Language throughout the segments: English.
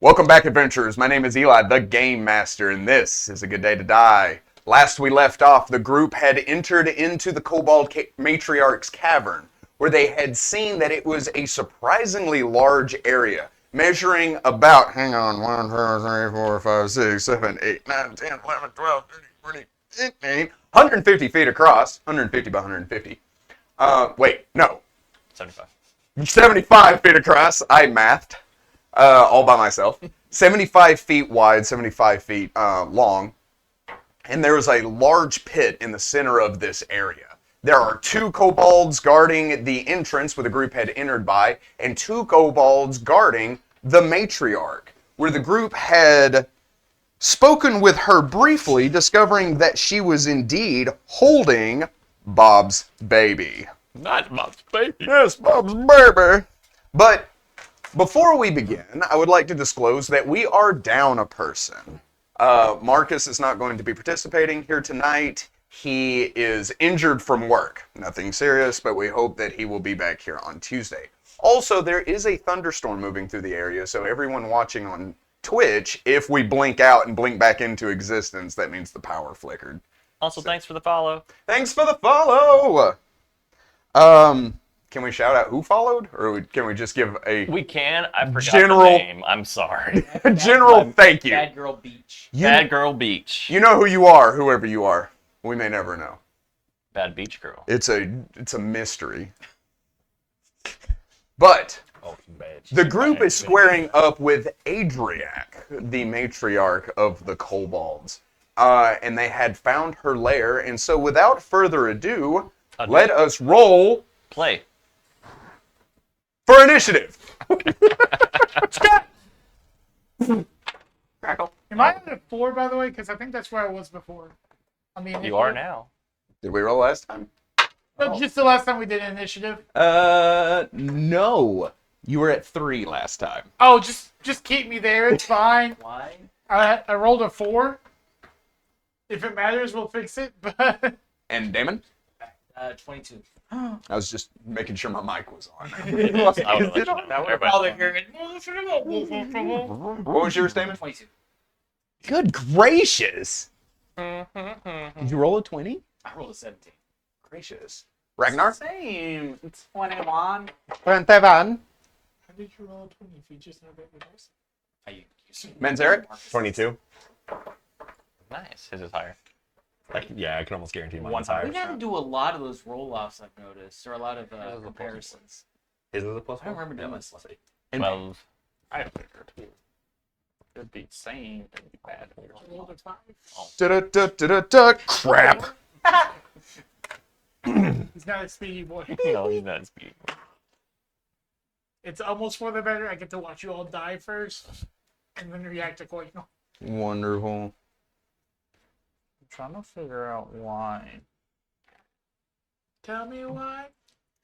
Welcome back, adventurers. My name is Eli, the Game Master, and this is A Good Day to Die. Last we left off, the group had entered into the Kobold Matriarch's cavern, where they had seen that it was a surprisingly large area, measuring about, 1, 2, 3, 4, 5, 6, 7, 8, 9, 10, 11, 12, 13, 14, 15, 150 feet across, 150 by 150. Wait, no. 75. 75 feet across, I mathed. All by myself. 75 feet wide, 75 feet long. And there is a large pit in the center of this area. There are 2 kobolds guarding the entrance where the group had entered by, and 2 kobolds guarding the matriarch, where the group had spoken with her briefly, discovering that she was indeed holding Bob's baby. Not Bob's baby. Yes, Bob's baby. But before we begin, I would like to disclose that we are down a person. Marcus is not going to be participating here tonight. He is injured from work. Nothing serious, but we hope that he will be back here on Tuesday. Also, there is a thunderstorm moving through the area, so everyone watching on Twitch, if we blink out and blink back into existence, that means the power flickered. Also, thanks for the follow. Thanks for the follow! Can we shout out who followed, or can we just give a We can. I forgot general the name. I'm sorry. general thank you? Bad Girl Beach. Bad Girl Beach. You know who you are, whoever you are. We may never know. Bad Beach Girl. It's a mystery. But the group is squaring up with Adriac, the matriarch of the kobolds, and they had found her lair. And so, without further ado, let us roll Play. for initiative. Crackle. Am I at a 4, by the way? Because I think that's where I was before. I mean, You are now. Did we roll last time? No, just the last time we did initiative. No. You were at 3 last time. Oh, just keep me there. It's fine. Why? I rolled a 4. If it matters, we'll fix it. But And Damon? 22. I was just making sure my mic was on. I would let you know. Everybody- What was yours, Damon? 22. Good gracious. Did you roll a 20? I rolled a 17. Gracious. Ragnar? Same. It's 21. 21. how did you roll a 20 if you just know that your dice? I used Men's-Eric? 22. Nice. His is higher. Yeah, I can almost guarantee mine's One higher. We got to do a lot of those roll-offs, I've noticed, or a lot of comparisons. His is a plus I don't remember doing yeah, this. plus 8. 12. I figured. Could be sane, could be bad. I rolled a 5. Da-da-da-da-da-da. Crap. He's not a speedy boy. No, he's not speed. It's almost for the better. I get to watch you all die first, and then react accordingly. Wonderful. I'm trying to figure out why. Tell me why.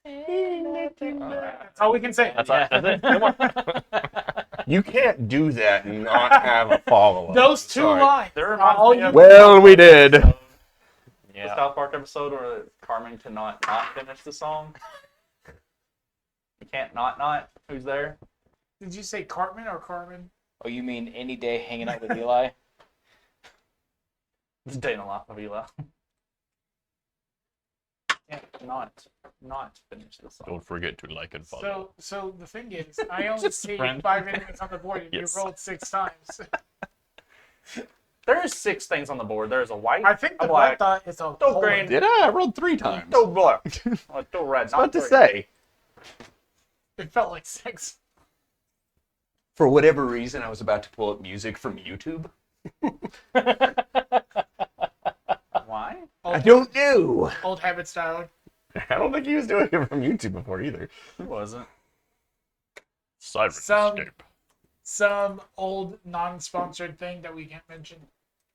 That's all we can say. That's it. Come on. You can't do that and not have a follow-up. Those 2 lines. There are all you Well, we did. The Yeah. South Park episode where Carmen cannot not finish the song. You can't not. Who's there? Did you say Cartman or Carmen? Oh, you mean any day hanging out with Eli? It's a day in the life of Eli. Can't not finish the song. Don't forget to like and follow. So the thing is, I only see friend. 5 enemies on the board, and Yes. you rolled 6 times. There is 6 things on the board. There's a white, I think the a black, black dot is a no colon. green, Did I? I rolled 3 times. no black, no red. What Not to 3. say? It felt like 6. For whatever reason, I was about to pull up music from YouTube. Why? I don't know. Old habit style. I don't think he was doing it from YouTube before either. He wasn't. Sirenscape. Some old non-sponsored thing that we can't mention.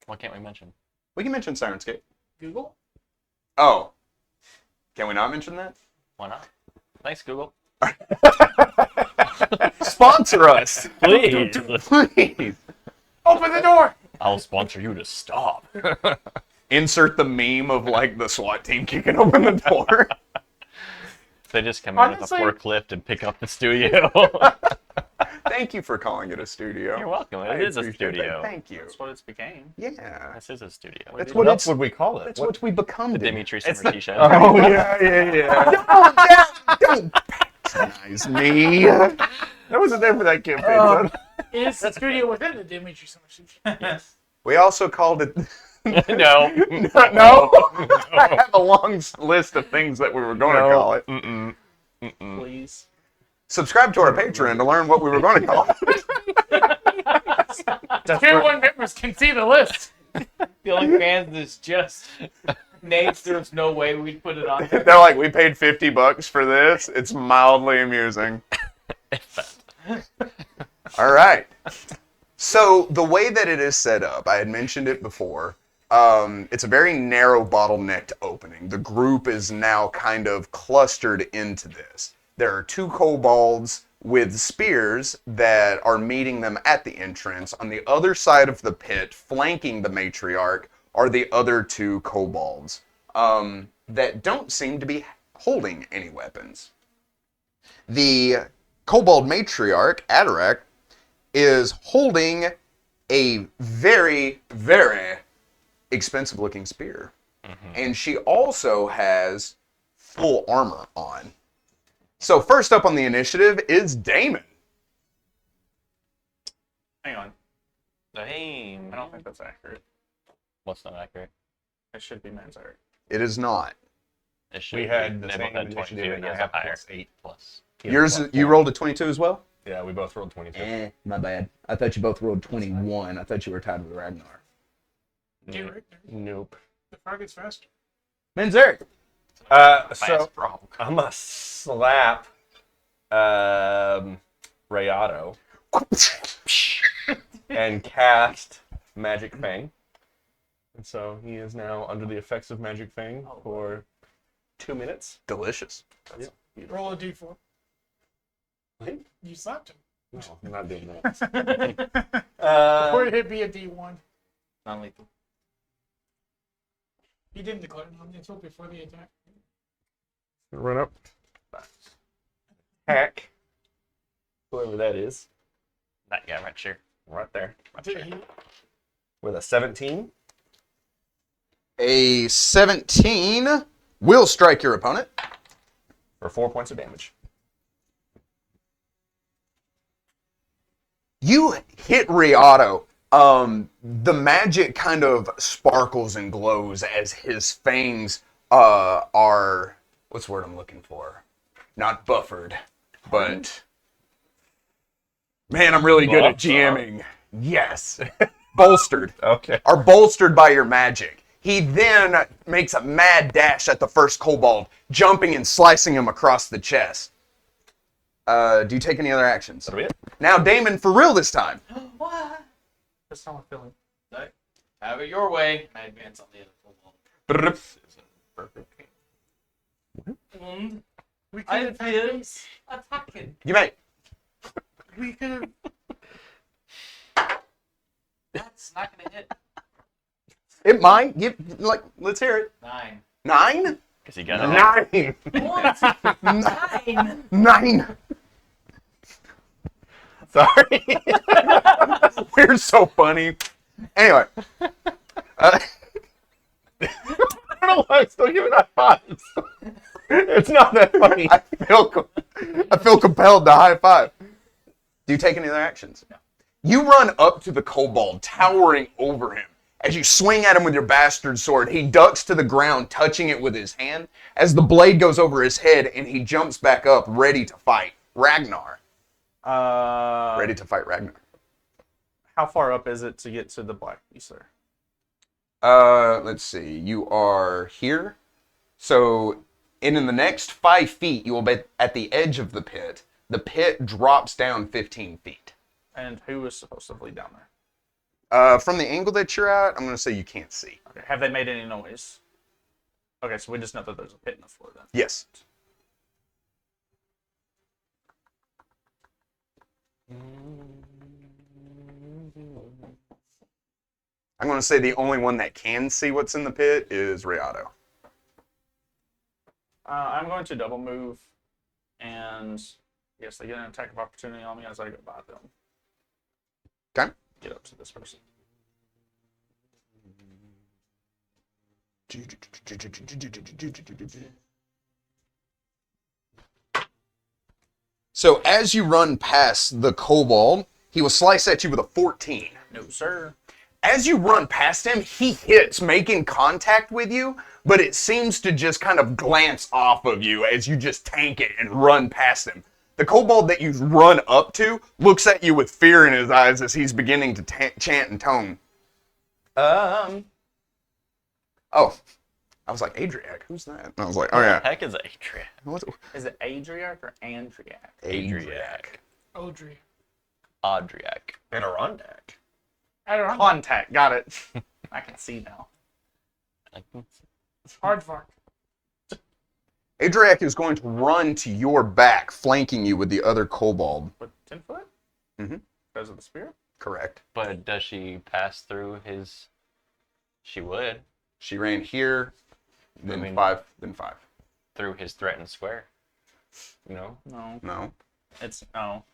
What can't we mention? We can mention Sirenscape. Google? Oh. Can we not mention that? Why not? Thanks, Google. Sponsor us. Please. Please. Open the door! I'll sponsor you to stop. Insert the meme of like the SWAT team kicking open the door. They just come in with Honestly- a forklift and pick up the studio. Thank you for calling it a studio. You're welcome. I It is a appreciate that. studio. Thank you. That's what it's became. Yeah. This is a studio. That's What what else would we call it? That's what we become. The to. Dimitri Summer T-shirt. Oh yeah. Don't patronize me. I wasn't there for that campaign. son. It's the studio within the Dimitri Summer Sushi. Yes. We also called it. No. No. I have a long list of things that we were going to call it. Mm-mm. Please. Subscribe to our Patreon to learn what we were going to call it. Tier 1 members can see the list. The only fans is just names. There's no way we'd put it on there. They're like, we paid $50 for this. It's mildly amusing. All right. So the way that it is set up, I had mentioned it before. It's a very narrow bottlenecked opening. The group is now kind of clustered into this. There are two kobolds with spears that are meeting them at the entrance. On the other side of the pit, flanking the matriarch, are the other two kobolds that don't seem to be holding any weapons. The kobold matriarch, Adarak, is holding a very, very expensive looking spear. And she also has full armor on. So first up on the initiative is Damon. Hang on. Hey. I don't think that's accurate. What's not accurate? It should be Manzarek. It is not. It should We be. had the They same both had initiative 22 and and I yours have are higher. +8. Plus. Yours, you rolled a 22 as well? Yeah, we both rolled 22. My bad. I thought you both rolled 21. I thought you were tied with Ragnar. Get right there. Nope. The frog is faster. Menzer. So Fast frog. I'm gonna slap Rayado and cast Magic Fang. And so he is now under the effects of Magic Fang for 2 minutes. Delicious. Roll a d4. What? You slapped him. No, I'm not doing that. Or it'd be a d1. Non-lethal. He didn't declare non-lethal before the attack. Run up. Hack. Whoever that is. That guy right here. Right there. Did he? With a 17. A 17 will strike your opponent. For 4 points of damage. You hit Riato. The magic kind of sparkles and glows as his fangs are, what's the word I'm looking for? Not buffered, but man, I'm really good at GMing. Yes. Bolstered. Okay. Are bolstered by your magic. He then makes a mad dash at the first kobold, jumping and slicing him across the chest. Do you take any other actions? That'll be it. Now, Damon, for real this time. What? That's not my feeling. Have it your way. I advance on the other football. We could I have advance. Attacking. You may. We could have. That's not gonna hit. It might. Let's hear it. 9. 9? Because he got it. 9. What? 9. 9. Sorry. We're so funny. Anyway. I don't know why I'm still giving high fives. It's not that funny. I feel compelled to high five. Do you take any other actions? No. You run up to the kobold, towering over him. As you swing at him with your bastard sword, he ducks to the ground, touching it with his hand, as the blade goes over his head, and he jumps back up, ready to fight Ragnar. Ready to fight Ragnar. How far up is it to get to the black piece there? Let's see. You are here. So, in the next 5 feet, you will be at the edge of the pit. The pit drops down 15 feet. And who was supposed to bleed down there? From the angle that you're at, I'm going to say you can't see. Okay. Have they made any noise? Okay, so we just know that there's a pit in the floor then. Yes. I'm going to say the only one that can see what's in the pit is Riado. I'm going to double move, and yes, they get an attack of opportunity on me as I go by them. Okay. Get up to this person. So as you run past the kobold, he will slice at you with a 14. No, sir. As you run past him, he hits, making contact with you, but it seems to just kind of glance off of you as you just tank it and run past him. The kobold that you run up to looks at you with fear in his eyes as he's beginning to chant and tone. Oh, I was like, Adriac, who's that? And I was like, oh yeah. Heck is Adriac. Is it Adriac or Andriac? Adriac. Audrey. Audriac. Adirondack. I don't know. Contact. Got it. I can see now. Aardvark. Adriac is going to run to your back, flanking you with the other kobold. With 10 foot? Mhm. Because of the spear? Correct. But does she pass through his... She would. She ran here, then I mean- 5, then 5. Through his threatened square. You know? No. No. It's no.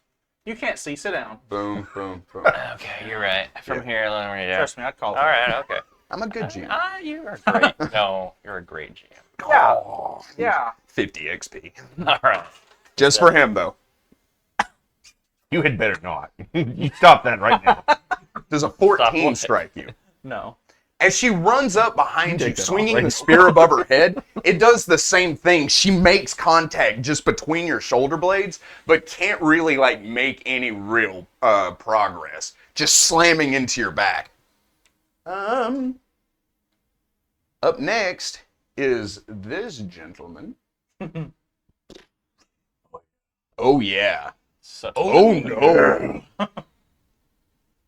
You can't see. Sit down. Boom, boom, boom. Okay, you're right. From here, let me Trust me, I'd call it. All right, okay. I'm a good GM. You are great. No, you're a great GM. Yeah. Oh, Yeah. 50 XP. All right. Just for him, though. You had better not. You stop that right now. Does a Stop 14 what? strike you? No. As she runs up behind you, Take that off swinging right the now. spear above her head, it does the same thing. She makes contact just between your shoulder blades, but can't really like make any real progress. Just slamming into your back. Up next is this gentleman. Oh yeah. Such Oh no.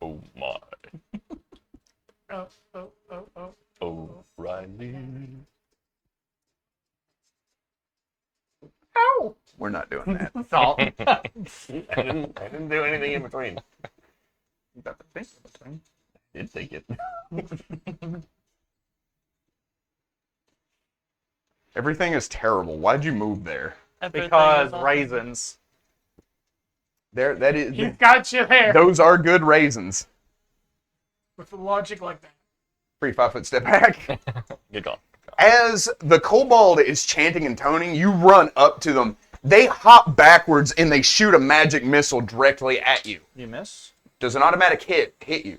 Oh my. Oh, oh, oh, oh. Oh, Riley. Ow! We're not doing that. Salt. I didn't do anything in between. You got the thing in between. Did take it. Everything is terrible. Why'd you move there? Because raisins. There, that is. He's got you there Those are good raisins. with the logic like that. 3 5-foot step back. Good call. As the kobold is chanting and toning, you run up to them. They hop backwards and they shoot a magic missile directly at you. You miss? Does an automatic hit you?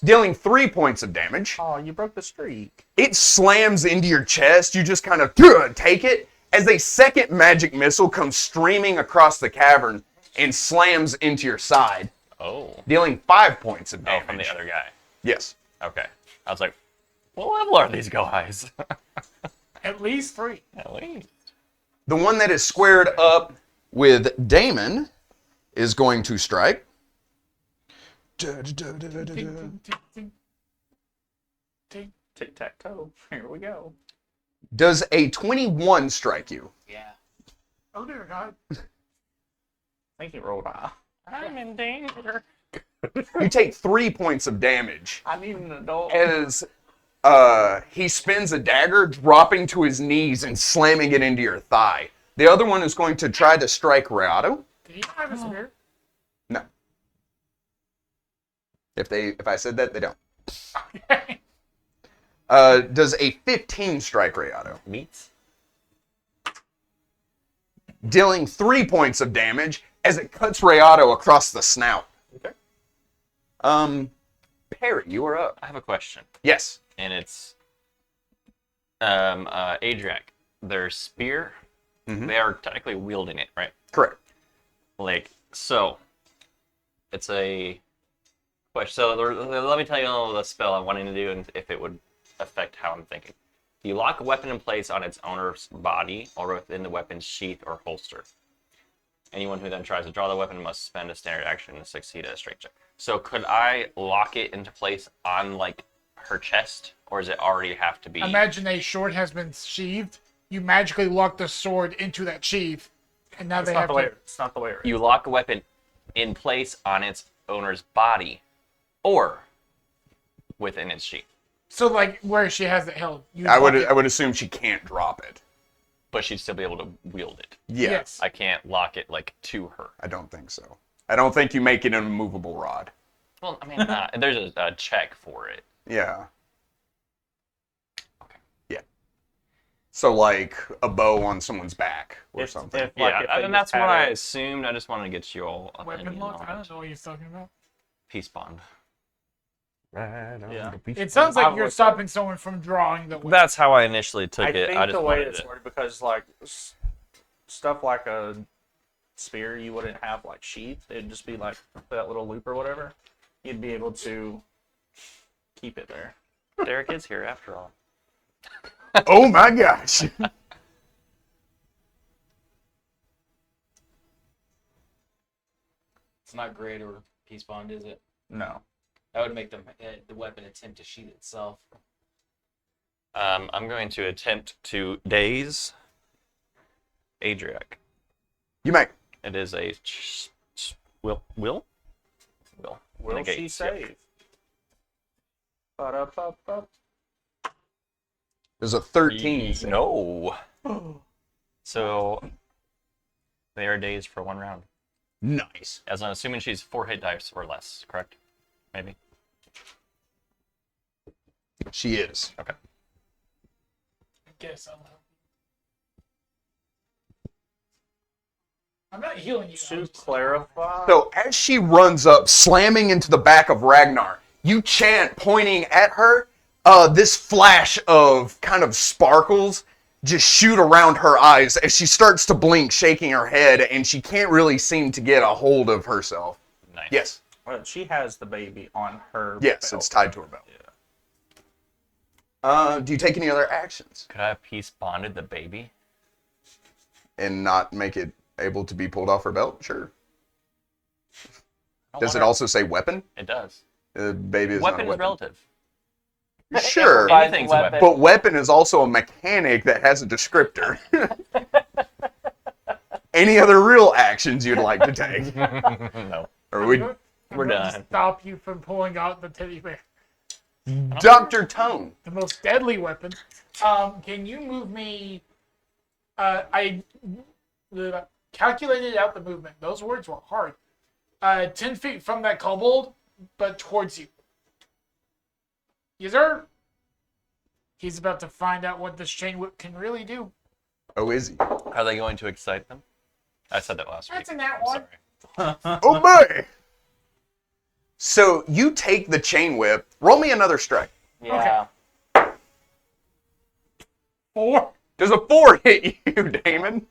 Dealing 3 points of damage. Oh, you broke the streak. It slams into your chest. You just kind of take it as a second magic missile comes streaming across the cavern and slams into your side, Oh. dealing 5 points of Oh, damage. from the other guy. Yes. Okay. I was like, what level are these guys? At least 3. At least. The one that is squared up with Damon is going to strike. Ting, ting, ting, ting. Ting. Tic-tac-toe. Here we go. Does a 21 strike you? Yeah. Oh dear God. I think he rolled high. I'm in danger. You take 3 points of damage I need an adult. as he spins a dagger, dropping to his knees and slamming it into your thigh. The other one is going to try to strike Rado. Did he have a spear? No. If I said that, they don't. Okay. Does a 15 strike Rado? Meats? Dealing 3 points of damage as it cuts Rayado across the snout. Okay. Perry, you are up. I have a question. Yes. And it's Adriac. Their spear, Mhm. they are technically wielding it, right? Correct. Like, so it's a question. So let me tell you the spell I'm wanting to do and if it would affect how I'm thinking. You lock a weapon in place on its owner's body or within the weapon's sheath or holster. Anyone who then tries to draw the weapon must spend a standard action to succeed at a strength check. So could I lock it into place on like her chest, or does it already have to be? Imagine a sword has been sheathed. You magically lock the sword into that sheath, and now It's they not have the way. to. It's not the way. You lock a weapon in place on its owner's body, or within its sheath. So, like, where she has it held. You I lock it. would assume she can't drop it. But she'd still be able to wield it. Yes. I can't lock it like to her. I don't think so. I don't think you make it an immovable rod. Well, I mean, there's a check for it. Yeah. Okay. Yeah. So like a bow on someone's back or something. If, like, Yeah, if they and that's just what had I it- assumed. I just wanted to get you all Weapon opinion lock? I on don't it. know what you're talking about. Peace bond. Right on Yeah. the beach. It sounds I like you're would- stopping someone from drawing the weapon. That's how I initially took I it. think I just the way wanted it's it. worded, because like stuff like a spear, you wouldn't have like sheath. It'd just be like that little loop or whatever. You'd be able to keep it there. Derek is here after all. Oh my gosh. It's not great or peace bond, is it? No. That would make the weapon attempt to sheath itself. I'm going to attempt to daze Adriac. You may. It is a will. Will Negate, she yep. save? Ba-da-ba-ba. There's a 13. save. No. So they are dazed for 1 round. Nice. As I'm assuming she's 4 hit dice or less, correct? Maybe. She is. Okay. I guess I'll help. I'm not healing you. To clarify, So as she runs up, slamming into the back of Ragnar, you chant, pointing at her, this flash of kind of sparkles just shoot around her eyes as she starts to blink, shaking her head, and she can't really seem to get a hold of herself. Nice. Yes. she has the baby on her. Yes, belt. it's tied to her belt. Do you take any other actions Could I have peace bonded the baby? and not make it able to be pulled off her belt? Sure. I Does it wonder- also say weapon? It does. Baby is Weapon not a is weapon. relative. Sure. Anything's a weapon. But weapon is also a mechanic that has a descriptor. Any other real actions you'd like to take? No. Or we, I'm We're going to done. Stop you from pulling out the teddy bear. Dr. Tone. The most deadly weapon. Can you move me? I calculated out the movement. Those words were hard. 10 feet from that kobold, but towards you. Yes, sir. He's about to find out what this chain whip can really do. Oh, is he? Are they going to excite them? I said that last week. That's in that I'm one. sorry. Oh, boy. So you take the chain whip. Roll me another strike. Yeah. 4. Does a 4 hit you, Damon?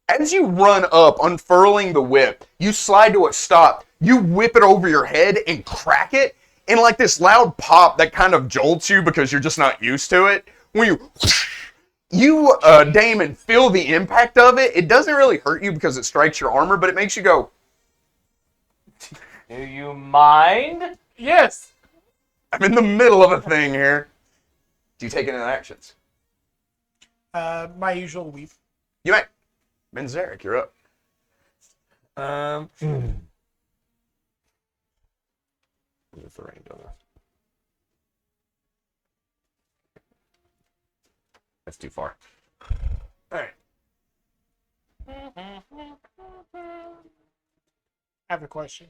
As you run up, unfurling the whip, you slide to a stop. You whip it over your head and crack it. And like this loud pop that kind of jolts you because you're just not used to it. When you Damon, feel the impact of it. It doesn't really hurt you because it strikes your armor, but it makes you go, Do you mind? Yes. I'm in the middle of a thing here. Do you take any actions? My usual weave. You may. Ben Zarek, you're up. What's the range on this? That's too far. All right. I have a question.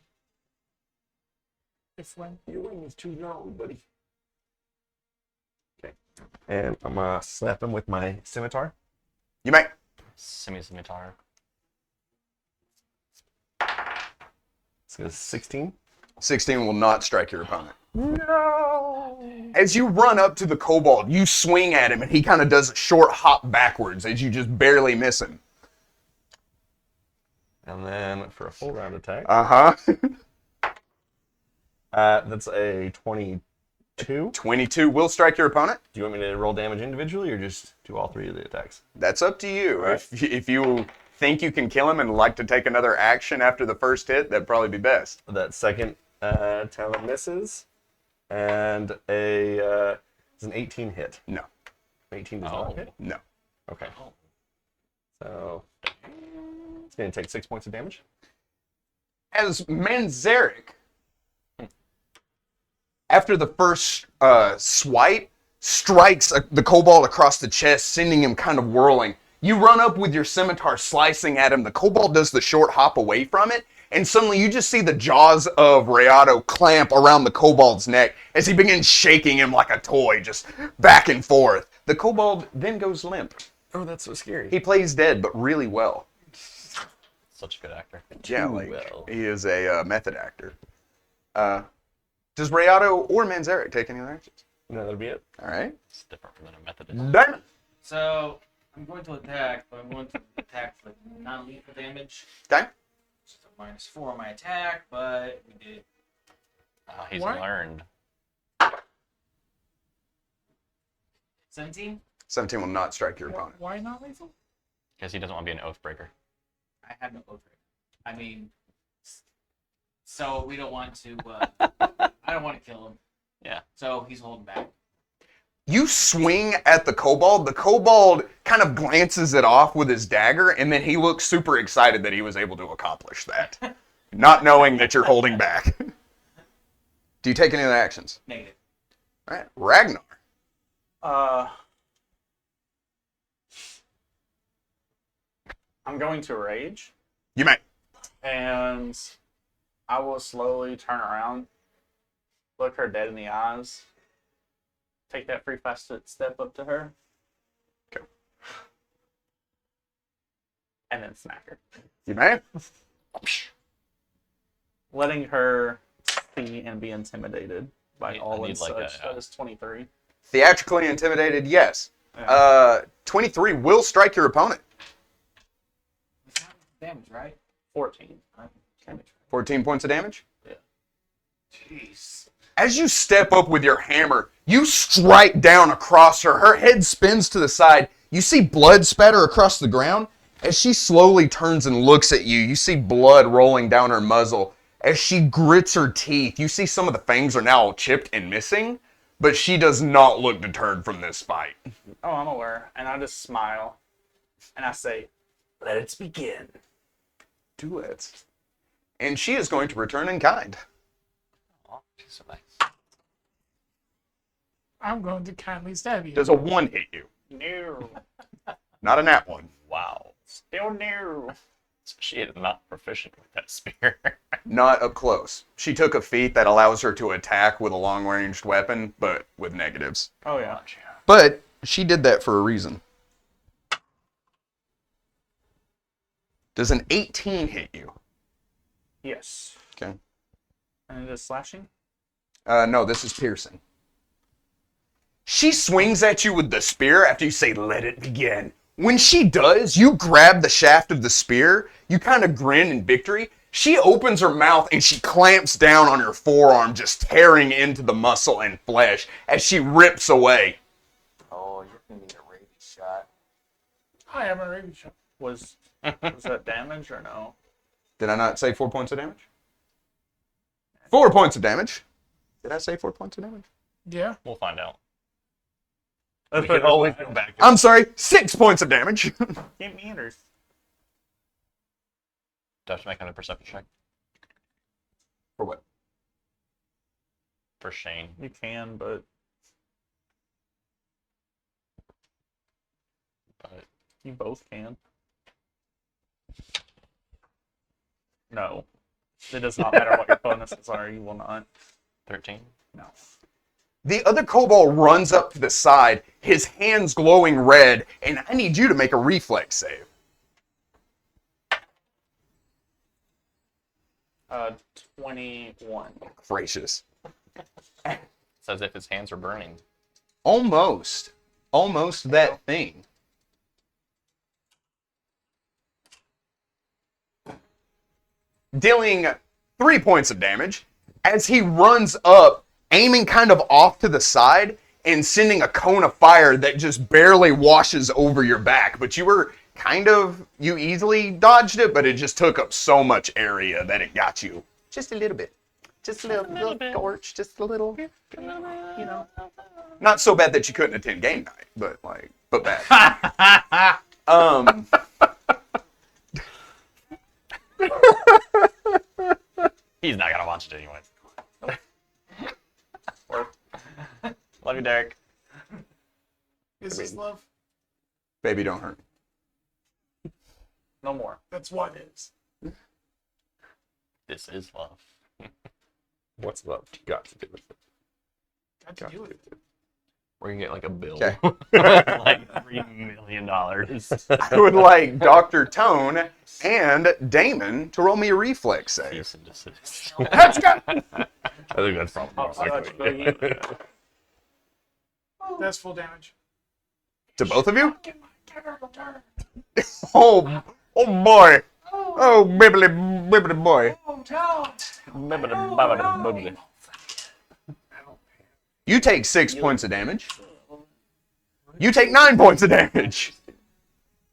If when Your wing is too long, buddy. Okay. And I'm gonna slap him with my scimitar. You may. Scimitar. So it's 16. 16 will not strike your opponent. No. As you run up to the kobold, you swing at him, and he kind of does a short hop backwards as you just barely miss him. And then for a full round attack, Uh-huh. that's a 22. 22 will strike your opponent. Do you want me to roll damage individually or just do all 3 of the attacks? That's up to you. All right. If you think you can kill him and like to take another action after the first hit, that'd probably be best. That second talent misses, and it's an 18 hit. No. 18 does not hit. No. Okay. So it's going to take 6 points of damage. As Manzarek, after the first swipe, strikes the kobold across the chest, sending him kind of whirling. You run up with your scimitar, slicing at him. The kobold does the short hop away from it, and suddenly you just see the jaws of Rayado clamp around the kobold's neck as he begins shaking him like a toy, just back and forth. The kobold then goes limp. Oh, that's so scary. He plays dead, but really well. Such a good actor. Yeah, Too like, well. he is a method actor. Does Rayado or Manzarek take any other actions? No, that'll be it. All right. It's different from a Methodist. Done. So I'm going to attack, but I'm going to attack for non-lethal damage. Okay. So it's a -4 on my attack, but we did. Oh, he's What? learned. 17. 17 will not strike your opponent. Why not lethal? Because he doesn't want to be an oath breaker. I have no oath. I mean, so we don't want to. I don't want to kill him. Yeah. So he's holding back. You swing at the kobold. The kobold kind of glances it off with his dagger, and then he looks super excited that he was able to accomplish that, not knowing that you're holding back. Do you take any other actions? Negative. All right, Ragnar. I'm going to rage, You may. and I will slowly turn around, look her dead in the eyes, take that free fast step up to her, Okay. and then smack her, You may. letting her see and be intimidated by I all and need, like, such. a- That is 23. Theatrically intimidated, yes. Yeah. 23 will strike your opponent. It's not damage, right? 14. Damage. 14 points of damage. Jeez. As you step up with your hammer, you strike down across her. Her head spins to the side. You see blood spatter across the ground. As she slowly turns and looks at you, you see blood rolling down her muzzle. As she grits her teeth, you see some of the fangs are now chipped and missing, but she does not look deterred from this fight. Oh, I'm aware. And I just smile, and I say, "Let it begin." Do it. And she is going to return in kind. Oh, she's so nice. I'm going to kindly stab you. Does a 1 hit you? No. Not a nat 1. Wow. Still no. So she is not proficient with that spear. Not up close. She took a feat that allows her to attack with a long-ranged weapon, but with negatives. Oh, yeah. But she did that for a reason. Does an 18 hit you? Yes. Okay. And it is slashing? No, this is piercing. She swings at you with the spear after you say, "Let it begin." When she does, you grab the shaft of the spear. You kind of grin in victory. She opens her mouth and she clamps down on your forearm, just tearing into the muscle and flesh as she rips away. Oh, you're going to need a rabies shot. I am a rabies shot. Was that damage or no? Did I not say 4 points of damage? 4 points of damage. Did I say 4 points of damage? Yeah. We'll find out. Let's We can always go back. I'm sorry, 6 points of damage. Get meters. Do I have to make another perception check For what? for Shane? You can, but But you both can. No. It does not matter what your bonuses are, you will not. 13. No. The other kobold runs up to the side, his hands glowing red, and I need you to make a reflex save. 21. Gracious. It's as if his hands are burning. Almost. Almost that thing. Dealing 3 points of damage as he runs up, aiming kind of off to the side and sending a cone of fire that just barely washes over your back. But you were kind of, you easily dodged it, but it just took up so much area that it got you just a little bit. Just a little scorch, just a little, you know. Not so bad that you couldn't attend game night, but bad. He's not gonna watch it anyway. Love you, Derek. Is this love? Baby, don't hurt. No more. That's what it is. This is love. What's love got to do with it? Got to do with it. We're gonna get like a bill. Okay. Like $3 million. I would like Dr. Tone and Damon to roll me a reflex save. Cease and desist. Let's go! I think that's probably That's full damage. To both of you? Oh boy. Oh, bibbly boy. You take 6 points of damage. You take 9 points of damage.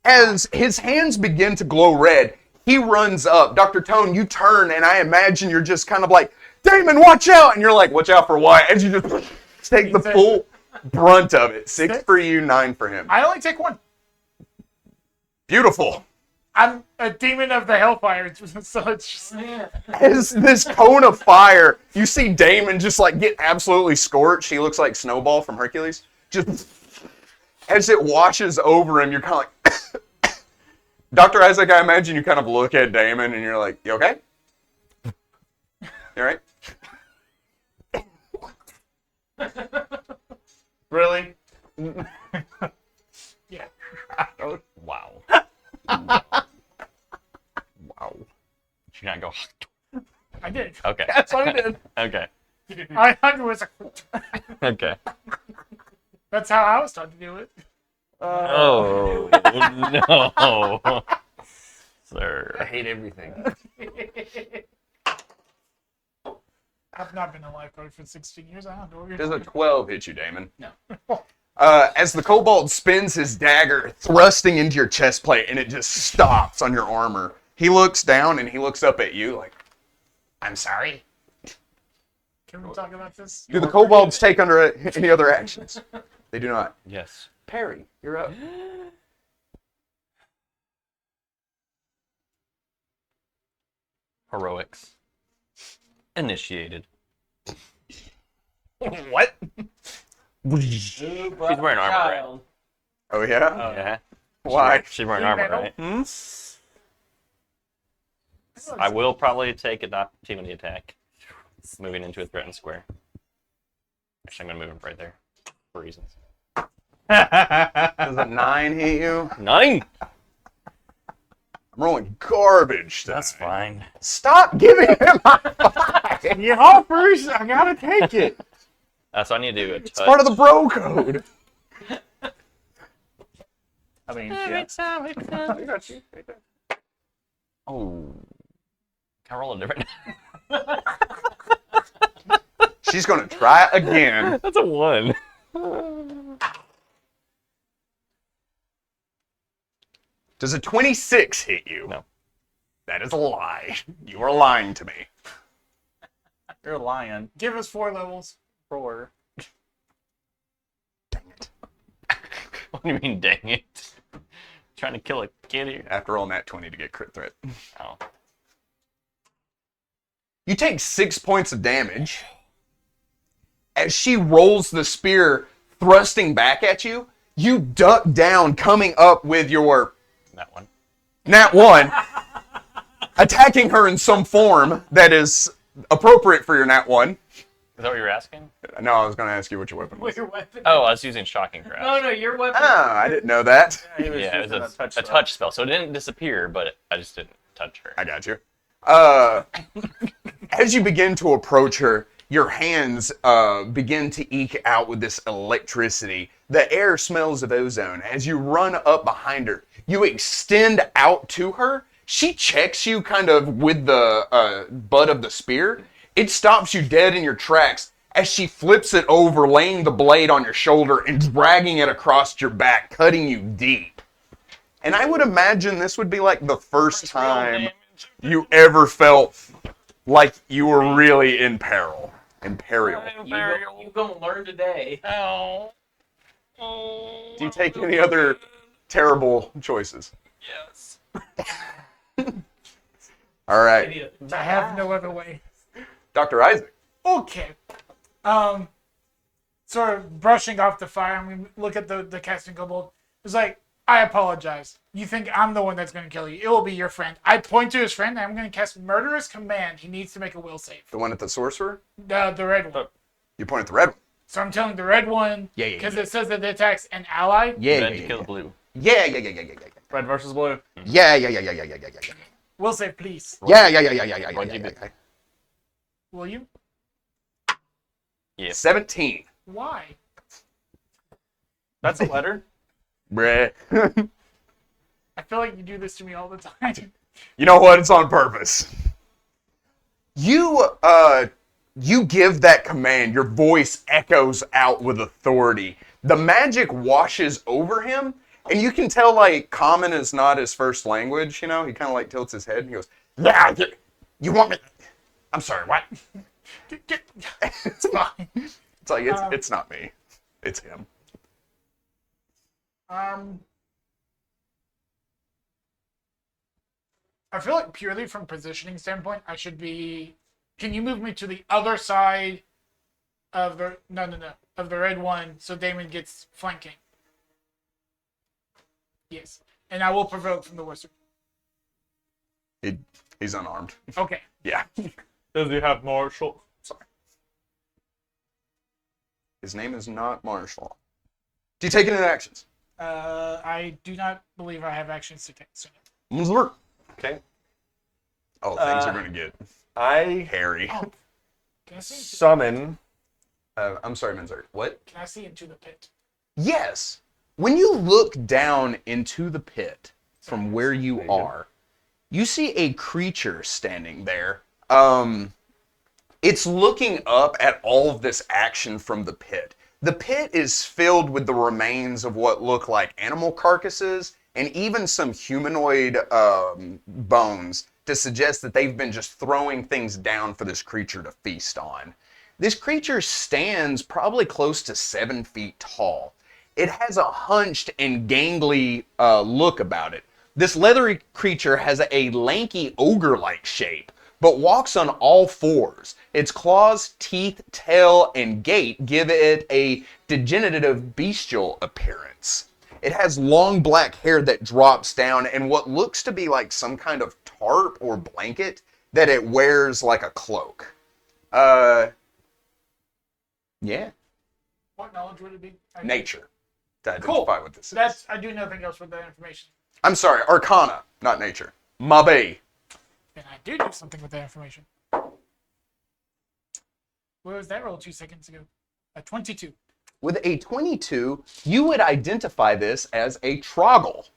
As his hands begin to glow red, he runs up. Dr. Tone, you turn, and I imagine you're just kind of like, Damon, watch out! And you're like, watch out for what? As you just take the full brunt of it. 6 for you, 9 for him. I only take 1. Beautiful. I'm a demon of the hellfire, so it's just... As this cone of fire, you see Damon just like get absolutely scorched. He looks like Snowball from Hercules. Just as it washes over him, you're kind of like, Dr. Isaac, I imagine you kind of look at Damon and you're like, you okay? You alright? Really? Yeah. Wow. Wow. Did you not go? I did. Okay. That's what I did. Okay. I was a... Okay. That's how I was taught to do it. Oh no, sir. hate everything. I've not been a lifeguard for 16 years. I don't know what you're Does a talking 12 hit you, Damon? No. As the kobold spins his dagger, thrusting into your chest plate, and it just stops on your armor. He looks down and he looks up at you like, I'm sorry. Can we talk about this? Do the kobolds take under any other actions? They do not. Yes. Perry, you're up. Heroics. Initiated. What? She's wearing armor, right? Oh, yeah? Yeah. Why? She's wearing armor, right? Hmm? I will probably take an opportunity attack. Moving into a threatened square. Actually, I'm going to move him right there. For reasons. Does a 9 hit you? 9! I'm rolling garbage today. That's fine. Stop giving him my 5! He offers, I gotta take it. So I need to do a touch. It's part of the bro code. I mean, yeah. I got you. Oh. Can I roll a different? She's going to try again. That's a 1. Does a 26 hit you? No. That is a lie. You are lying to me. You're a lion. Give us 4 levels. Roar. Dang it. What do you mean, dang it? Trying to kill a kid here? After rolling that 20 to get crit threat. Oh. You take 6 points of damage. As she rolls the spear, thrusting back at you, you duck down, coming up with your That one. nat 1, attacking her in some form that is appropriate for your nat 1. Is that what you were asking? No, I was going to ask you what your weapon was. What's your weapon? Oh, I was using Shocking Grasp. No, your weapon. Ah, I didn't know that. He was Yeah, it using was a a spell. touch spell, so it didn't disappear, but I just didn't touch her. I got you. As you begin to approach her, your hands begin to eke out with this electricity. The air smells of ozone. As you run up behind her, you extend out to her. She checks you kind of with the butt of the spear. It stops you dead in your tracks as she flips it over, laying the blade on your shoulder and dragging it across your back, cutting you deep. And I would imagine this would be like the first time you ever felt like you were really in peril. Imperial. You gonna learn today. Oh. Do you take any other terrible choices? Yes. All right. I have no other way. Dr. Isaac. Okay. Sort of brushing off the fire, and we look at the casting kobold. It's like, I apologize. You think I'm the one that's going to kill you. It will be your friend. I point to his friend, and I'm going to cast Murderous Command. He needs to make a will save. The one at the sorcerer? The red one. You point at the red one. So I'm telling the red one, Yeah. because it says that it attacks an ally. Red to kill blue. Yeah. Red versus blue. Yeah. Will save, please. Yeah. Will you? Yeah. 17. Why? That's a letter. Bruh. I feel like you do this to me all the time. You know what? It's on purpose. You give that command. Your voice echoes out with authority. The magic washes over him, and you can tell, like, common is not his first language, you know? He kind of, like, tilts his head, and he goes, yeah, you want me... I'm sorry, what? It's fine. It's like, it's not me. It's him. I feel like purely from positioning standpoint, I should be. Can you move me to the other side of the of the red one so Damon gets flanking? Yes, and I will provoke from the wizard. He's unarmed. Okay. Yeah. Does he have martial? Sorry. His name is not Marshall. Do you take any actions? I do not believe I have actions to take. So. Okay. Oh, things are gonna get I hairy. Oh, can I see? summon. I'm sorry, Menzer. What? Can I see into the pit? Yes. When you look down into the pit from where you are, you see a creature standing there. It's looking up at all of this action from the pit. The pit is filled with the remains of what look like animal carcasses and even some humanoid bones to suggest that they've been just throwing things down for this creature to feast on. This creature stands probably close to 7 feet tall. It has a hunched and gangly look about it. This leathery creature has a lanky ogre-like shape, but walks on all fours. Its claws, teeth, tail, and gait give it a degenerative bestial appearance. It has long black hair that drops down and what looks to be like some kind of tarp or blanket that it wears like a cloak. Yeah. What knowledge would it be? Nature. To Cool. identify what this is. I do nothing else with that information. I'm sorry, Arcana, not nature. Mabe. And I do something with that information. What was that roll 2 seconds ago? A 22. With a 22, you would identify this as a troggle.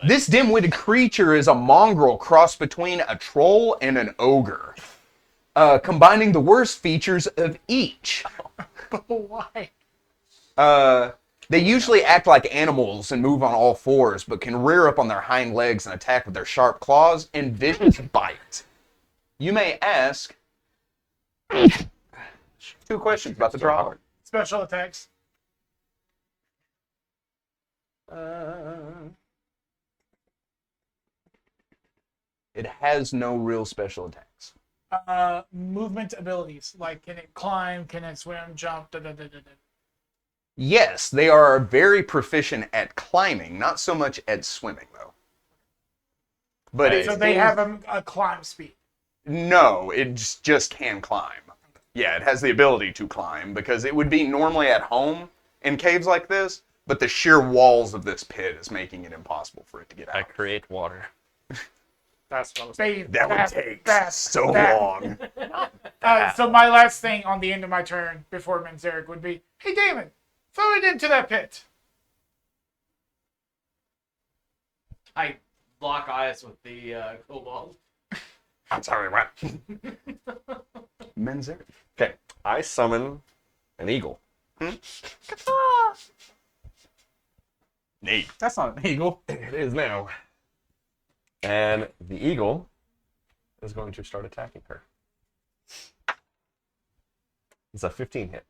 This dim-witted creature is a mongrel crossed between a troll and an ogre, combining the worst features of each. Why? They usually act like animals and move on all fours, but can rear up on their hind legs and attack with their sharp claws and vicious bite. You may ask 2 questions about the troggle. Special attacks. It has no real special attacks. Movement abilities. Like, can it climb? Can it swim? Jump? Yes, they are very proficient at climbing, not so much at swimming, though. But So they have a climb speed. No, it just can climb. Yeah, it has the ability to climb because it would be normally at home in caves like this, but the sheer walls of this pit is making it impossible for it to get I out. create water. That's what I was That would take so that. long. So my last thing on the end of my turn before Menzeric would be, hey Damon, throw it into that pit. I lock eyes with the kobold. I'm sorry, what? Menzer. Okay. I summon an eagle. Neat. That's not an eagle. It is now. And the eagle is going to start attacking her. It's a 15 hit.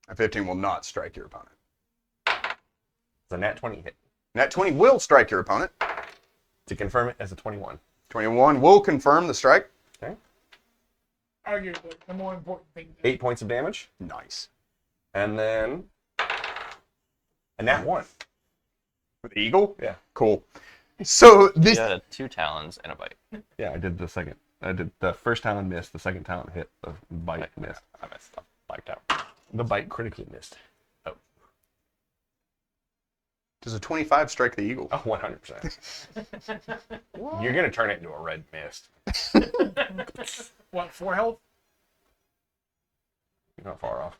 A 15 will not strike your opponent. It's a nat 20 hit. Nat 20 will strike your opponent. To confirm it as a 21. 21 will confirm the strike. Okay. Arguably, the more important thing. 8 points of damage. Nice. And then a nat 1. With the eagle? Yeah. Cool. So You this got 2 talons and a bite. Yeah, I did the second. I did the first talon missed, the second talon hit, the bite missed. I messed up. Blacked out. The bite critically missed. does a 25 strike the eagle? Oh, 100%. You're going to turn it into a red mist. What, 4 health? You're not far off.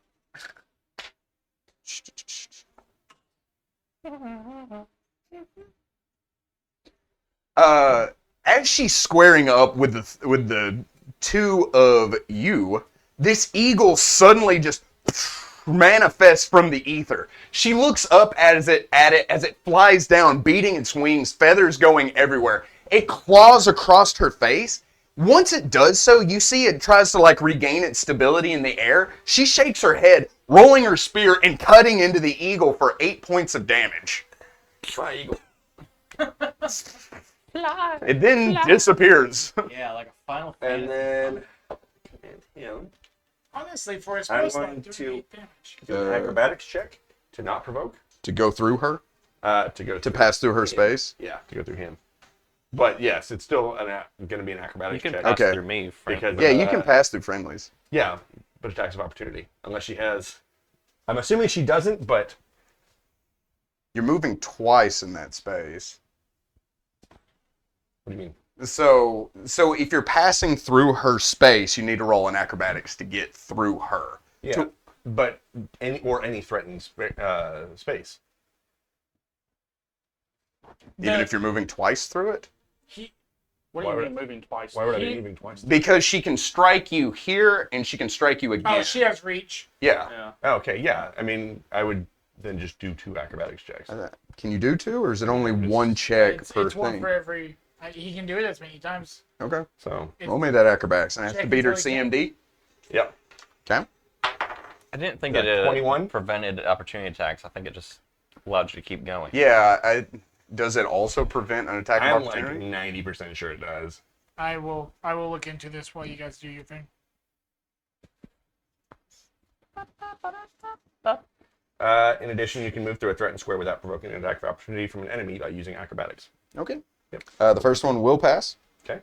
As she's squaring up with the two of you, this eagle suddenly just manifests from the ether. She looks up at it as it flies down, beating its wings, feathers going everywhere. It claws across her face. Once it does so, you see it tries to like regain its stability in the air. She shakes her head, rolling her spear and cutting into the eagle for 8 points of damage. Fly eagle. It then disappears. Yeah, like a Final And Fantasy. then, Honestly, for a I'm spell slot, going do to- 8 damage. do an acrobatics check to not provoke. To go through her? To go To pass through her space? Yeah, to go through him. But yes, it's still going to be an You acrobatics can check. pass Okay. through me, Frank. Because Yeah, you can pass through friendlies. Yeah, but attacks of opportunity unless she has. I'm assuming she doesn't, but You're moving twice in that space. what do you mean? So if you're passing through her space, you need to roll an acrobatics to get through her. Yeah, but any threatened space. Even The- if you're moving twice through it? What Why do you would mean moving twice? Why would I be He- moving twice? Because she can strike you here and she can strike you again. Oh, she has reach. Yeah. Yeah. Oh, okay, yeah. I mean, I would then just do 2 acrobatics checks. Can you do 2, or is it only one check It's, per it's one thing? for every. He can do it as many times. Okay. So, It's- Roll me that acrobatics. And I have Check to beat her until he can. CMD. yep. Okay. I didn't think Is that it 21? prevented opportunity attacks. I think it just allowed you to keep going. Yeah. Does it also prevent an attack I'm of like opportunity? 90% sure it does. I will look into this while you guys do your thing. In addition, you can move through a threatened square without provoking an attack of opportunity from an enemy by using acrobatics. Okay. Yep. The first one will pass. Okay.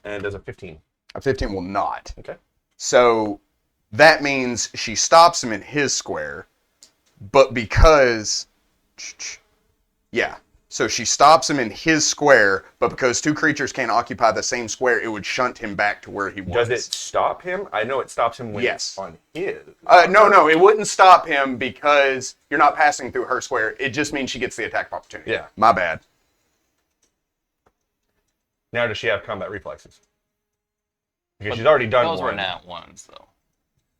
And does a 15. A 15 will not. Okay. So that means she stops him in his square, but because, yeah, so she stops him in his square, but because 2 creatures can't occupy the same square, it would shunt him back to where he was. Does it stop him? I know it stops him when Yes. it's on his. No, it wouldn't stop him because you're not passing through her square. It just means she gets the attack of opportunity. Yeah. My bad. Now does she have combat reflexes? Because she's already done Those one. were nat ones, though.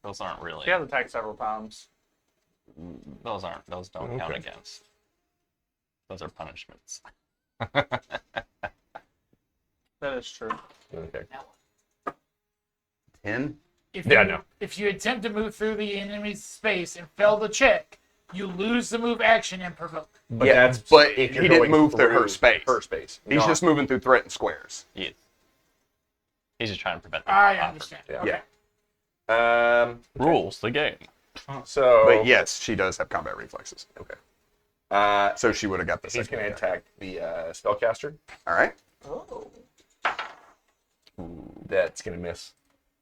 Those aren't really. She has attacked several times. Those don't count Okay. against. Those are punishments. That is true. Okay. 10? If Yeah, you, no. If you attempt to move through the enemy's space and fail the check, you lose the move action and provoke. But Yeah, that's but if he you're didn't going move through her space. Her space. He's just moving through threatened squares. He's just trying to prevent. the I offer. understand. Yeah. Okay. Rules the game. So. But yes, she does have combat reflexes. Okay. So she would have got the He's second going to attack. attack the spellcaster. All right. That's going to miss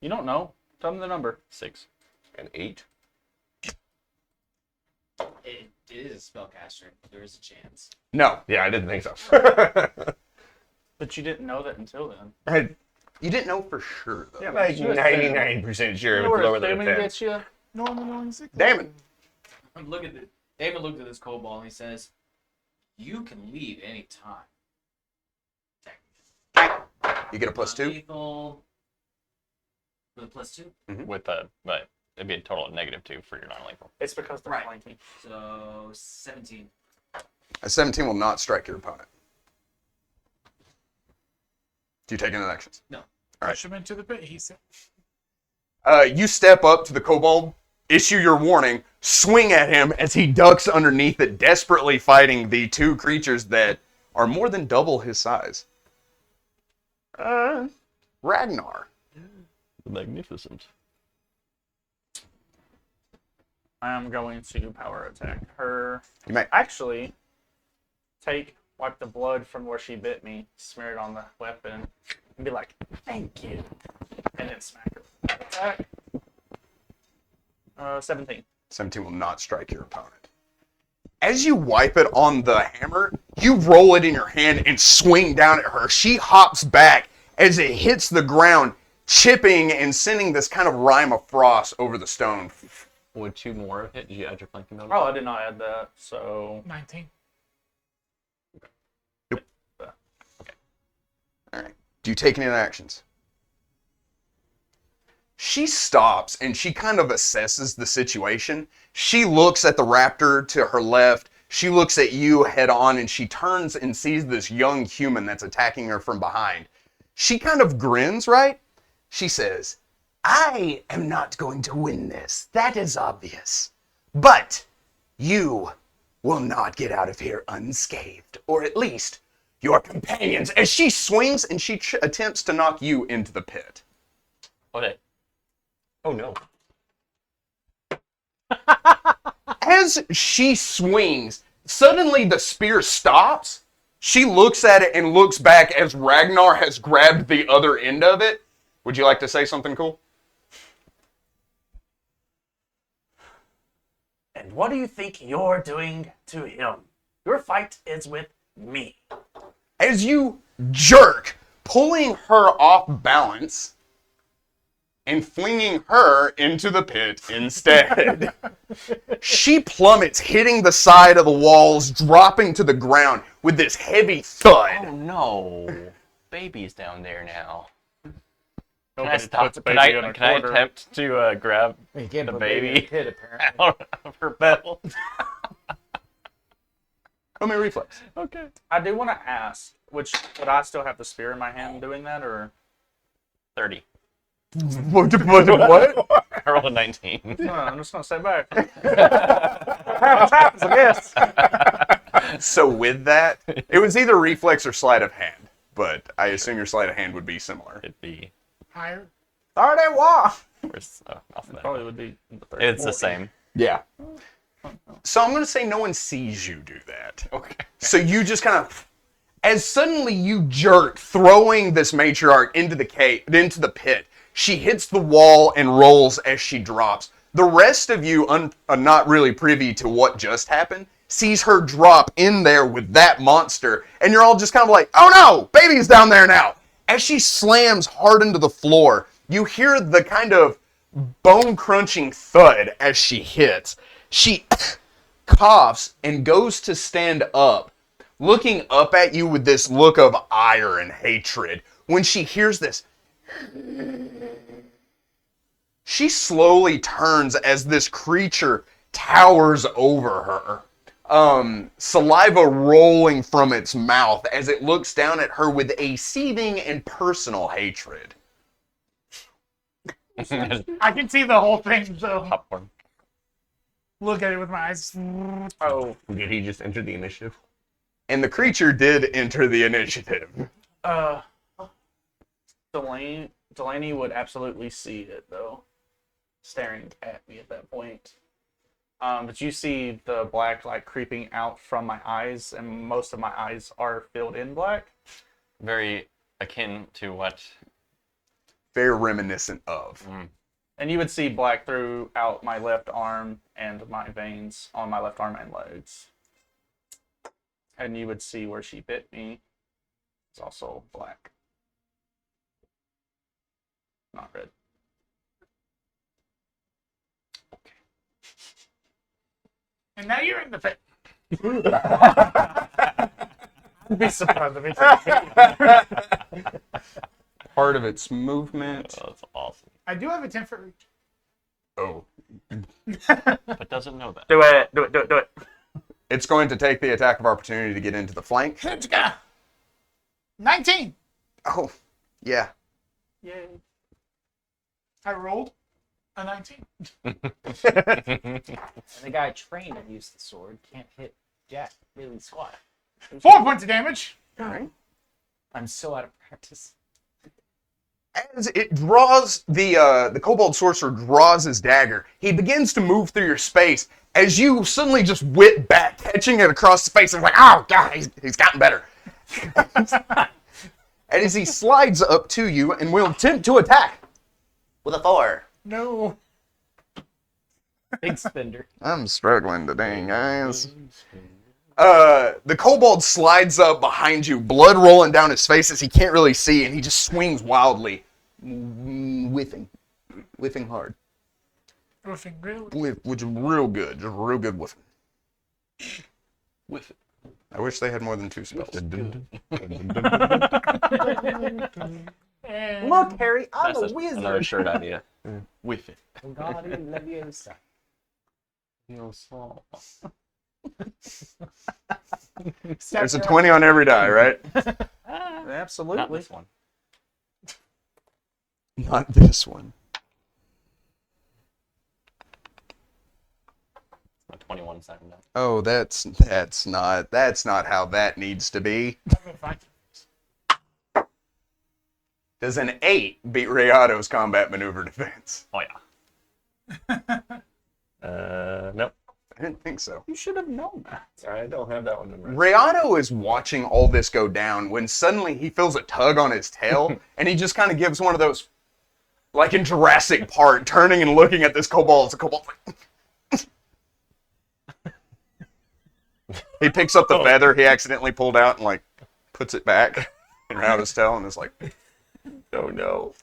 You don't know. Tell me the number. 6. an 8. It is a spellcaster. There is a chance. No, Yeah, I didn't think so. But you didn't know that until then. I'm you didn't know for sure though. Yeah, like she was 99% sure You it know was where lower than a assuming 10. gets you? Normally only 6. Damn it. Look at the. David looked at this kobold and he says, "You can leave any time." You get a +2. Lethal. With a +2. With the but it'd be a total of -2 for your non-lethal. It's because they're Right. flanking. So 17. A 17 will not strike your opponent. Do you take any actions? No. All right. Push him into the pit, he said. You step up to the kobold, issue your warning, swing at him as he ducks underneath it, desperately fighting the two creatures that are more than double his size. Ragnar. Magnificent. I'm going to power attack her. You may. Actually, wipe the blood from where she bit me, smear it on the weapon, and be like, "Thank you," and then smack her. Attack. 17. 17 will not strike your opponent. As you wipe it on the hammer, you roll it in your hand and swing down at her. She hops back as it hits the ground, chipping and sending this kind of rime of frost over the stone. Would 2 more have hit? Did you add your flanking bonus? Oh, I did not add that, so 19. All right. Do you take any actions? She stops and she kind of assesses the situation. She looks at the raptor to her left. She looks at you head on and she turns and sees this young human that's attacking her from behind. She kind of grins, right? She says, "I am not going to win this. That is obvious. But you will not get out of here unscathed, or at least your companions," as she swings and she attempts to knock you into the pit. Okay. Oh no. As she swings, suddenly the spear stops. She looks at it and looks back as Ragnar has grabbed the other end of it. Would you like to say something cool? And what do you think you're doing to him? Your fight is with me. As you jerk, pulling her off balance and flinging her into the pit instead. She plummets, hitting the side of the walls, dropping to the ground with this heavy thud. Oh no. Baby's down there now. Can I Nobody stop? puts a Can baby in a I quarter. attempt to grab You can't the put baby in baby a pit, apparently. out of her belt? Roll me a reflex. Okay. I do want to ask, would I still have the spear in my hand doing that, or? 30. What? I rolled a 19. No, I'm just gonna stay back. Happens, I guess. So with that, it was either reflex or sleight of hand, but I assume your sleight of hand would be similar. It'd be. Higher. 31. Where's off that? Probably would be. In the 30. It's the same. Yeah. So I'm going to say no one sees you do that. Okay. So you just kind of, as suddenly you jerk, throwing this matriarch into the pit. She hits the wall and rolls as she drops. The rest of you, not really privy to what just happened, sees her drop in there with that monster, and you're all just kind of like, "Oh no, baby's down there now!" As she slams hard into the floor, you hear the kind of bone-crunching thud as she hits. She coughs and goes to stand up, looking up at you with this look of ire and hatred. When she hears this, she slowly turns as this creature towers over her, saliva rolling from its mouth as it looks down at her with a seething and personal hatred. I can see the whole thing, so Popcorn. look at it with my eyes. Oh, Did he just enter the initiative? And the creature did enter the initiative. Delaney would absolutely see it though, staring at me at that point. But you see the black like creeping out from my eyes, and most of my eyes are filled in black. Very akin to what. Very reminiscent of. And you would see black throughout my left arm and my veins on my left arm and legs. And you would see where she bit me. It's also black. Not red. And now you're in the pit. I'd be surprised if Part of its movement. Oh, that's awesome. I do have a 10-foot reach. Oh. but doesn't know that. Do it. Do it. Do it. Do it. It's going to take the attack of opportunity to get into the flank. 19. Oh, yeah. Yay. I rolled a 19. And the guy trained to use the sword can't hit Jack really squat. 4 points of damage. All right. I'm so out of practice. As it draws, the Kobold Sorcerer draws his dagger, he begins to move through your space as you suddenly just whip back, catching it across the face and like, oh, God, he's gotten better. And as he slides up to you and will attempt to attack with a 4. No. Big spender. I'm struggling today, guys. The Kobold slides up behind you, blood rolling down his face as he can't really see, and he just swings wildly, whiffing hard, Roofing real. which is real good, just real good whiffing. Whiff it. I wish they had more than 2 spells. And Look, Harry, I'm That's a wizard. another shirt idea. With it. Wingardium Leviosa. There's a 20 on every die, right? Absolutely. Not this one. Not this one. My 21 second down. Oh, that's not how that needs to be. Does an 8 beat Rayato's combat maneuver defense? Oh yeah. Nope. I didn't think so. You should have known that. I don't have that one memorized. Rayato is watching all this go down when suddenly he feels a tug on his tail, and he just kind of gives one of those, like in Jurassic Park, turning and looking at this kobold. The kobold's like... He picks up the feather he accidentally pulled out and like puts it back around his tail and is like, oh no.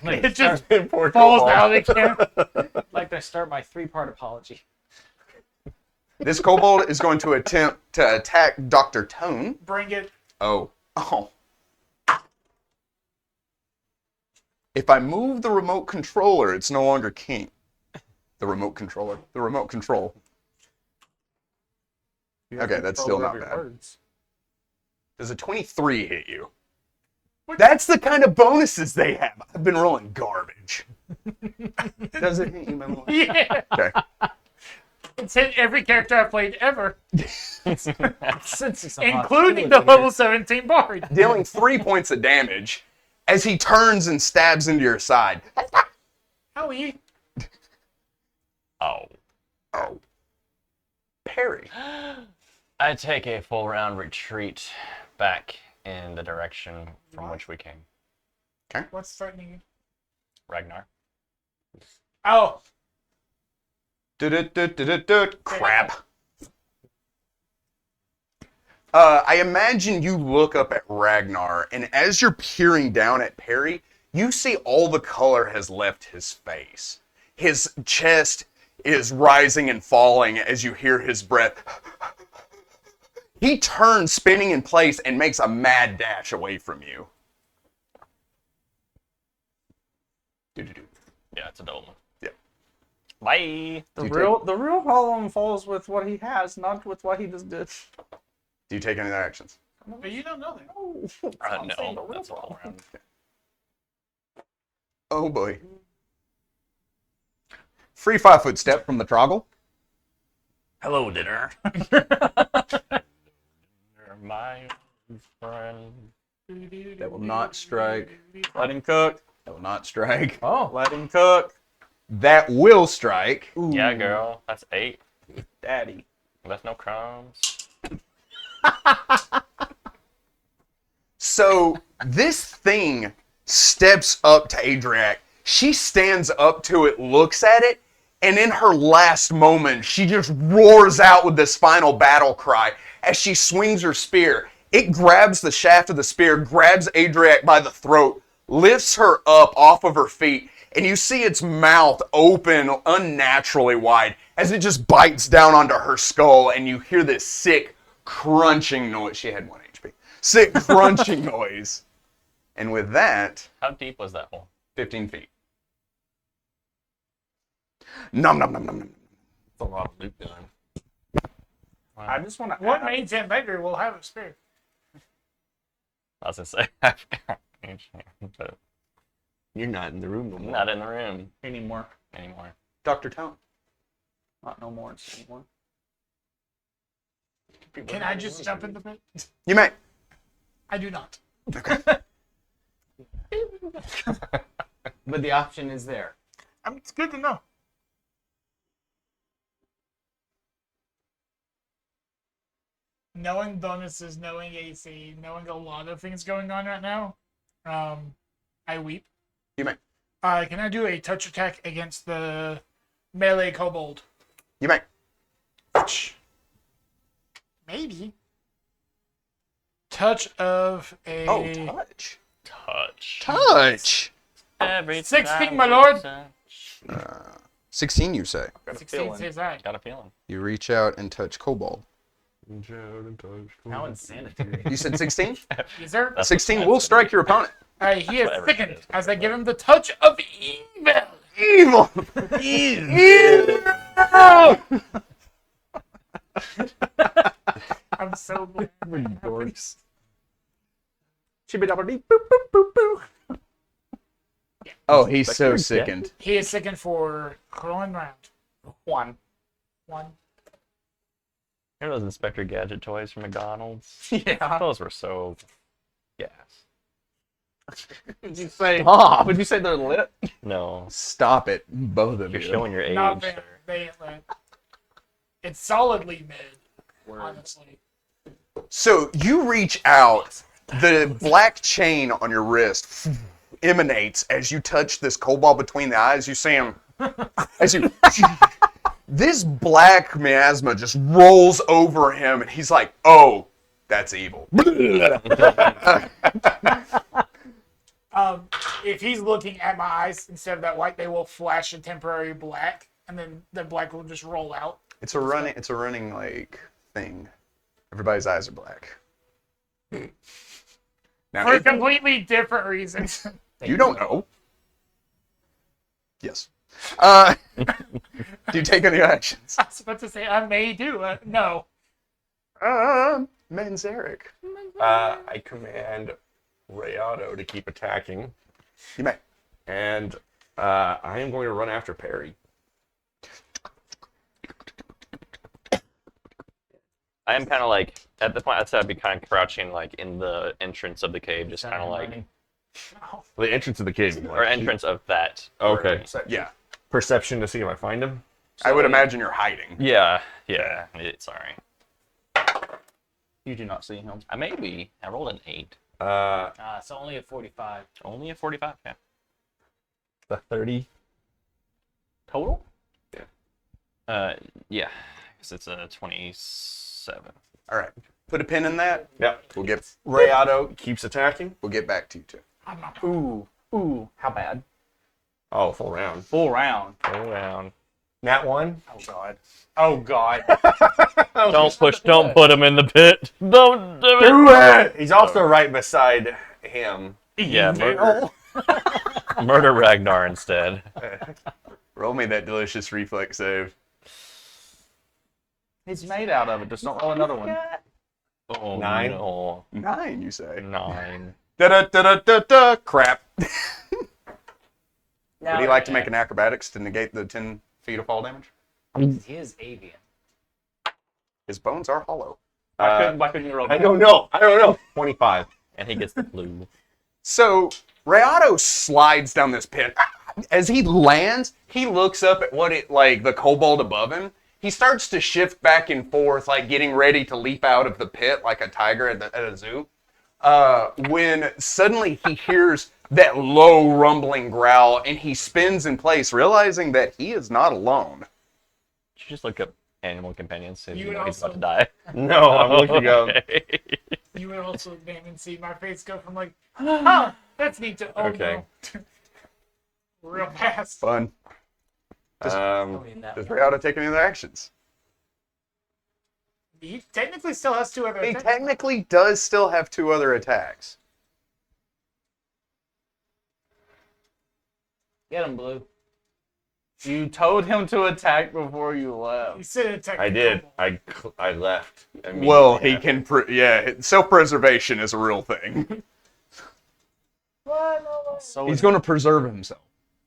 it just Poor falls Kobold. out again. Like to start my 3-part apology. This kobold is going to attempt to attack Dr. Tone. Bring it. Oh. If I move the remote controller, it's no longer king. The remote controller. The remote control. You have Okay, that's still control not of your bad. words. Does a 23 hit you? That's the kind of bonuses they have. I've been rolling garbage. Does it hit you, my little... Yeah. Okay. It's hit every character I've played ever, Sensing some including the hostility level 17 bard. Dealing 3 points of damage as he turns and stabs into your side. Howie. Oh. Oh. Parry. I take a full round retreat back in the direction from which we came. What's threatening you? Ragnar. Oh. Crap. I imagine you look up at Ragnar, and as you're peering down at Perry, you see all the color has left his face. His chest is rising and falling as you hear his breath. He turns, spinning in place, and makes a mad dash away from you. Yeah, it's a double one. Yeah. Bye. The Do you real problem falls with what he has, not with what he just did. Do you take any of their actions? But you don't know that. No, that's a full round. Oh boy. Free 5-foot step from the Troggle. Hello, dinner. My friend. That will not strike. Let him cook. That will not strike. Oh, let him cook. That will strike. Ooh, Yeah, girl. That's 8. Daddy. That's no crumbs. So this thing steps up to Adriac. She stands up to it, looks at it, and in her last moment, she just roars out with this final battle cry as she swings her spear. It grabs the shaft of the spear, grabs Adriac by the throat, lifts her up off of her feet, and you see its mouth open unnaturally wide as it just bites down onto her skull, and you hear this sick crunching noise. She had 1 HP. Sick crunching noise. And with that, How deep was that hole? 15 feet. Nom nom nom nom nom. It's a lot of loot gun. I just want to. What mage and beggar will have a spear? I was gonna say, but You're not in the room no more. not in the room anymore? anymore. Dr. Tone. Not no more anymore. Can I just jump in the pit? You may. I do not. But the option is there. It's good to know. Knowing bonuses, knowing AC, knowing a lot of things going on right now, I weep. You may. Can I do a touch attack against the melee kobold? You may. Maybe. Touch of a... Oh, touch. Touch. Touch. Every 16, time my we lord. touch. 16, you say. Got a 16 feeling. says I. Got a feeling. You reach out and touch Kobold. Reach out and touch. How insanity. You said 16? Yes, sir. That's 16 what will that's strike your opponent. He is whatever it thickened is. as I give him the touch of evil. Evil. I'm so glad. Dorks. Chibi-dabba-dee, boop, boop, boop, boop. Oh, he's so Spectre sickened. He is sickened for one round. One. One. Remember those Inspector Gadget toys from McDonald's? Yeah. Those were so gas. Would you say? Stop. Would you say they're lit? No, Stop it, both of you're you. showing your age. Not sir. fair. They ain't lit. It's solidly mid, honestly. So you reach out, the black chain on your wrist emanates as you touch this kobold between the eyes. You see him as you. This black miasma just rolls over him, and he's like, "Oh, that's evil." If he's looking at my eyes instead of that white, they will flash a temporary black, and then the black will just roll out. It's a running like thing. Everybody's eyes are black. Now, For if completely different reasons. you don't know. Yes. Do you take any actions? I was about to say I may do. No. Manzarek. I command Rayado to keep attacking, You may. and I am going to run after Perry. I am kind of like, at this point, I'd say I'd be kind of crouching like in the entrance of the cave, just kind of like, The entrance of the cave. or entrance of that. Okay. Yeah. Perception to see if I find him. I would imagine you're hiding. Yeah, it's alright. You do not see him. I may be. I rolled an 8. So only a 45. Only a 45, yeah. The 30. Total? Yeah, because it's a 27. All right. Put a pin in that. Yep. We'll get Rayado keeps attacking. back to you two. I'm not. Ooh, how bad? Oh, full round. Full round. Go down. Nat 1. Oh god. Oh god. Don't put him in the pit. Don't do it. He's also right beside him. Yeah, murder Ragnar instead. Roll me that delicious reflex save. He's made out of it. Just don't roll another one. Oh, 9. no. 9, you say? 9. Da-da-da-da-da-da. Crap. Now, Would he like to make an acrobatics to negate the 10 feet of fall damage? He is avian. His bones are hollow. Why couldn't you roll? I don't know. 25. And he gets the flu. So, Rayado slides down this pit. As he lands, he looks up at the kobold above him. He starts to shift back and forth, like getting ready to leap out of the pit like a tiger at a zoo. When suddenly he hears that low rumbling growl, and he spins in place, realizing that he is not alone. Did you just look up animal companions so You you would know he's also- about to die? No, I'm looking up. Okay. You would also name and see my face go from like, oh, that's neat to, oh Okay. no. Real fast. Fun. I Um, mean, that Does one. Rayado take any other actions? He technically still has 2 other He attacks. technically does still have 2 other attacks. Get him, Blue. You told him to attack before you left. You said attack. I the did. kobold. I left. Well, immediately he after. can. Yeah, self-preservation is a real thing. So He's going to preserve himself.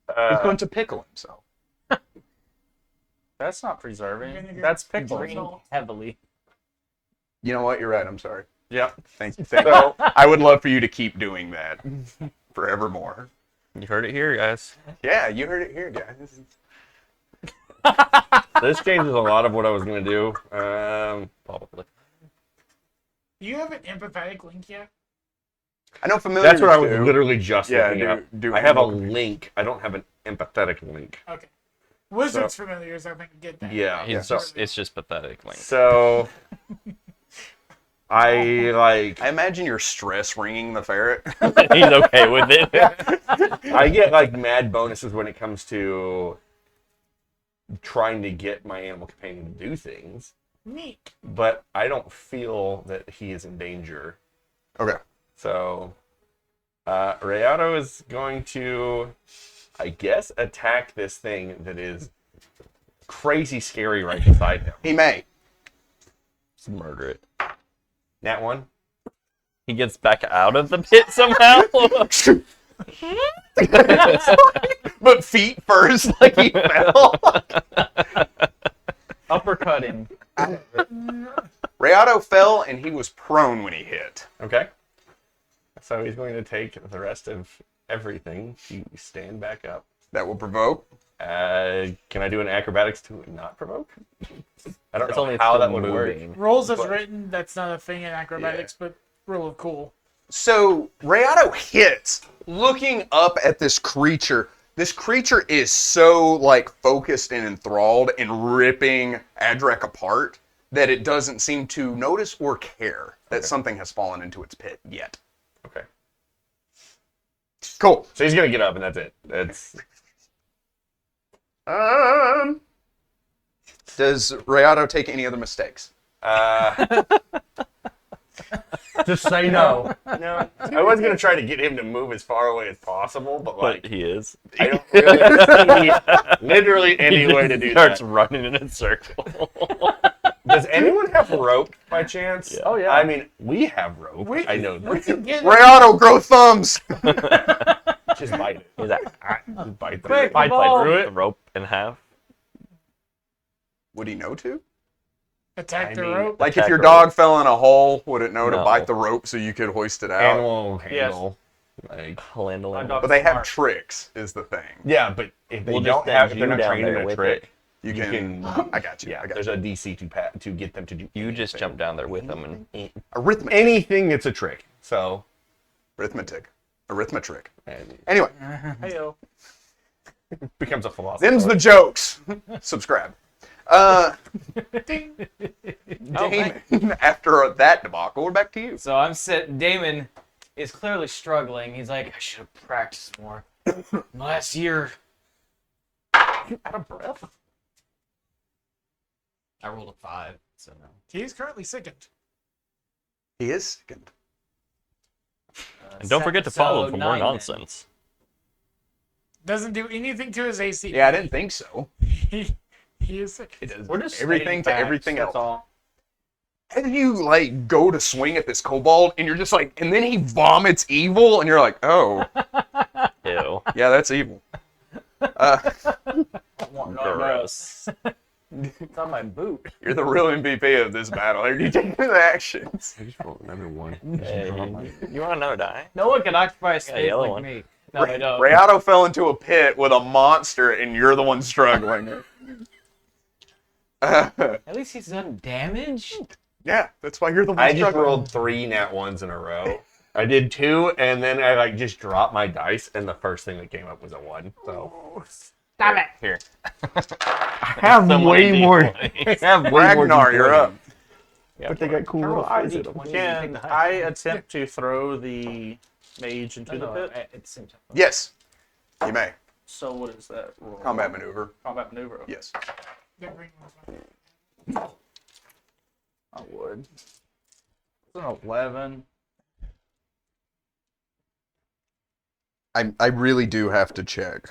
He's going to pickle himself. that's not preserving. Vinegar. That's pickling. Drink. Heavily. You know what? You're right. I'm sorry. Yep. Thank you. Thank you. I would love for you to keep doing that forevermore. You heard it here, guys. Yeah, you heard it here, guys. This changes a lot of what I was gonna do. Probably. Do you have an empathetic link yet? I know familiar. That's what I was literally just Yeah, looking up. do I have a animal link. I don't have an empathetic link. Okay. Wizards familiars, I think, get that. Yeah. It's just pathetic, Link. So I like I imagine your stress ringing the ferret. He's okay with it. I get like mad bonuses when it comes to trying to get my animal companion to do things, Neat. but I don't feel that he is in danger. Okay. So Rayado is going to, I guess, attack this thing that is crazy scary right beside him. He may. Just murder it. Nat one. He gets back out of the pit somehow. But feet first, like he fell. Uppercut him. Rayado fell and he was prone when he hit. Okay. So he's going to take the rest of everything to stand back up. That will provoke. Can I do an acrobatics to not provoke? I don't It's know only how still that would work. moving. Rolls as But- written, that's not a thing in acrobatics, but rule of cool. So Rayado hits, looking up at this creature. This creature is so like focused and enthralled and ripping Adrek apart that it doesn't seem to notice or care that something has fallen into its pit yet. Okay. Cool. So he's gonna get up and that's it. That's Does Rayado take any other mistakes? just say no. No. I was gonna try to get him to move as far away as possible, but like But he is. I don't really see literally any way to do Starts that. running in a circle. Does anyone have rope by chance? Yeah. Oh yeah. I mean, we have rope. We- I know We that. can get Rayado, grow thumbs. Just bite it. He's like, Just bite Quick, it. Bite Kobold. through the it. rope in half. Would he know to? attack I the mean, rope. Like if Attack your rope. dog fell in a hole, would it know to No. bite the rope so you could hoist it out? Animal handle. Like Handle My it. dog- But they have Smart. tricks, is the thing. yeah, but if they We'll don't just have, send if they're you not down trained in there a with trick, it. You you can. can. I got you. Yeah, I got there's you. a DC to get them to do. You just anything. jump down there with him and Arithmetic. Anything that's a trick. So. Arithmetic. Arithmetic. And Anyway, Heyo. becomes a philosopher. them's the jokes. Subscribe. Ding. Damon, after that debacle, we're back to you. So I'm sitting. Damon is clearly struggling. He's like, I should have practiced more. Last year, out of breath. I rolled a 5. So no. He is currently sickened. He is second. and don't forget to follow for more 9 then. nonsense. Doesn't do anything to his AC. Yeah, I didn't think so. He is sick. It does We're just everything stating to facts, everything that's else. all. And you like go to swing at this kobold, and you're just like, and then he vomits evil, and you're like, oh, Ew. yeah, that's evil. Gross. It's on my boot. You're the real MVP of this battle. You take the actions. I just rolled another one. Hey, you want another die? No one can occupy a a space yellow like one. me. No, I don't. Rayado fell into a pit with a monster, and you're the one struggling. At least he's done damage. Yeah, that's why you're the one I just struggling. rolled 3 nat 1s in a row. I did 2, and then I like just dropped my dice, and the first thing that came up was a 1. So Stop it. Here. I have Someone way need more. one. I have way more Ragnar, you're up. But they got cool little eyes in them. Can I attempt to throw the mage into the pit? At the same time. Yes, you may. So what is that roll? Combat maneuver. Combat maneuver. Yes. That ring was fine. I would. It's an 11. I really do have to check.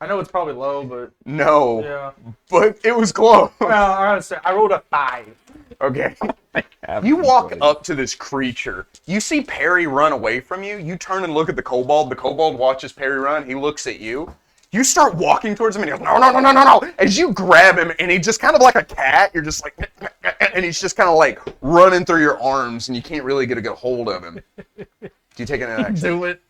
I know it's probably low, but No, yeah. but it was close. Well, I rolled a 5. Okay. You walk up to this creature. You see Perry run away from you. You turn and look at the kobold. The kobold watches Perry run. He looks at you. You start walking towards him, and he goes, no, no, no, no, no, no. As you grab him, and he just kind of like a cat, you're just like, and he's just kind of like running through your arms, and you can't really get a good hold of him. Do you take an action? Do it.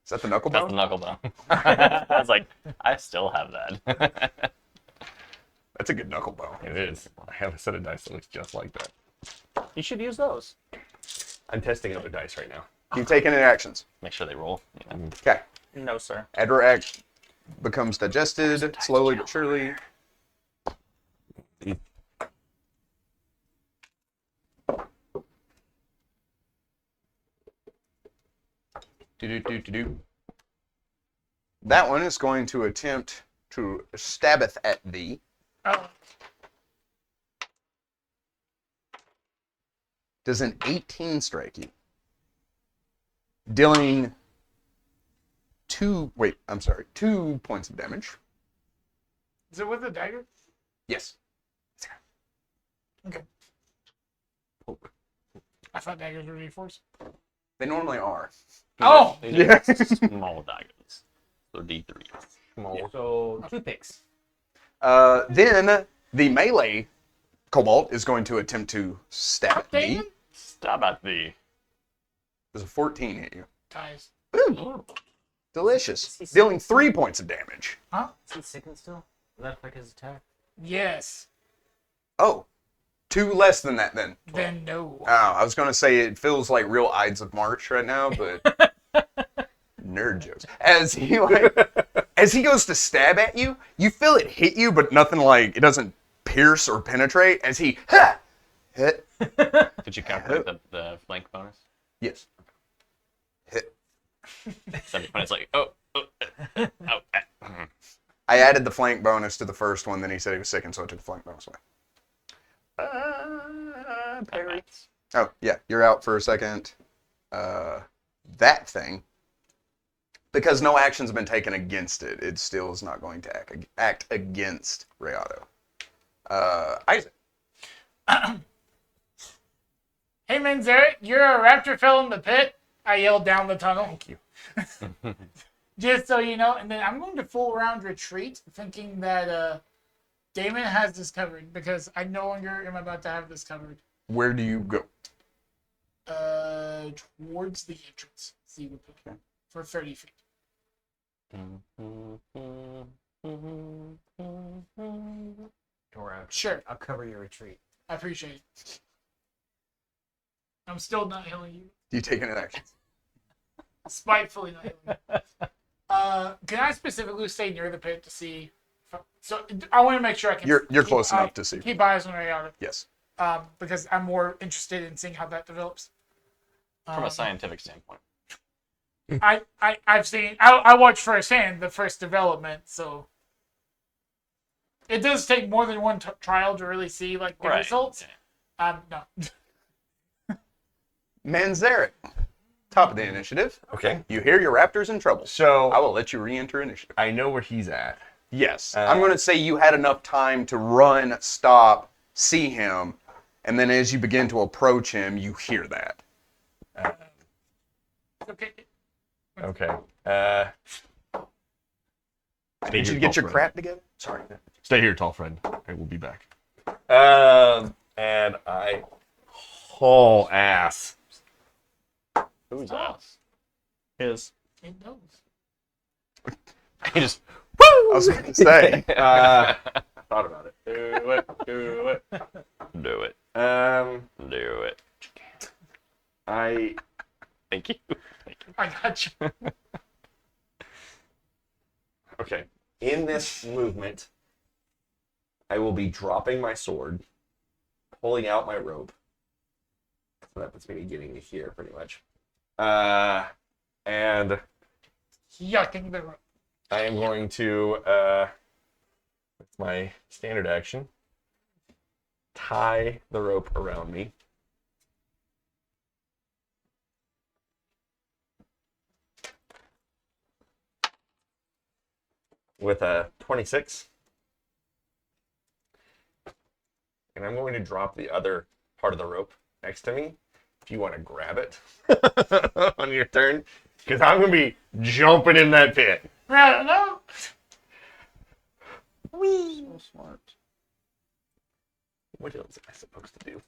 Is that the knuckle That's bone? the knuckle bone. I was like, I still have that. That's a good knuckle bone. It is. I have a set of dice that looks just like that. You should use those. I'm testing other dice right now. Do you take any actions? Make sure they roll. Yeah. Okay. No, sir. Adder becomes digested slowly but surely. Do. That one is going to attempt to stabbeth at thee. Oh, Does an 18 strike you? Dealing 2 points of damage. is it with a dagger? Yes. Okay. I thought daggers were D4s. They normally are. Oh! These are small daggers. They're D3s. So toothpicks. Then the melee kobold is going to attempt to stab at thee. Damon? Stab at thee. Does a 14 hit you? Ties. Ooh, delicious. Dealing 3 points of damage. Huh? Is he sickened still? Does that affect his attack? Yes. Oh, 2 less than that then. Then no. Oh, I was going to say it feels like real Ides of March right now, but nerd jokes. As he goes to stab at you, you feel it hit you, but nothing like, it doesn't pierce or penetrate. As he hit. Did you calculate the flank bonus? Yes. Hit. So when it's like, oh. I added the flank bonus to the first one, then he said he was sickened, so I took the flank bonus away. Parry. Oh, yeah, you're out for a second. That thing, because no actions have been taken against it, it still is not going to act against Rayado. Isaac. Hey, Manzeret, you're a raptor fell in the pit. I yelled down the tunnel. Thank you. Just so you know. And then I'm going to full round retreat, thinking that Damon has this covered, because I no longer am about to have this covered. Where do you go? Towards the entrance. See what okay. For 30 feet. Dora, Sure. I'll cover your retreat. I appreciate it. I'm still not healing you. Do you take any actions? Spitefully not healing you. Can I specifically stay near the pit to see? So I want to make sure I can. You're close enough to see. Keep eyes on Rayada. Yes. Because I'm more interested in seeing how that develops. From a scientific standpoint. I've seen. I watched firsthand the first development, so it does take more than one trial to really see like the results. Yeah. No. Manzeret. Top of the initiative. Okay. You hear your raptor's in trouble. So I will let you re-enter initiative. I know where he's at. Yes. I'm going to say you had enough time to run, stop, see him, and then as you begin to approach him, you hear that. Okay. Okay. I need you to get your crap together. Sorry. Stay here, tall friend. I will be back. And I haul ass. Who's ass? His. It knows. He just. I was going to say. Thought about it. Do it. Do it. Do it. Do it. I Thank you. I got you. Okay. In this movement, I will be dropping my sword, pulling out my rope. So that puts me beginning to here, pretty much. And Yucking the rope. I am going to, with my standard action, tie the rope around me. with a 26. And I'm going to drop the other part of the rope next to me. If you want to grab it on your turn. Because I'm going to be jumping in that pit. No. Whee! So smart. What else am I supposed to do?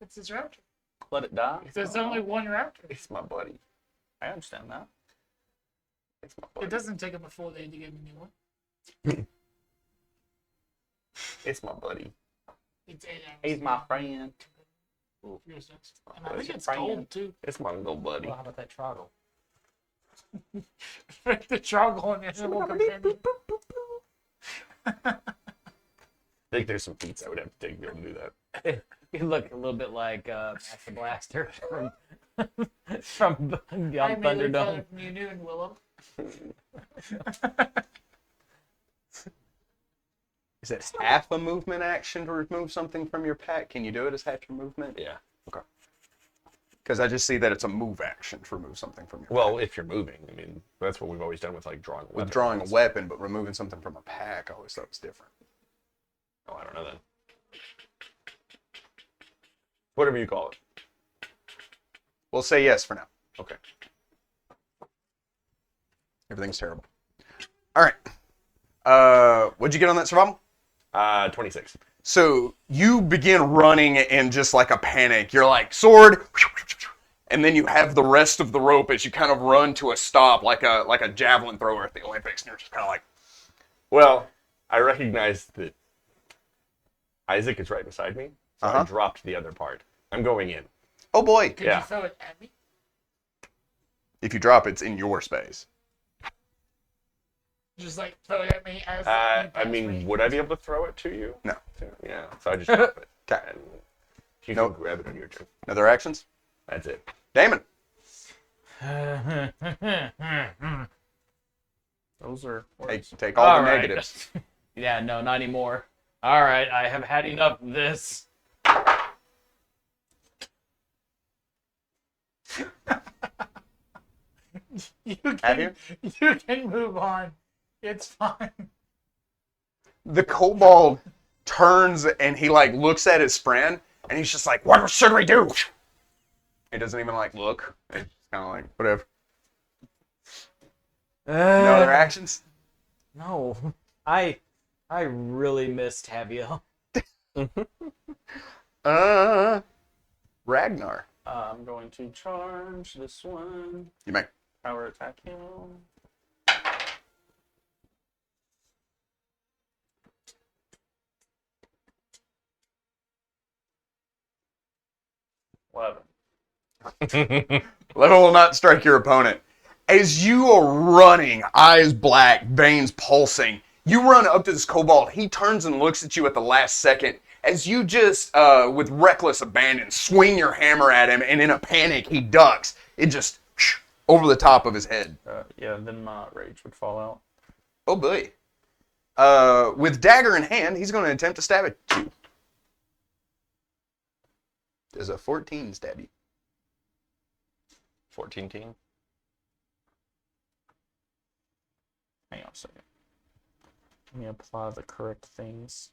It's his raptor. Let it die. There's only one raptor. It's my buddy. I understand that. It's my buddy. It doesn't take him a full day to get a new one. It's my buddy. It's 8 hours. He's my friend. Yours next. And I Where's think your it's friend? gold too. It's my little buddy. Well, how about that troggle? The troggle and the animal companion. I think there's some feats I would have to take to be able to do that. You look a little bit like Master Blaster from I Beyond mainly Thunderdome. thought of Mew and Willem. Is it half a movement action to remove something from your pack? Can you do it as half your movement? Yeah. Okay. Because I just see that it's a move action to remove something from your Well, pack. if you're moving, I mean, that's what we've always done with like drawing a weapon. With drawing a weapon, but removing something from a pack, I always thought was different. Oh, I don't know then. Whatever you call it. We'll say yes for now. Okay. Everything's terrible. All right. What'd you get on that survival? 26. So you begin running in just like a panic. You're like, sword, and then you have the rest of the rope as you kind of run to a stop like a javelin thrower at the Olympics, and you're just kind of like, Well, I recognize that Isaac is right beside me, so I dropped the other part. I'm going in. oh boy. Could Yeah. you throw it at me? If you drop, it's in your space. Just like throw it at me as you I pass mean, me? would I be able to throw it to you? No. Yeah, so I just drop it. Okay. And you Nope. can grab it on your turn. Other actions? That's it. Damon. Those are Take all All the right. negatives. Yeah, no, not anymore. All right, I have had enough of this. You can, Have you? You can move on. It's fine. The kobold turns and he like looks at his friend and he's just like, what should we do? He doesn't even like look. It's kind of like, whatever. No other actions? No, I really miss Tavia. Ragnar. I'm going to charge this one. You may. Power attack him. Level will not strike your opponent. As you are running, eyes black, veins pulsing, you run up to this kobold. He turns and looks at you at the last second as you just, with reckless abandon, swing your hammer at him, and in a panic, he ducks. It just over the top of his head. Yeah, then my rage would fall out. Oh boy. With dagger in hand, he's going to attempt to stab at you. Does a 14 stab you? 14 team. Hang on a second. Let me apply the correct things.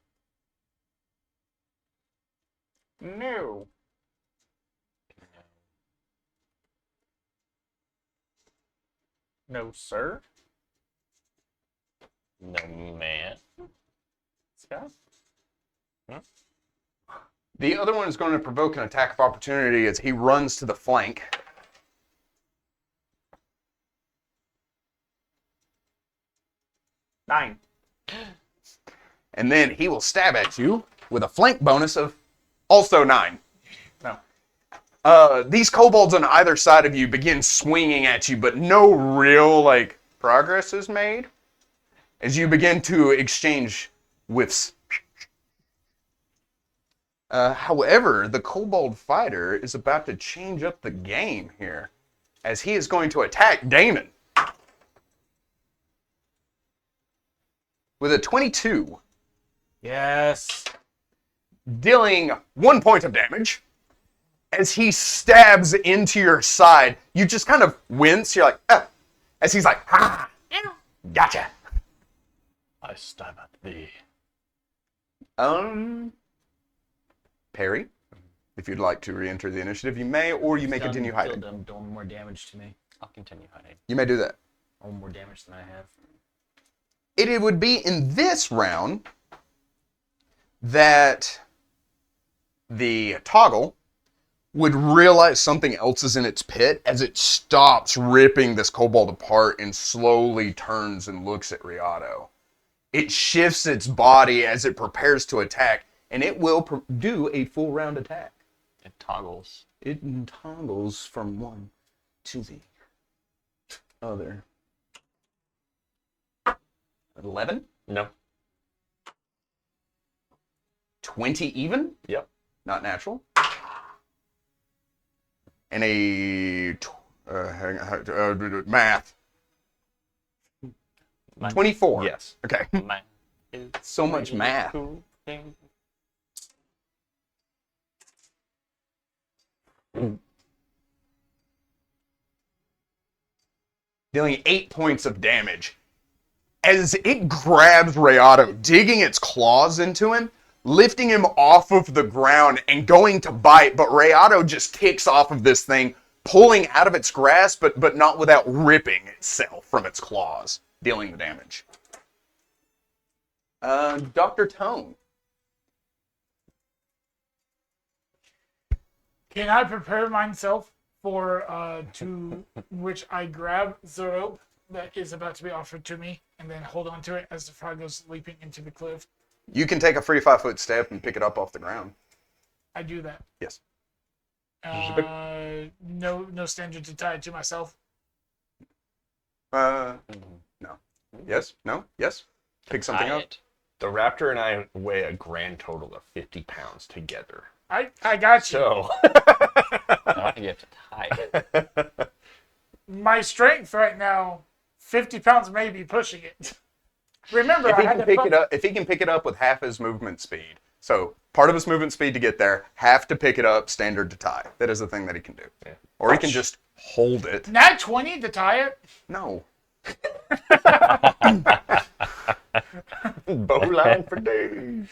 No. No, sir. No, man. Scott? The other one is going to provoke an attack of opportunity as he runs to the flank. Nine. And then he will stab at you with a flank bonus of also 9. No. These kobolds on either side of you begin swinging at you, but no real, progress is made as you begin to exchange whiffs. However, the kobold fighter is about to change up the game here as he is going to attack Damon. With a 22, Yes. dealing 1 point of damage. As he stabs into your side, you just kind of wince. You're like, oh. As he's like, ha, gotcha. I stab at thee. Perry, if you'd like to re-enter the initiative, you may, or you may continue hiding. Doing more damage to me. I'll continue hiding. You may do that. Or more damage than I have. It would be in this round that the toggle would realize something else is in its pit as it stops ripping this kobold apart and slowly turns and looks at Riado. It shifts its body as it prepares to attack, and it will do a full round attack. It toggles. It toggles from one to the other. 11? No. 20 even? Yep. Not natural. And a math. 24. Yes. Okay. Man, it's So much math. cool thing. Dealing 8 points of damage. As it grabs Rayado, digging its claws into him, lifting him off of the ground and going to bite, but Rayado just kicks off of this thing, pulling out of its grasp, but not without ripping itself from its claws, dealing the damage. Dr. Tone. Can I prepare myself for to which I grab the rope that is about to be offered to me and then hold on to it as the frog goes leaping into the cliff? You can take a free 5-foot step and pick it up off the ground. I do that. Yes. No standard to tie it to myself. No. Yes? No? Yes? Pick something up. It. The raptor and I weigh a grand total of 50 pounds together. I got you. So, I think you have to tie it. My strength right now, 50 pounds may be pushing it. Remember, If I he had can to pick it up, if he can pick it up with half his movement speed, so part of his movement speed to get there, half to pick it up, standard to tie. That is the thing that he can do. Yeah. Or he can just hold it. Nat 20 to tie it. No. bowline for days.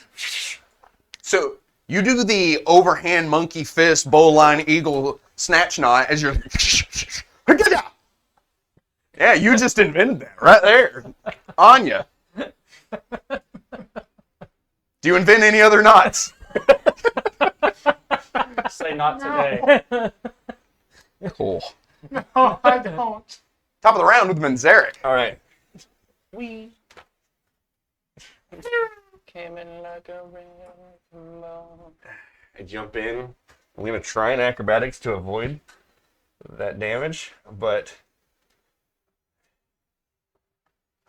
So you do the overhand monkey fist, bowline, eagle, snatch knot as you're. Yeah, you just invented that right there. Anya. Do you invent any other knots? Say not today. Cool. No, I don't. Top of the round with Manzarek. All right. We came in like a ring of love. I jump in. I'm going to try an acrobatics to avoid that damage, but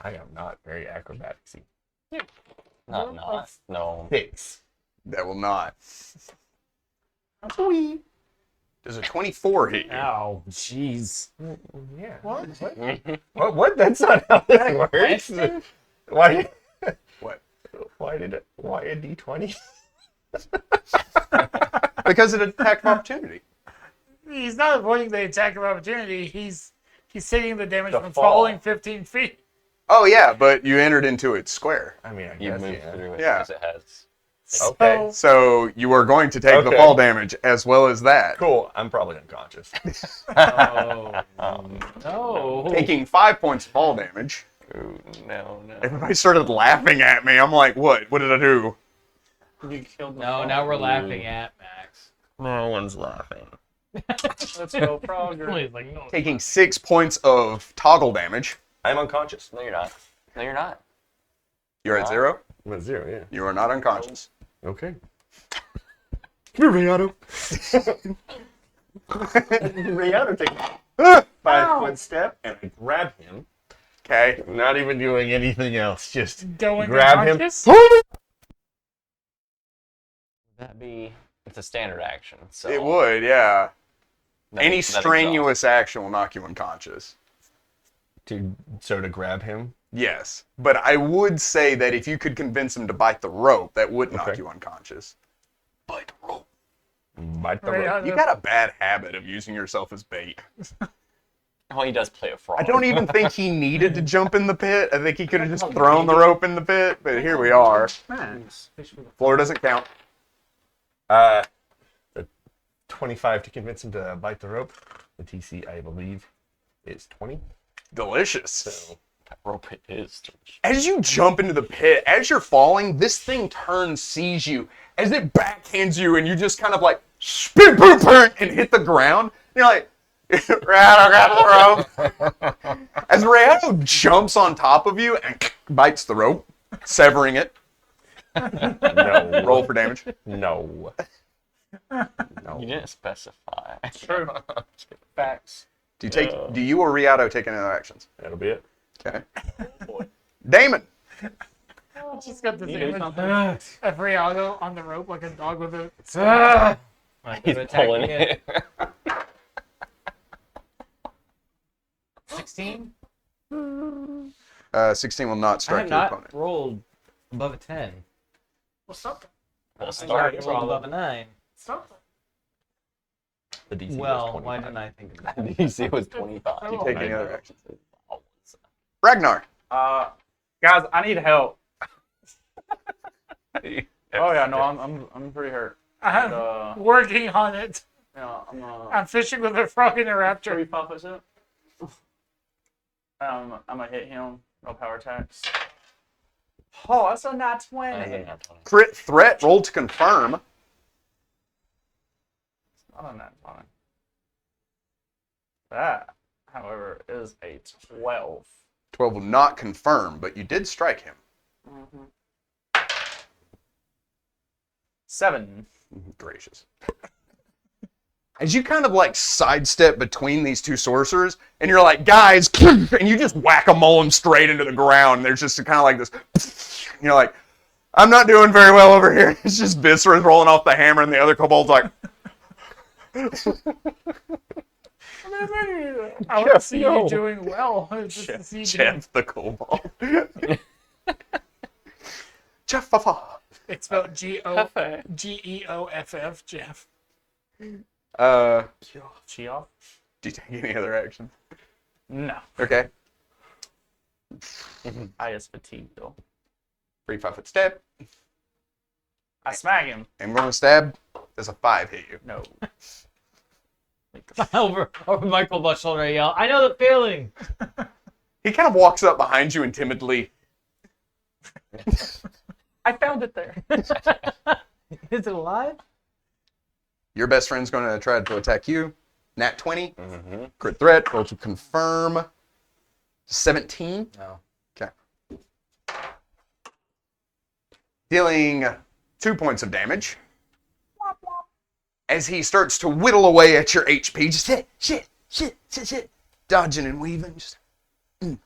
I am not very acrobaticsy. Not. No. 6. That will not. Does a 24 hit you? Ow, jeez. Yeah. What? What? That's not how this works. Why? What? Why did it? Why a D20? Because it attack of opportunity. He's not avoiding the attack of opportunity. He's taking the damage The from fall. falling 15 feet. Oh yeah, but you entered into its square. I mean, I You guess, move yeah. through it Yeah. because it has. Okay. So you are going to take the Okay. fall damage as well as that. Cool. I'm probably unconscious. Oh no! Taking 5 points of fall damage. Ooh, no. Everybody started laughing at me. I'm like, what? What did I do? You killed No, now we're laughing at Max. No one's laughing. Let's go, Frogger. He's like, no. Taking 6 points of toggle damage. I'm unconscious. No, you're not. No, you're not. You're at 0. I'm at 0, yeah. You are not unconscious. Okay. Riado. Rihanna takes a 5-foot step and I grab him. Okay. Not even doing anything else. Just Going grab him. unconscious? That'd be. It's a standard action. So It would, yeah. Any that strenuous action will knock you unconscious. to grab him. Yes. But I would say that if you could convince him to bite the rope, that would knock Okay. you unconscious. Bite the rope. Bite the Right, rope. You got a bad habit of using yourself as bait. Oh, he does play a frog. I don't even think he needed to jump in the pit. I think he could have just thrown the rope in the pit, but here we are. Nice. Floor doesn't count. The 25 to convince him to bite the rope. The TC, I believe, is 20. Delicious. So That rope is. As you jump into the pit, as you're falling, this thing turns, sees you, as it backhands you, and you just kind of like spin, boom, boom, and hit the ground. And you're like, Rayado got the rope. As Rayado jumps on top of you and bites the rope, severing it. no. Roll for damage. No. No. You didn't specify. True. Facts. Do you or Rayado take any other actions? That'll be it. Okay. Damon. Just got this You do image something? of Riago on the rope like a dog with a. He's pulling it. 16? 16 will not I strike have your not opponent. rolled above a 10. Well, something. We'll I start. already rolled above a 9. Something. The DC Well, was why 25. didn't I think of that? DC was 25. Do you take any I other know. actions? Ragnar. Guys, I need help. Oh yeah, no, I'm pretty hurt. I'm And, working on it. yeah, I'm fishing with a frog and a raptor. 35%. I'm gonna hit him. No power attacks. Oh, that's a nat 20. Crit threat. Roll to confirm. Not a nat 20. That, however, is a 12. 12 will not confirm, but you did strike him. 7. Gracious. As you kind of like sidestep between these two sorcerers, and you're like, guys, and you just whack-a-mole him straight into the ground. There's just kind of like this, and you're like, I'm not doing very well over here. It's just Viscera's rolling off the hammer, and the other kobold's like, I want to see you doing well. Just to see you doing- Jeff the kobold. Jeff, It's spelled Geoff, Jeff. Chioff? do you take any other action? No. Okay. I is fatigued though. 3-5-foot stab. I smack him. I'm going to stab. Does a 5 hit you? No. over Michael Bush shoulder, I yell, I know the feeling! He kind of walks up behind you and timidly. I found it there. Is it alive? Your best friend's going to try to attack you. Nat 20. Mm-hmm. Crit threat. Roll to confirm. 17. No. Okay. Dealing 2 points of damage. As he starts to whittle away at your HP. Just shit. Dodging and weaving. Just, I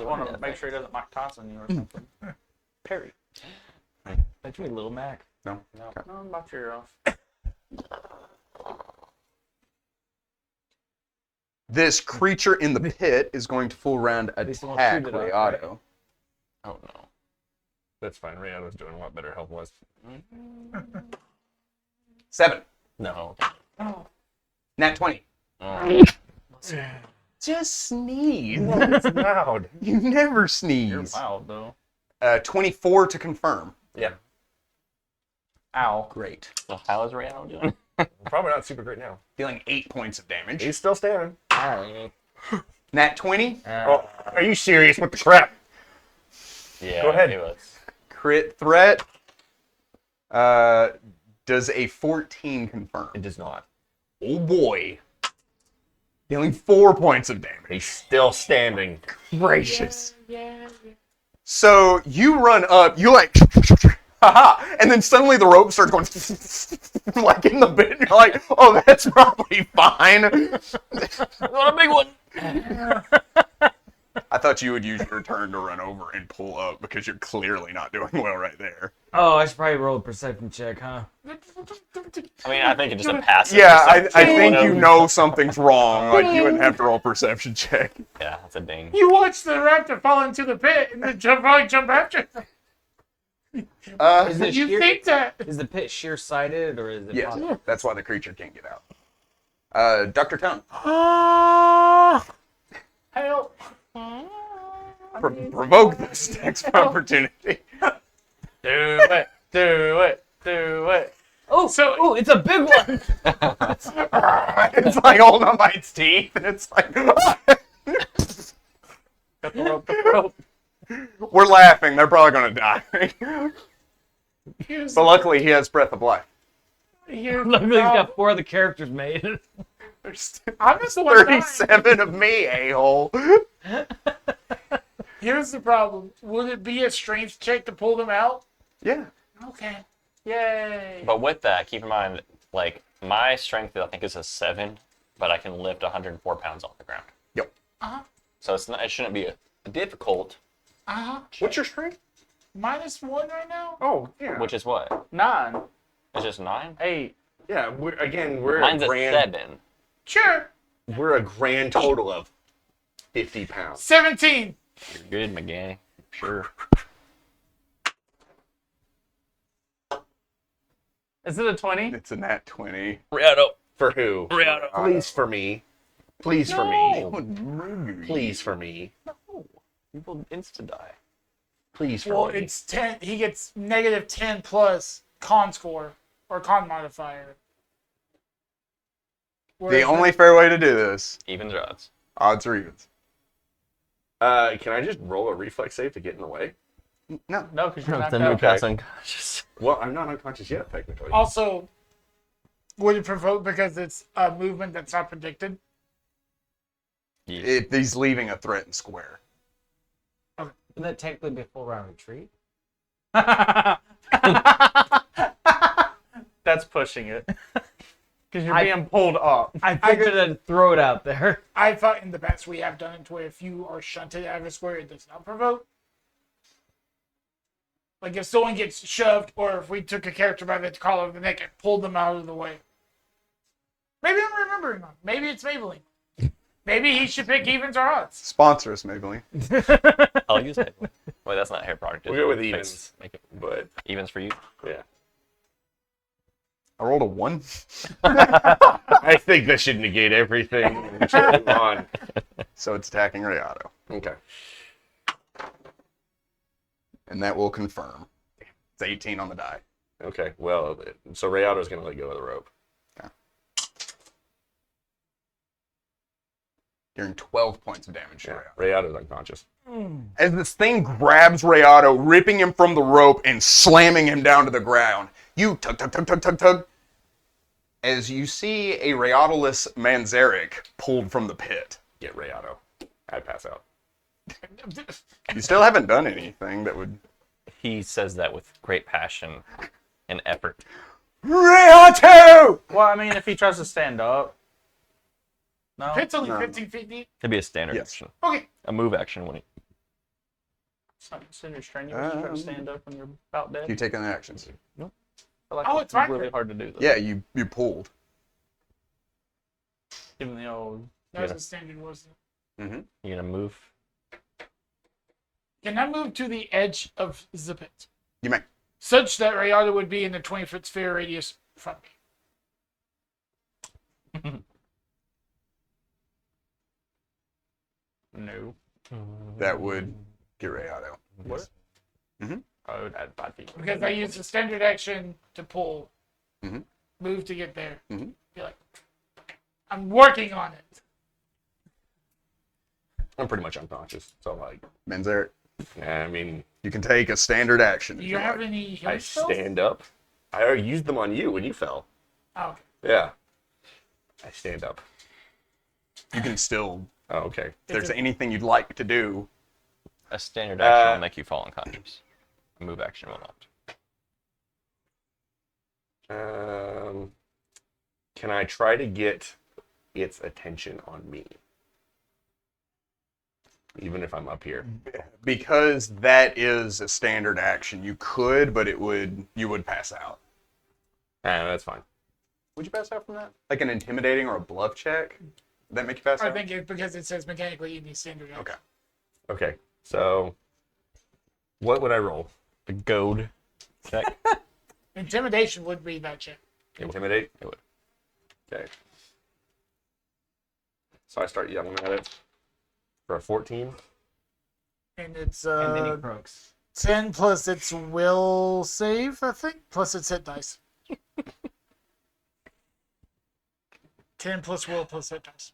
want to make sure he doesn't Mike Tyson you or something. Parry. That's me, Little Mac. no. No, about your off. This creature in the pit is going to full round least it won't attack shoot it up, Rayado. Oh no. That's fine. Rihanna's doing a lot better health-wise. 7. No. Nat 20. Oh. Just sneeze. It's loud. You never You're sneeze. wild though. 24 to confirm. Yeah. Ow. Great. So how is Rayano doing? Probably not super great now. Dealing 8 points of damage. He's still standing. Alright. Nat 20. Oh, are you serious? What the crap? Yeah. Go ahead. It was. Crit threat. Does a 14 confirm? It does not. Oh boy. Dealing 4 points of damage. He's still standing. Gracious. So you run up, you like, haha, and then suddenly the rope starts going like in the bit, and you're like, oh, that's probably fine. What a big one! I thought you would use your turn to run over and pull up because you're clearly not doing well right there. Oh, I should probably roll a perception check, huh? I mean, I think it's just a passive. Yeah, I perception. think you know something's wrong. Like you wouldn't have to roll a perception check. Yeah, that's a ding. You watch the raptor fall into the pit and then jump after him. Is it You sheer, think that? is the pit sheer-sided, or is it Yes, possible? that's why the creature can't get out. Dr. Tone. Help! Provoke this next opportunity. Do it! Do it! Do it! Oh, it's a big one. It's like holding on by its teeth, and it's like Cut the rope! Cut the rope! we're laughing. They're probably gonna die. Here's, But luckily, he has breath of life. here's, Luckily, he's got 4 of the characters made. There's I'm just the one dying. 37 of me, a-hole. Here's the problem. Would it be a strength check to pull them out? Yeah. Okay. Yay. But with that, keep in mind, like, my strength, I think, is a 7, but I can lift 104 pounds off the ground. Yep. So it shouldn't be a difficult, What's your strength? -1 right now? Oh, yeah. which is what? 9, It's just 9? 8. Yeah, we're Mine's a a grand 7. Sure. we're a grand total of 50 pounds. 17. You're good, McGanny. Sure. Is it a 20? It's a nat 20. Riado. For who? Riado. Please for me. Please for me. Please for me. You will insta-die. Please for Well, me. it's 10. He gets -10 plus con score or con modifier. The Whereas only fair way to do this, Evens or odds? odds or evens. Can I just roll a reflex save to get in the way? No. No, because you're not Then out. we pass unconscious. Well, I'm not unconscious yet, technically. Also, would it provoke because it's a movement that's not predicted? If he's leaving a threatened square. Isn't that technically be a full round retreat? That's pushing it. Because you're I- being pulled up. I figured I'd throw it out there. I thought in the past we have done it to where if you are shunted out of a square, it does not provoke. Like if someone gets shoved, or if we took a character by the collar of the neck and pulled them out of the way. Maybe I'm remembering wrong. Maybe it's Maybelline. Maybe he should pick evens or odds. Sponsor us, Maybelline. I'll use it. Wait, that's not hair product. is We'll go it? with evens. Make it But, evens for you. yeah. I rolled a 1. I think that should negate everything. We should move on. So it's attacking Rayado. Okay. And that will confirm. It's 18 on the die. Okay, well, so Rayado's going to let go of the rope. Dealing 12 points of damage to Yeah, Rayado. Rayado's unconscious. As this thing grabs Rayado, ripping him from the rope and slamming him down to the ground, you tug, tug, tug, tug, tug, tug, as you see a Rayado-less Manzarek pulled from the pit. Get Rayado. I'd pass out. You still haven't done anything that would... He says that with great passion and effort. Rayado! Well, I mean, if he tries to stand up. No. Pit's only No. 15 feet deep. It'd be a standard Yes. action. Okay. A move action when he... It's not considered strenuous to try to stand up when you're about dead. You take any actions? I feel like Oh, it's my really turn. hard to do, though. Yeah, you pulled. Even the old. That was Yeah. a standard, wasn't You gonna move? it? Can I move to the edge of the pit? You may. Such that Rayado would be in the 20-foot sphere radius from me. No. That would get Rayado. What? Mhm. I would add 5 feet. Because I use the standard action to pull, Mhm. move to get there. Mhm. Be like, I'm working on it. I'm pretty much unconscious, so, like, Manzarek, I mean, you can take a standard action. Do if you have like. any I healing spells? stand up. I already used them on you when you fell. Oh, okay. Yeah. I stand up. You can still, Oh, okay. if there's anything you'd like to do, A standard action will make you fall unconscious. A move action will not. Can I try to get its attention on me? Even if I'm up here. because that is a standard action, you could, but you would pass out. That's fine. Would you pass out from that? Like an intimidating or a bluff check? Would that make you pass I out? think it's because it says mechanically you need standard action. Okay. Okay, so what would I roll? The goad check. Intimidation would be that check. Intimidate? It would. Okay. So I start yelling at it for a 14. And it's And then he croaks. 10 plus its will save, I think, plus its hit dice. 10 plus will plus hit dice.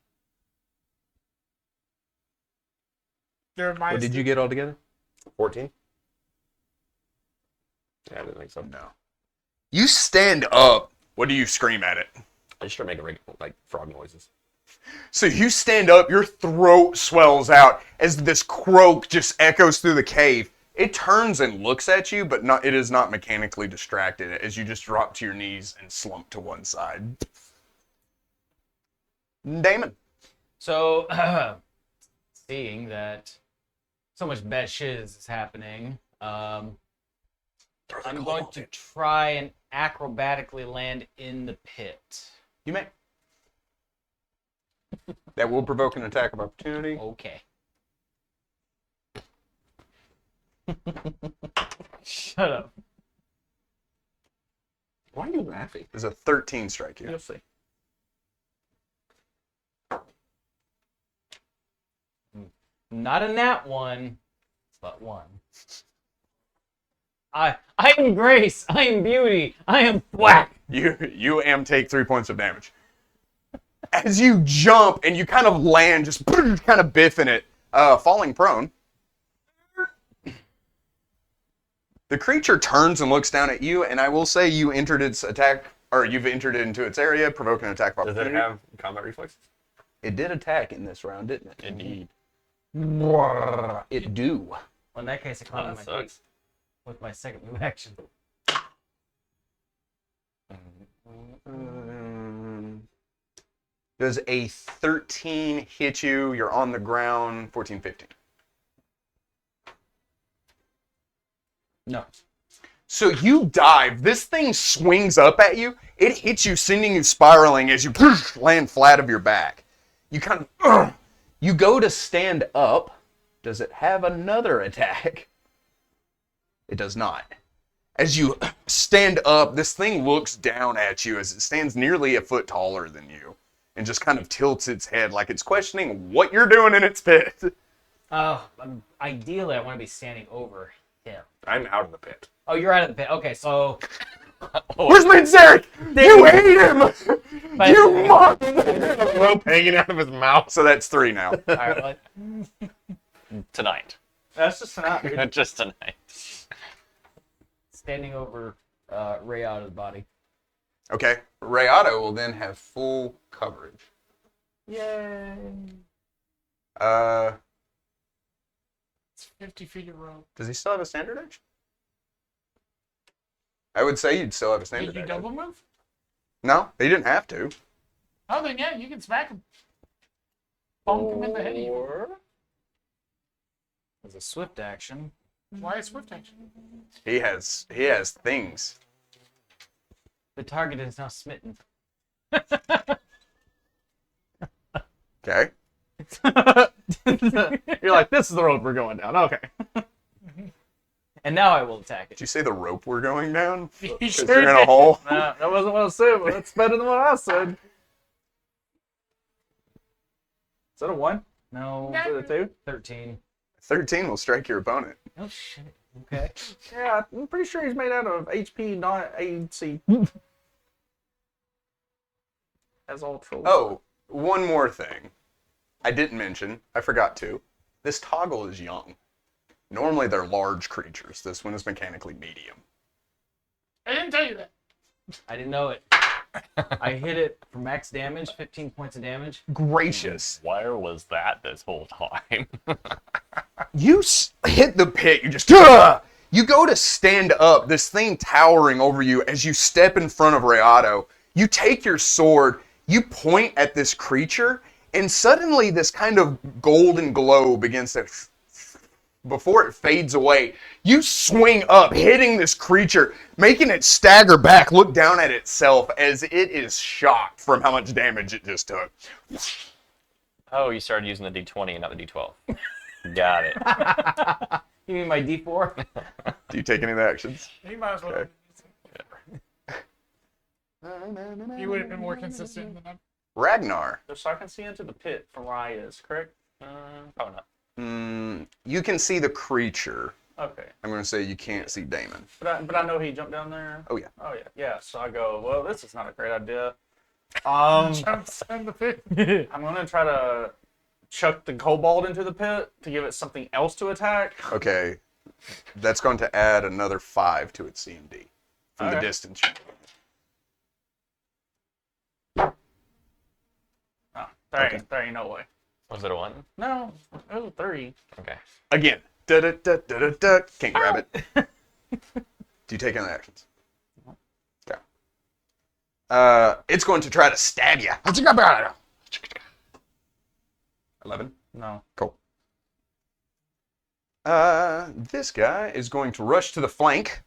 What did you get altogether? 14? Yeah, I didn't think so. No. You stand up. What do you scream at it? I just start making like frog noises. So you stand up, your throat swells out as this croak just echoes through the cave. It turns and looks at you, but it is not mechanically distracted as you just drop to your knees and slump to one side. Damon. So, seeing that so much bad shit is happening, I'm going to try and acrobatically land in the pit. You may. That will provoke an attack of opportunity. Okay. Shut up. Why are you laughing? There's a 13 strike here. You'll see. Not a nat one, but one. I am grace. I am beauty. I am whack. You take 3 points of damage. As you jump and you kind of land, just kind of biffing it, falling prone. The creature turns and looks down at you, and I will say you entered its attack, or you've entered it into its area, provoking an attack of Does opportunity. it have combat reflexes? It did attack in this round, didn't it? Indeed. It do. Well, in that case, I climb on my feet with my second move action. Does a 13 hit you? You're on the ground. 14, 15. No. So you dive. This thing swings up at you. It hits you, sending you spiraling as you land flat of your back. You kind of... You go to stand up. Does it have another attack? It does not. As you stand up, this thing looks down at you as it stands nearly a foot taller than you and just kind of tilts its head like it's questioning what you're doing in its pit. Ideally, I want to be standing over him. I'm out of the pit. Oh, you're out of the pit. Okay, so Where's Minzeric? You ate him! You monster! A rope hanging out of his mouth. So that's 3 now. all right, well, Tonight. That's just not. Just tonight. standing over Ray out of the body. Okay. Rayado will then have full coverage. Yay. It's 50 feet of rope. Does he still have a standard action? I would say you'd still have a standard Did you action. double move? No, he didn't have to. Oh, then yeah, you can smack him. Bonk him in the head. Or as a swift action. Why a swift action? He has things. The target is now smitten. Okay. You're like, this is the road we're going down. Okay. And now I will attack Did it. you say the rope we're going down? You Because sure you're in a did. hole. Nah, that wasn't what I said, but that's better than what I said. Is that a 1? No. Is it a 2? 13. 13 will strike your opponent. Oh shit. Okay. Yeah, I'm pretty sure he's made out of HP, not AC. As all trolls. Oh, one more thing. I didn't mention. I forgot to. This toggle is young. Normally they're large creatures. This one is mechanically medium. I didn't tell you that. I didn't know it. I hit it for max damage, 15 points of damage. Gracious. Where was that this whole time? You hit the pit. You just... You go to stand up, this thing towering over you as you step in front of Rayado. You take your sword, you point at this creature, and suddenly this kind of golden glow begins to... Before it fades away, you swing up, hitting this creature, making it stagger back, look down at itself as it is shocked from how much damage it just took. Oh, you started using the D20 and not the D12. Got it. You mean my D4? Do you take any of the actions? You might as well. Okay. You would have been more consistent than Ragnar. So I can see into the pit from where I is, correct? Probably not. You can see the creature. Okay. I'm going to say you can't see Damon. But I know he jumped down there. Oh, yeah. Oh yeah. Yeah. So I go, well, this is not a great idea. Jumps in the pit. I'm gonna try to chuck the kobold into the pit to give it something else to attack. Okay. That's going to add another 5 to its CMD from the Okay. distance. Oh, there ain't no way. Was it a 1? No, it was a 3. Okay. Again. Da-da-da-da-da-da. Can't grab it. Do you take any actions? Okay. It's going to try to stab you. 11. No. Cool. This guy is going to rush to the flank.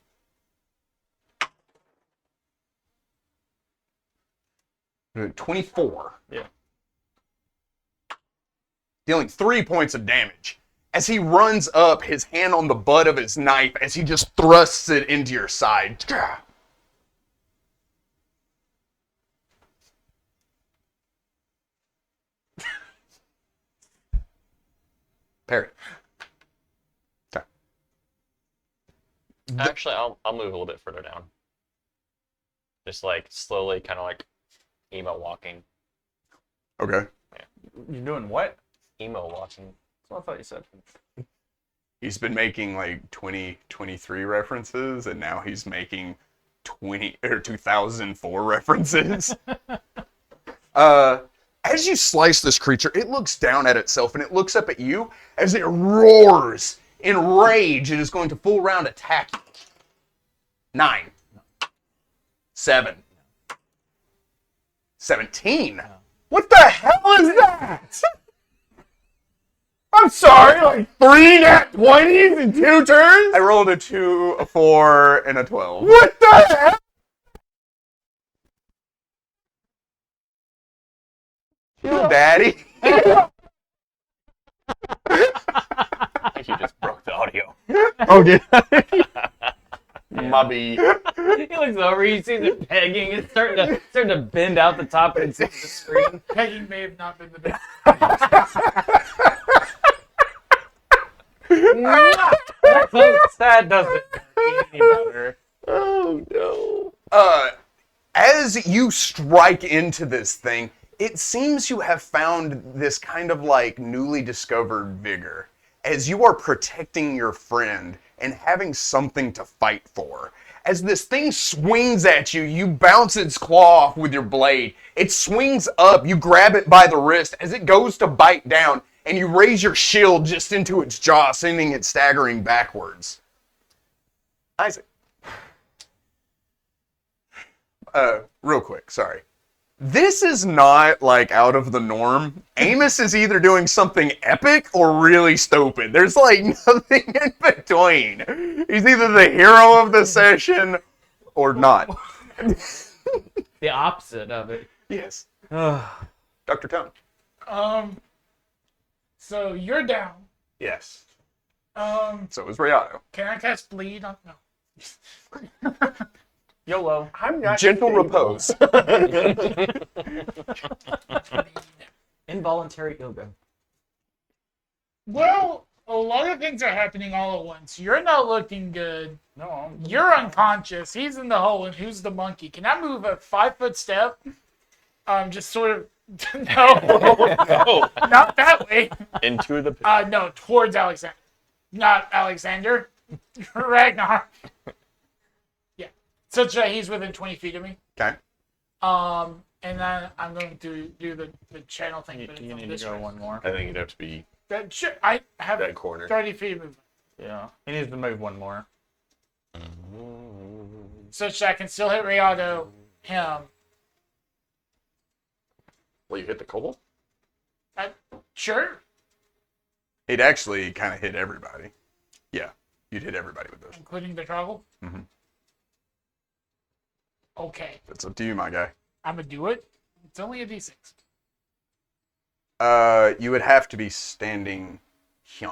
Uh, 24. Yeah. Dealing 3 points of damage. As he runs up, his hand on the butt of his knife, as he just thrusts it into your side. Parry. Okay. Actually, I'll move a little bit further down. Just like slowly, kind of like emo walking. Okay. You're doing what? Emo walking. That's what I thought you said. He's been making like 2023 references, and now he's making 2004 references. As you slice this creature, it looks down at itself, and it looks up at you as it roars in rage. It is going to full round attack you. 9. 7. 17. What the hell is that? I'm sorry, like 3 nat 20s in 2 turns? I rolled a 2, a 4, and a 12. What the hell? Chill, Daddy. I think you just broke the audio. Oh, did Mubby. He looks over, he sees it pegging, it's starting to bend out the top and the screen. Pegging may have not been the best. That doesn't any better. Oh, no. As you strike into this thing, it seems you have found this kind of like newly discovered vigor as you are protecting your friend and having something to fight for. As this thing swings at you, you bounce its claw off with your blade. It swings up, you grab it by the wrist as it goes to bite down, and you raise your shield just into its jaw, sending it staggering backwards. Isaac. Real quick, sorry. This is not, like, out of the norm. Amos is either doing something epic or really stupid. There's, like, nothing in between. He's either the hero of the session or not. The opposite of it. Yes. Dr. Tone. So you're down. Yes. So is Rayato. can I cast bleed on? No. YOLO. I'm not Gentle stable. repose. Involuntary yoga. Well, a lot of things are happening all at once. You're not looking good. No, You're unconscious. He's in the hole, and who's the monkey? Can I move a 5-foot step? Just sort of. No, Oh, not that way. into the pit. No, towards Alexander. Not Alexander. Ragnar. Yeah. Such that he's within 20 feet of me. Okay. And then I'm going to do the channel thing. you, but you from need this to go way. one more. I think you'd have to be I have that corner. 30 feet of movement. Yeah, he needs to move one more. Such that I can still hit Riado, him. Will you hit the kobold? Sure. It actually kind of hit everybody. Yeah, you'd hit everybody with this. Including the troggle? Mhm. Okay. It's up to you, my guy. I'm going to do it. It's only a d6. You would have to be standing here.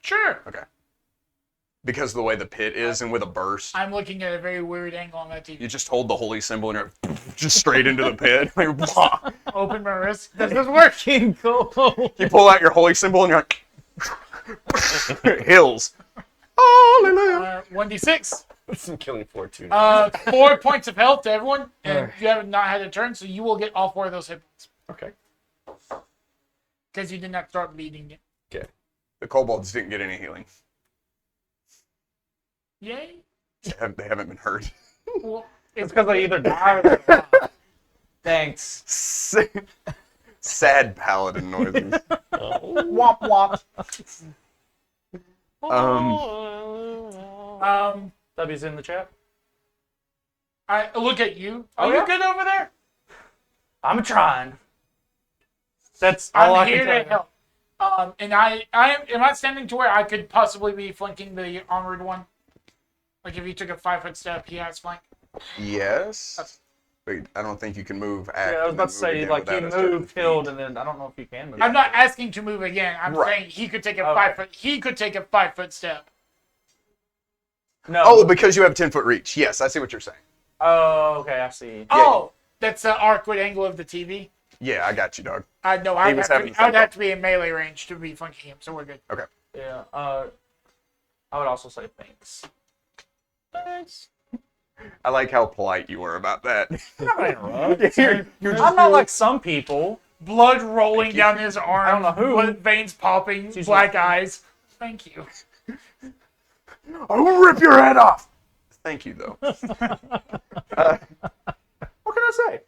Sure. Okay. because of the way the pit is and with a burst. I'm looking at a very weird angle on that TV. You just hold the holy symbol and you're just straight into the pit. Like, blah. Open my wrist. Does this work? King Kobold. You pull out your holy symbol and you're like, hills. Hallelujah. 1d6. I'm killing 4 too. 4 points of health to everyone, and you have not had a turn, so you will get all 4 of those hit points. Okay. Because you did not start bleeding it. Okay. The kobolds didn't get any healing. Yay. They haven't been hurt. Well, It's because they either die or they die. Thanks. Sad paladin noises. Womp womp. W's in the chat. I look at you. Are Oh, you yeah? good over there? I'm trying. That's all I I'm can here tell to you. help. And I am I standing to where I could possibly be flanking the armored one? Like if he took a 5-foot step, he has flank. Yes. Wait, I don't think you can move. Act, Yeah, I was and about to then move say, again like, you without a moved, certain healed, feat. and then I don't know if you can move. I'm not asking to move again. I'm Right. saying he could take a Okay. 5-foot. He could take a 5-foot step. No. Oh, because you have 10-foot reach. Yes, I see what you're saying. Oh, okay, I see. Oh, that's the awkward angle of the TV. Yeah, I got you, dog. No, I'd was have, having to, I'd fun. have to be in melee range to be flanking him, so we're good. Okay. Yeah. I would also say thanks. I like how polite you were about that. I'm not like some people. Blood rolling down his arm. I don't know who. Blood veins popping. She's Black eyes. Thank you. I will rip your head off. Thank you, though. What can I say?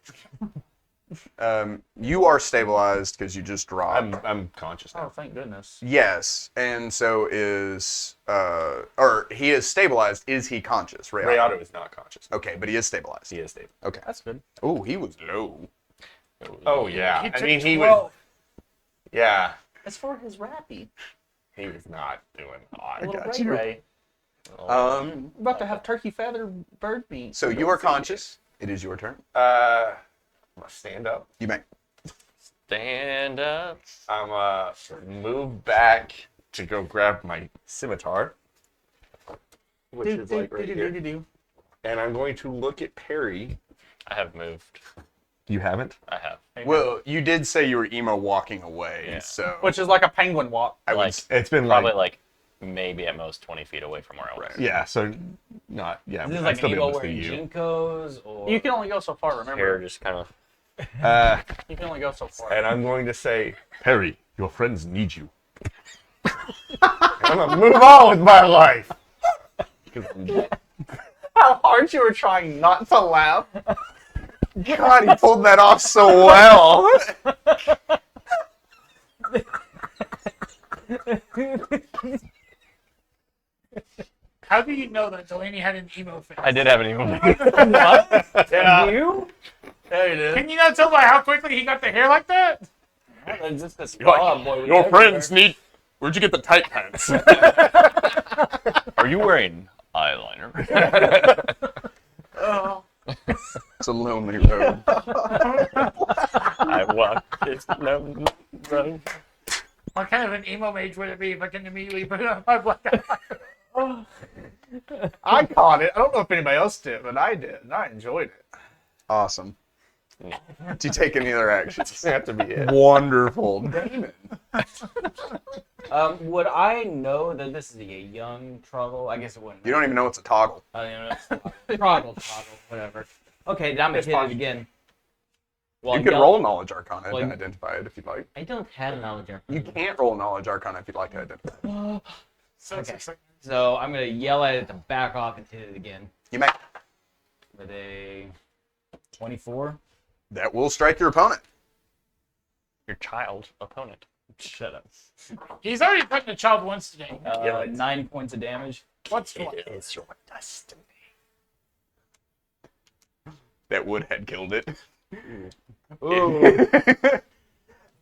You are stabilized because you just dropped. I'm conscious Oh, now. thank goodness. Yes, and so is or he is stabilized. Is he conscious? Ray Otto is not conscious. Okay, but he is stabilized. He is stable. Okay. That's good. Oh, he was low. Oh yeah. He I took mean, he 12. was. Yeah. As for his rappy, He was not doing hot. little got Ray you. Ray. We're about to have turkey feather bird meat. So you are conscious. It is your turn. I'm gonna stand up. You may. Stand up. I'm move back to go grab my scimitar, which is like right here. And I'm going to look at Perry. I have moved. You haven't? I have. Well, you did say you were emo walking away, Yeah. so Which is like a penguin walk. I would. Like, It's been probably like maybe at most 20 feet away from where I was. Right. yeah. So not yeah. Is this I'd like still an be emo able to see wearing you. Jinkos or You can only go so far, Hair remember? just kind of. You can only go so far. And I'm going to say, Perry, your friends need you. I'm gonna move on with my life. How hard you were trying not to laugh. God, he pulled that off so well. How do you know that Delaney had an emo face? I did have an emo. Yeah. you? There you did. Can you not tell by how quickly he got the hair like that? It's just a You're like, spa boy your everywhere. friends need. Where'd you get the tight pants? Are you wearing eyeliner? It's a lonely road. I walk this lonely road. What kind of an emo mage would it be if I can immediately put it on my black eye? I caught it. I don't know if anybody else did, but I did. And I enjoyed it. Awesome. Do you take any other actions? Have to be it. Wonderful. Damon. Would I know that this is a young Troggle? I guess it wouldn't. You don't even know it's a toggle. I don't know. Troggle, whatever. Okay, then I'm gonna hit it again. Well, You could roll Knowledge Arcana Well, to identify it if you'd like. I don't have knowledge of You can't roll Knowledge Arcana if you'd like to identify it. So it's exciting. So I'm gonna yell at it to back off and hit it again You may. with a 24. That will strike your opponent. Your child opponent. Shut up. He's already putting a child once today. 9 points of damage. What's what? It's your destiny. That would have killed it. Ooh.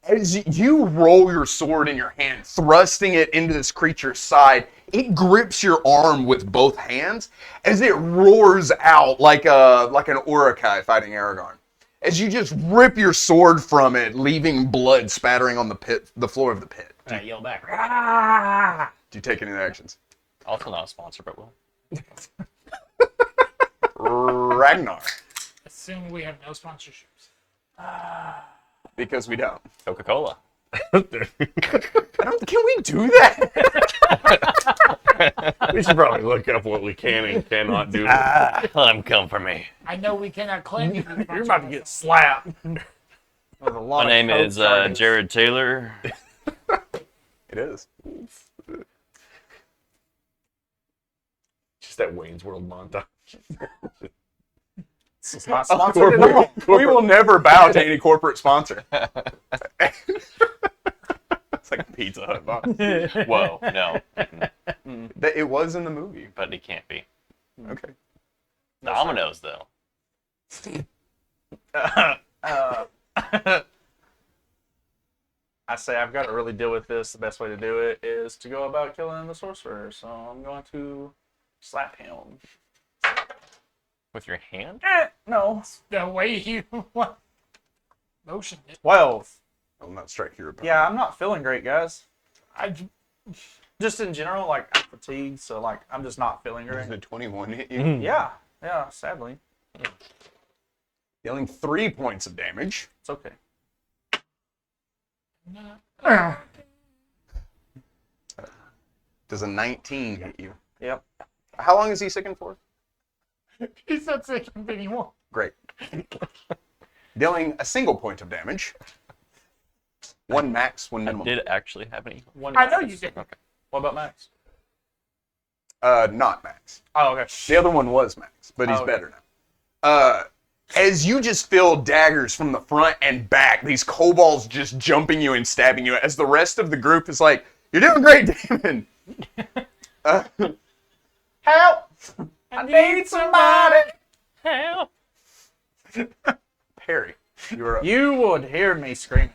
As you roll your sword in your hand, thrusting it into this creature's side, it grips your arm with both hands as it roars out like an Urukai fighting Aragorn. As you just rip your sword from it, leaving blood spattering on the floor of the pit. And I yell back. Do you take any actions? Also not a sponsor, but will. Ragnar. Assume we have no sponsorships. Because we don't. Coca-Cola. Can we do that? We should probably look up what we can and cannot do. Come for me. I know we cannot claim to be You're about to get slapped. There's a lot My name of is Coke charges. Jared Taylor. It is. Just that Wayne's World montage. It's not sponsored at all. We will never bow to any corporate sponsor. It's like a Pizza Hut box. Whoa, no. It was in the movie. But it can't be. Okay. Domino's, though. I say I've got to really deal with this. The best way to do it is to go about killing the sorcerer. So I'm going to slap him. With your hand? No. The way you motioned it. 12. I will not strike your opponent. Yeah, I'm not feeling great, guys. I, Just in general, like, I'm fatigued, so, like, I'm just not feeling Does great. the 21 hit you? Yeah, sadly. Dealing 3 points of damage. It's okay. Does a 19 hit you? Yep. How long is he sickened for? he's not sickened anymore. Great. Dealing a single point of damage. 1 max, 1 I minimum. did actually have any. I know you did. What about Max? Not max. Oh, okay. The other one was max, but he's Oh, okay. better now. As you just feel daggers from the front and back, these kobolds just jumping you and stabbing you, as the rest of the group is like, "You're doing great, Damon." Help! I need somebody. Help! Perry, you're up. You would hear me screaming.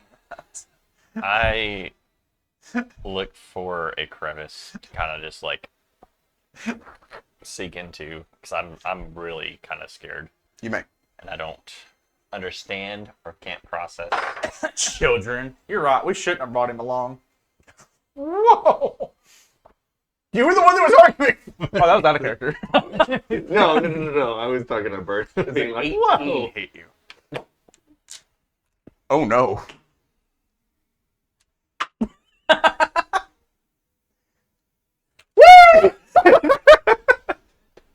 I look for a crevice to kind of just like seek into, because I'm really kind of scared You may. and I don't understand or can't process. Children. You're right. We shouldn't have brought him along. Whoa! You were the one that was arguing. Oh, that was out of character. No. I was talking to Bert. Being like, whoa. Hate you. Oh no.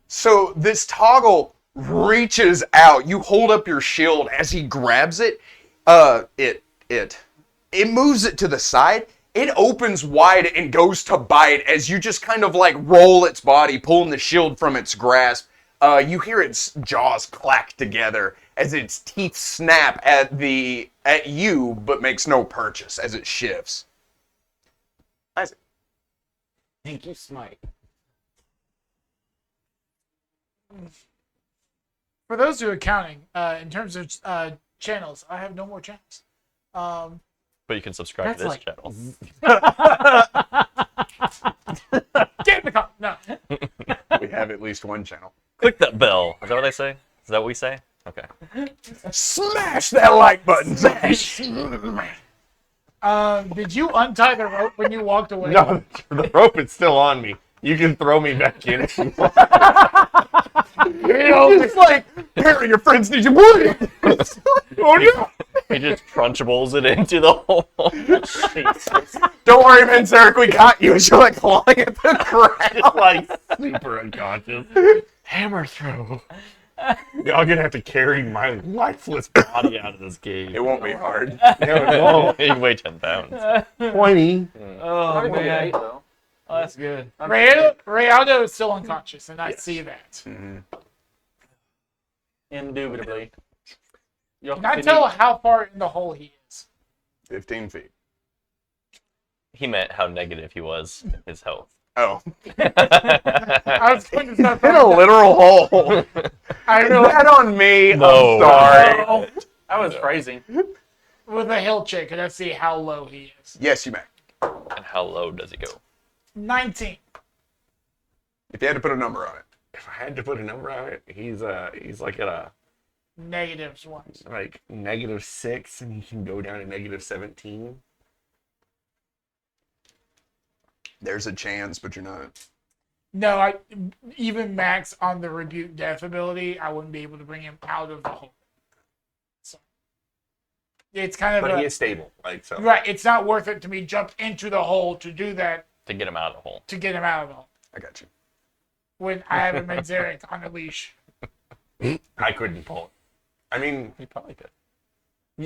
So this toggle reaches out. You hold up your shield as he grabs it. It moves it to the side. It opens wide and goes to bite as you just kind of like roll its body, pulling the shield from its grasp. You hear its jaws clack together as its teeth snap at you, but makes no purchase as it shifts. Isaac. Thank you, Smite. For those who are counting, in terms of channels, I have no more channels. But you can subscribe to That's this like- channel. Get in the car. No. We have at least one channel. Click that bell. Is that what they say? Is that what we say? Okay. Smash that like button. Smash. Did you untie the rope when you walked away? No, the rope is still on me. You can throw me back in if you want. It's like, Perry, your friends need you. Oh no. He just crunchables it into the hole. Don't worry, man, Zarek, we got you. As you're like clawing at the ground. Like, super unconscious. Hammer throw. Y'all gonna have to carry my lifeless body out of this cave. It won't be hard. No, You weigh 10 pounds. 20. Oh, man. though. Oh, that's good. Rayaldo is still unconscious, and I see that. Indubitably. You'll Can I continue- tell how far in the hole he is? 15 feet. He meant how negative he was in his health. Oh. I was going to start Hit a literal hole. I Is really that on me? No. I'm sorry. That was phrasing. with a hill check, and I see how low he is. Yes, you may. And how low does he go? 19. If you had to put a number on it. If I had to put a number on it, he's like at a Negatives ones. like -6, and he can go down to -17. There's a chance, but you're not. No, even max on the rebuke death ability, I wouldn't be able to bring him out of the hole. So it's kind of But he is stable, like so. right. It's not worth it to me jump into the hole to do that To get him out of the hole. to get him out of the hole I got you. when I have a Menzeric on a leash. I couldn't pull it. I mean, You probably could.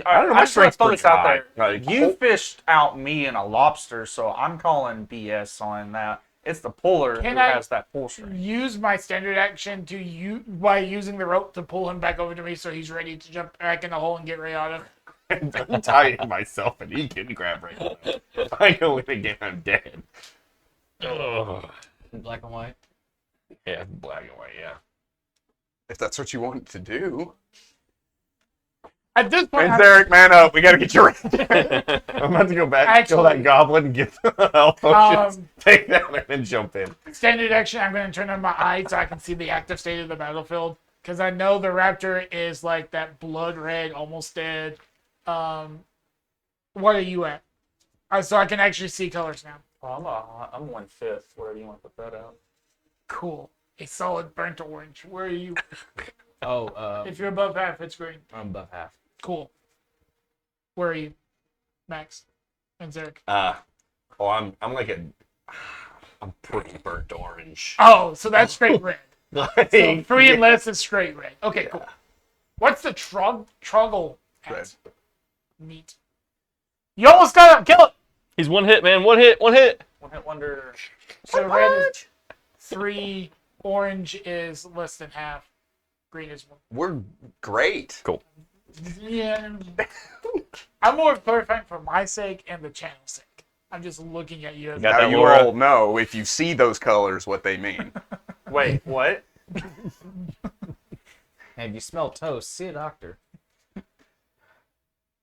I don't know. I My just want to strength's throw pretty this out high. there. Like, You fished out me and a lobster, so I'm calling BS on that. It's the puller Can who I- has that pull string. Use my standard action by using the rope to pull him back over to me so he's ready to jump back in the hole and get Rayado. I'm tying myself, and he can grab right now. If I go in again, I'm dead. Oh. In black and white. Yeah. Black and white, yeah. If that's what you want to do. At this point, Prince Eric, man up. We gotta get you ready. I'm about to go back, kill Actually- that goblin, and get the health potions, Um, take that, and then jump in. standard action, I'm going to turn on my eye so I can see the active state of the battlefield. Because I know the raptor is like that blood red, almost dead. What are you at? So I can actually see colors now. Oh, I'm 1/5, wherever you want to put that out. Cool. A solid burnt orange. Where are you? Oh, If you're above half, it's green. I'm above half. Cool. Where are you, Max and Zerk? I'm like I'm pretty burnt orange. Oh, so that's straight red. So Like, 3 and less is straight red. Okay, cool. What's the truggle at? Red. Neat. You almost got him. Kill it. He's one hit, man. One hit. One hit. One hit wonder. So red is 3, orange is less than half, green is 1. We're great. Cool. Yeah. I'm more clarifying for my sake and the channel's sake. I'm just looking at you. As Got Now that, you Laura? all know if you see those colors what they mean. Wait, what? Hey, if you smell toast, see a doctor.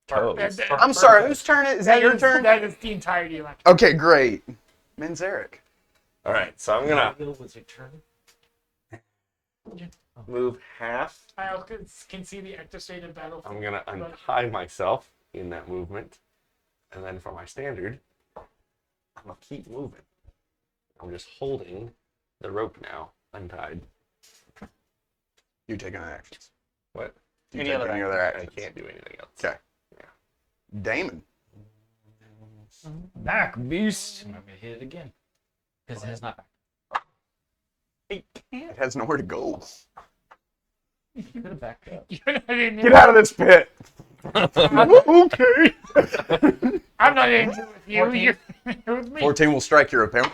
Toes. I'm sorry, whose turn is that? Your turn? That is the entirety of my Okay, great. Menzeric. all right, so I'm gonna Was your turn? move half. I also can see the active state of battle. I'm gonna untie myself in that movement, and then for my standard, I'm gonna keep moving. I'm just holding the rope now, untied. You taking actions. What? Do you Any take other any other I actions? can't do anything else. Okay. Damon. Back, beast. I'm gonna hit it again. Because it has not back. It has nowhere to go. You could have backed up. Get out of this pit. Okay. I'm not in with you. 14. You're with me. 14 will strike your opponent.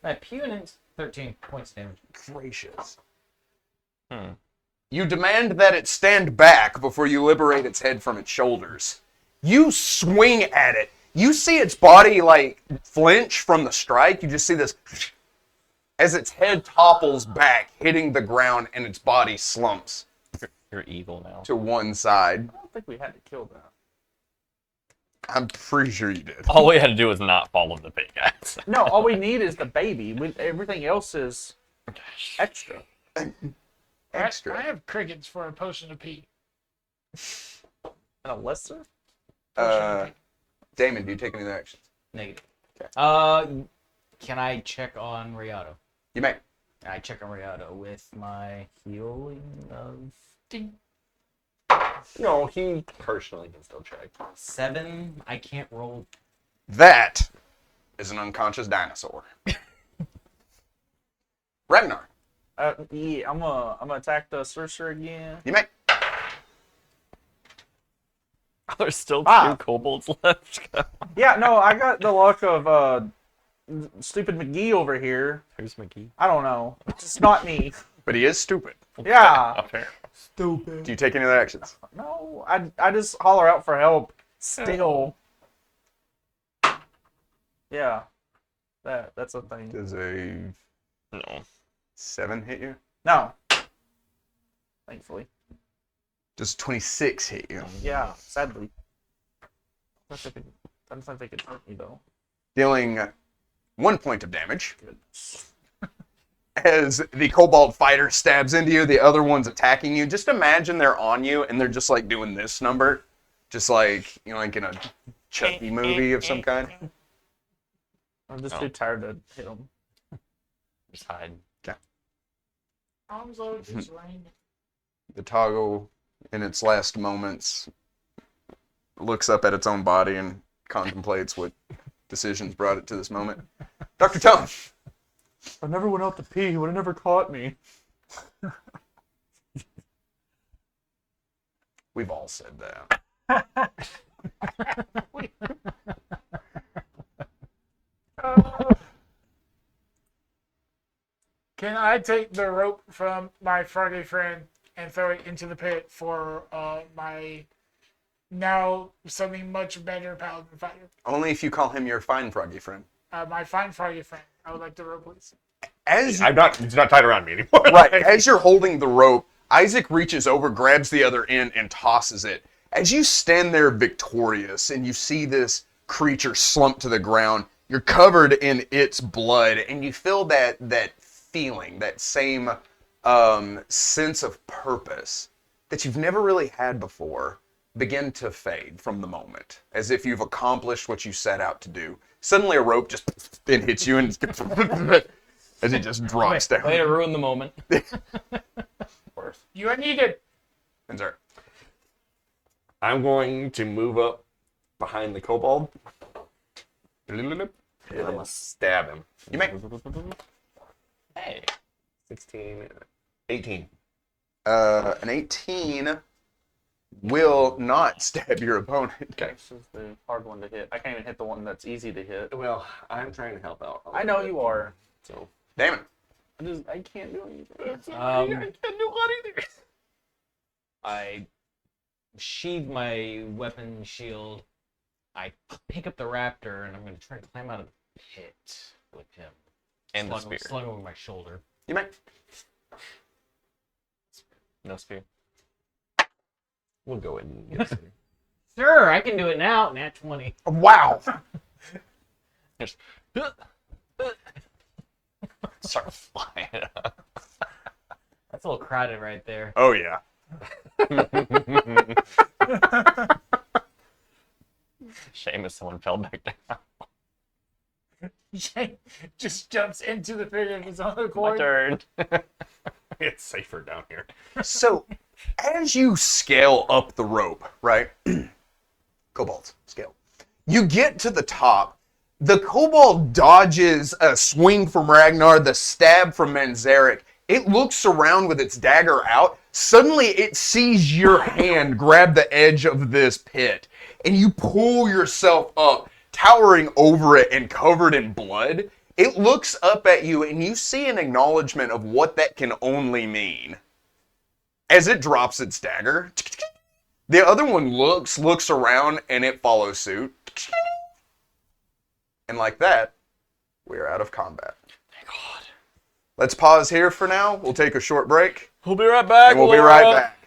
My punent, 13 points damage. Gracious. Hmm. You demand that it stand back before you liberate its head from its shoulders. You swing at it. You see its body like flinch from the strike. You just see this as its head topples back, hitting the ground, and its body slumps You're evil now. to one side. I don't think we had to kill that. I'm pretty sure you did. All we had to do was not follow the big guys. No, all we need is the baby. Everything else is extra. Extra. I have crickets for a potion of pee. And a lesser? Damon, do you take any actions? Negative. Can I check on Riato? You may. I check on Riato with my healing of Ding. No, he personally can still check. 7. I can't roll. That is an unconscious dinosaur. Ragnar, Yeah, I'm gonna attack the sorcerer again. you may. There's still two Ah. kobolds left. Yeah, no, I got the luck of stupid McGee over here. Who's McGee? I don't know. It's not me. But he is stupid. Yeah. Apparently. Do you take any other actions? No, I just holler out for help. Still. Yeah. That's a thing. Does a No. 7 hit you? No. Thankfully. Does 26 hit you? Yeah, sadly. I don't think they could hurt me though. Dealing 1 point of damage. As the kobold fighter stabs into you, the other one's attacking you. Just imagine they're on you and they're just like doing this number. Just like, you know, like in a Chucky movie of some kind. I'm just too tired to hit them. Just hide. Arms low, just rain. The toggle, in its last moments, looks up at its own body and contemplates what decisions brought it to this moment. Dr. Tone! I never went out to pee. He would have never caught me. We've all said that. Can I take the rope from my froggy friend and throw it into the pit for my now something much better paladin fighter? Only if you call him your fine froggy friend. My fine froggy friend. I would like the rope, please. As you, It's not tied around me anymore. right, as you're holding the rope, Isaac reaches over, grabs the other end, and tosses it. As you stand there victorious and you see this creature slump to the ground, you're covered in its blood, and you feel that feeling, that same sense of purpose that you've never really had before begin to fade from the moment, as if you've accomplished what you set out to do. Suddenly a rope just hits you and as it just drops down. Way to ruin the moment. You are needed. And sir, I'm going to move up behind the kobold. And I'm going to stab him. you make Hey. 16, 18. an 18 will not stab your opponent. Okay. This is the hard one to hit. I can't even hit the one that's easy to hit. Well, I'm trying to help out. I know you are. So, Damon. I can't do anything. Um, can't do what either. I sheathe my weapon shield. I pick up the raptor, and I'm going to try to climb out of the pit with him. And the spear. Slung over my shoulder. You make. No spear. We'll go ahead and get it. Sure, I can do it now. Nat 20. Wow. Just start flying up. That's a little crowded right there. Oh yeah. Shame if someone fell back down. Jay just jumps into the pit of his own My accord. turn. It's safer down here. So, as you scale up the rope, right? Kobold, scale. You get to the top. The kobold dodges a swing from Ragnar, the stab from Manzarek. It looks around with its dagger out. Suddenly, it sees your hand grab the edge of this pit, and you pull yourself up, towering over it and covered in blood. It looks up at you, and you see an acknowledgement of what that can only mean. As it drops its dagger, the other one looks around, and it follows suit. And like that, we're out of combat. Thank God. Let's pause here for now. We'll take a short break, We'll be right back. and we'll be right back.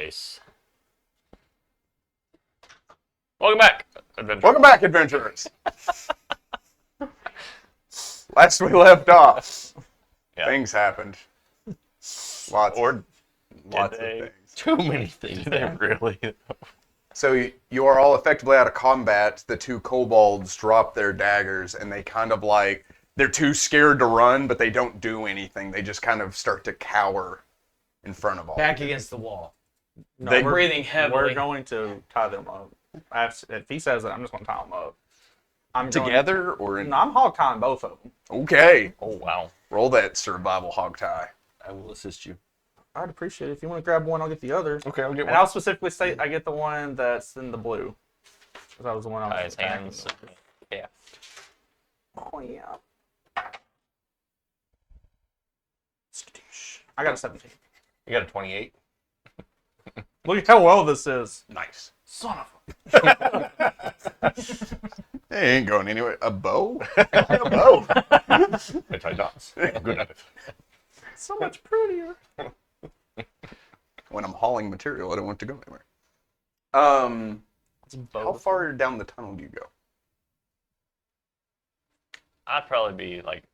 face. Welcome back, adventure. Welcome back, adventurers. Last we left off, Yeah. things happened. Lots Or of they? things. Too many things. Did they really? So you are all effectively out of combat. The two kobolds drop their daggers, and they kind of like, they're too scared to run, but they don't do anything. They just kind of start to cower in front of all. Back against the wall. No, They- we're breathing heavily. We're going to tie them up. If he says that, I'm just going to tie them up. I'm going- Together or in? No, I'm hog tying both of them. Okay. Oh wow. Roll that survival hog tie. I will assist you. I'd appreciate it. If you want to grab one, I'll get the other. Okay, I'll get And I'll specifically say I get the one that's in the blue. Because that was the one I was Tie his attacking. hands. Yeah. Oh, yeah. I got a 17. You got a 28. Look at how well this is. Nice. Son of a... It ain't going anywhere. A bow? A bow. I tie dots. I'm good at it. So much prettier. When I'm hauling material, I don't want it to go anywhere. It's How both. far down the tunnel do you go? I'd probably be like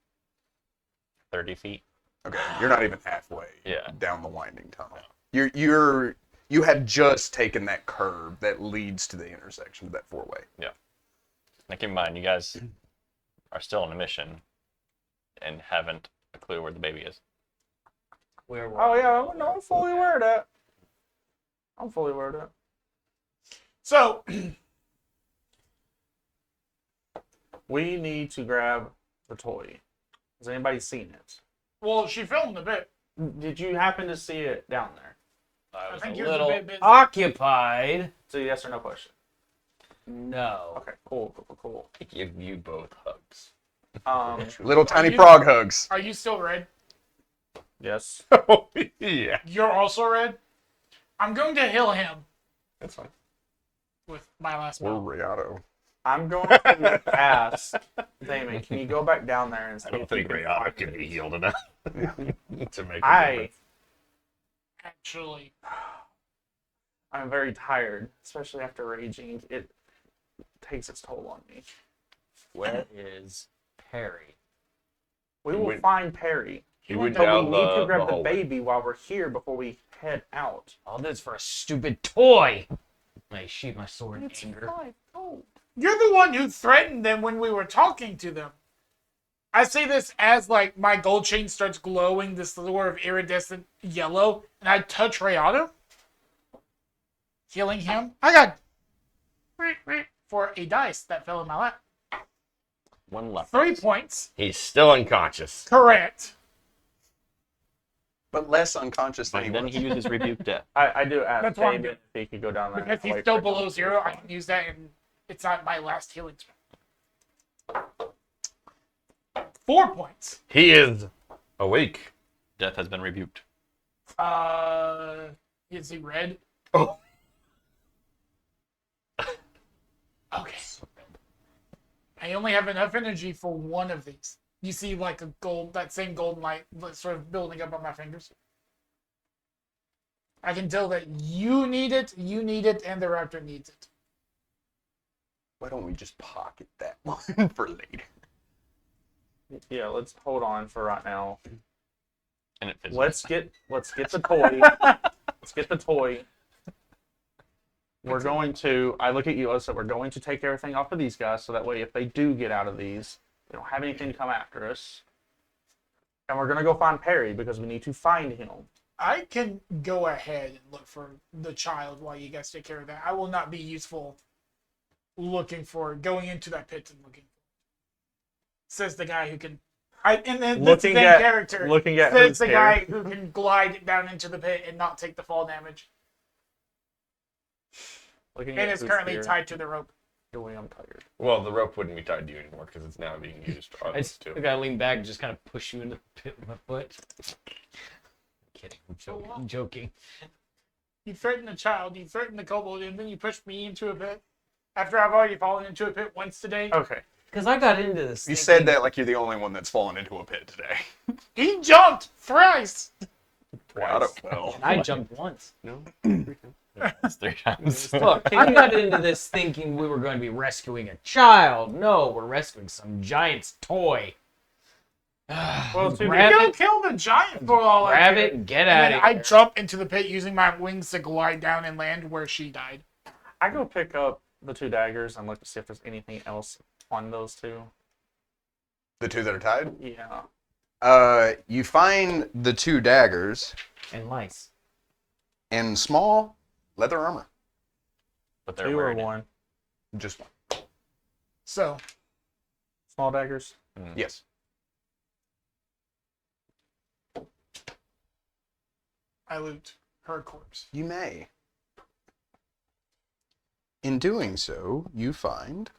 30 feet. Okay, you're not even halfway Yeah. down the winding tunnel. You had just taken that curve that leads to the intersection of that four-way. Now keep in mind, you guys are still on a mission and haven't a clue where the baby is. Where were Oh, yeah. No, I'm fully aware of that. I'm fully aware of that. So, We need to grab the toy. Has anybody seen it? well, she filmed a bit. Did you happen to see it down there? I I was think a you're a little. bit busy. occupied? It's a yes or no question. No. Okay, cool. I give you both hugs. Little tiny you- frog hugs. Are you still red? Yes. Oh, yeah. You're also red? I'm going to heal him That's fine. with my last Or spell. Riato. I'm going to ask Damon, can you go back down there and see I don't if you think can Rayana find can it? be healed enough to make a I difference. Actually, I'm very tired, especially after raging. It takes its toll on me. Where is Perry? We will went- find Perry. He went But we down need to grab the hallway. baby while we're here before we head out. All this for a stupid toy. I sheathe my sword in anger. you're the one who threatened them when we were talking to them. I say this as like my gold chain starts glowing this sort of iridescent yellow, and I touch Rayado, healing him. I got for a dice that fell in my lap. One left. 3 points. He's still unconscious. Correct. But less unconscious than But he then was. he uses rebuke death. I do ask That's why I'm Damon if he could go down there. Because and he's wait still for below him. 0, I can use that, and it's not my last healing spell. 4 points. He is awake. Death has been rebuked. Is he red? Oh. Okay. I only have enough energy for one of these. You see, like a gold, that same golden light sort of building up on my fingers. I can tell that you need it, and the raptor needs it. Why don't we just pocket that one for later? Yeah, let's hold on for right now. And it fizzles. Let's get the toy. Let's get the toy. We're going to. I look at you. I said we're going to take everything off of these guys, so that way, if they do get out of these, they don't have anything come after us. And we're gonna go find Perry because we need to find him. I can go ahead and look for the child while you guys take care of that. I will not be useful going into that pit and looking. Says the guy who can. And then that's the Looking same at- character. looking at says who's the here. guy who can glide down into the pit and not take the fall damage, Looking and at is who's currently here. tied to the rope. Boy, I'm tired. Well, the rope wouldn't be tied to you anymore because it's now being used on I us just too. think I lean back and just kind of push you into the pit with my foot. Kidding. I'm joking. I'm joking. You threaten the child, you threaten the kobold, and then you push me into a pit. After I've already fallen into a pit once today. Okay. Because I got into this. You said that like you're the only one that's fallen into a pit today. He jumped thrice. twice. Well. And I jumped once. No. It's 3 times. Look, I got into this thinking we were going to be rescuing a child. No, we're rescuing some giant's toy. Well, to be- Grab Go it, kill the giant for all I grab care. it, and get And out then of I here. jump into the pit using my wings to glide down and land where she died. I go pick up the 2 daggers and look to see if there's anything else on those 2. The 2 that are tied? Yeah. You find the 2 daggers And lice. and small leather armor. But they're 2 or wearing it. 1. Just one. So, Small daggers. Yes. I loot her corpse. You may. In doing so, you find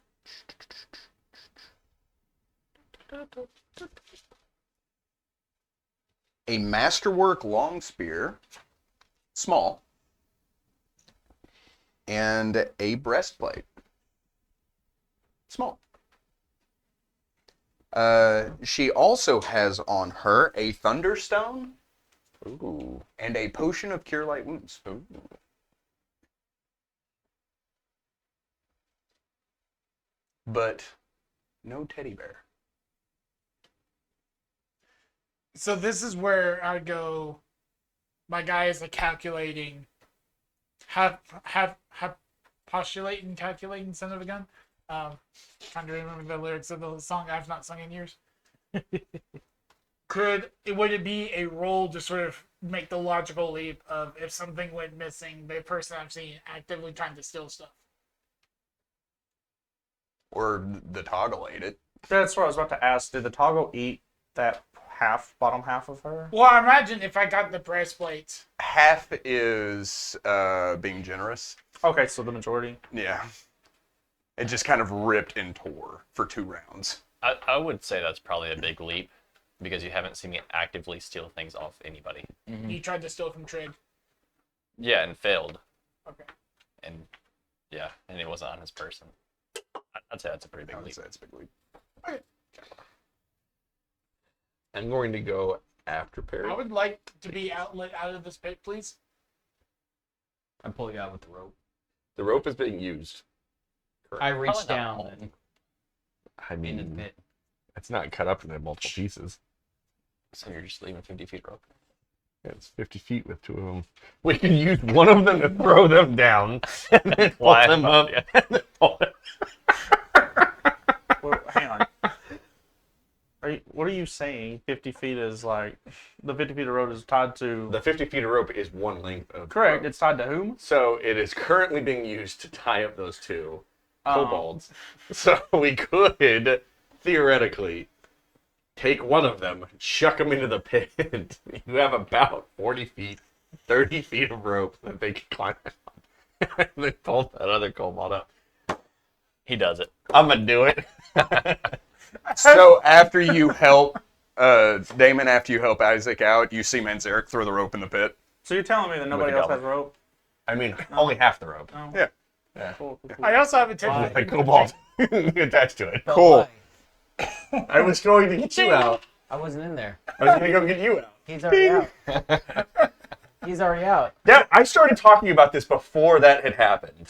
a masterwork long spear, small, and a breastplate, small. She also has on her a thunderstone. Ooh. And a potion of cure light wounds. Ooh. But no teddy bear. So this is where I go. My guy is calculating, postulating, calculating, son of a gun. Trying to remember the lyrics of the song I've not sung in years. Would it be a role to sort of make the logical leap of if something went missing, the person I'm seeing actively trying to steal stuff? Or the toggle ate it. That's what I was about to ask. Did the toggle eat that bottom half of her? Well, I imagine if I got the breastplate. Half is being generous. Okay, so the majority. Yeah. It just kind of ripped and tore for 2 rounds. I would say that's probably a big leap because you haven't seen me actively steal things off anybody. You tried to steal from Trig. Yeah, and failed. Okay. And yeah, and it wasn't on his person. I'd say that's a pretty I big would leap. say it's a big leap. I'm going to go after Perry. I would like to be out of this pit, please. I pull you out with the rope. The rope is being used. I reach Probably not down all. and I into the mean, pit. it's not cut up into multiple pieces. So you're just leaving 50 feet rope. Yeah, it's 50 feet with 2 of them. We can use one of them to throw them down and then pull Fly them them up. up, yeah. And then pull them. Well, hang on. What are you saying? 50 feet is like the 50 feet of rope is tied to. The 50 feet of rope is one length of Correct. rope. It's tied to whom? So it is currently being used to tie up those 2 Oh. kobolds. So we could theoretically take one of them, chuck them into the pit. You have about 40 feet, 30 feet of rope that they can climb out. And then pull that other kobold up. He does it. I'm gonna do it. So after you help Damon, after you help Isaac out, you see Manzarek throw the rope in the pit. So you're telling me that nobody the else has goblin. rope? I mean, only half the rope. No. Yeah. Cool. I also have a tip. Why? The kobold attached to it. Cool. Why? I was going to get you out. I wasn't in there. I was going to go get you out. He's already out. He's already out. Yeah, I started talking about this before that had happened.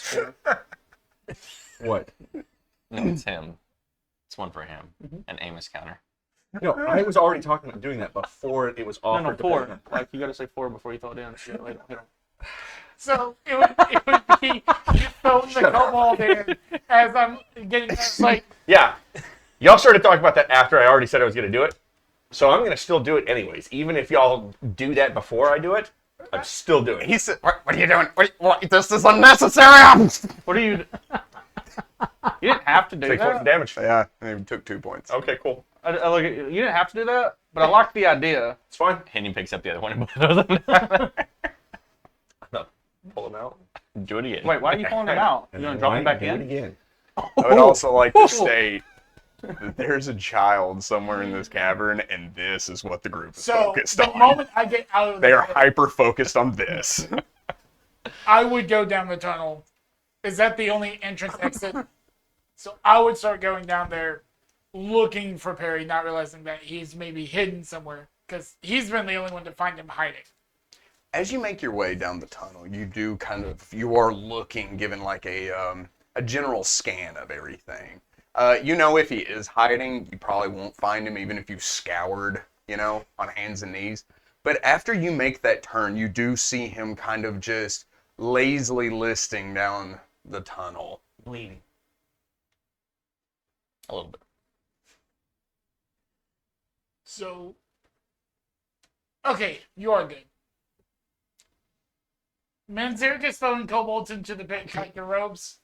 What? No, it's him. It's one for him. An Amos counter. No, I was already talking about doing that before it was offered. No, to 4. Batman. Like you gotta say 4 before you throw it in. So you hit 'em. So it would be you throwing the kobold in as I'm getting like Yeah. Y'all started talking about that after I already said I was going to do it. So I'm going to still do it anyways. Even if y'all do that before I do it, I'm still doing it. He said, what are you doing? What, this is unnecessary! What are you? You didn't have to do Take points of that. damage. Yeah, he took 2 points. Okay, cool. Look, you didn't have to do that, but I like the idea. It's fine. Henny picks up the other one and throws them down. Pull them out. Do it again. Wait, why are you pulling them out? You gonna drop them back in? again. I would also like to state that there's a child somewhere in this cavern, and this is what the group is so. focused The on. moment I get out of They the are pit, hyper focused on this. I would go down the tunnel. Is that the only entrance exit? So I would start going down there, looking for Perry, not realizing that he's maybe hidden somewhere because he's been the only one to find him hiding. As you make your way down the tunnel, you are looking, given like a general scan of everything. If he is hiding, you probably won't find him even if you scoured, on hands and knees. But after you make that turn, you do see him kind of just lazily listing down the tunnel. Bleeding. A little bit. So, okay, you are good. Manzeric is throwing kobolds into the pit like the robes.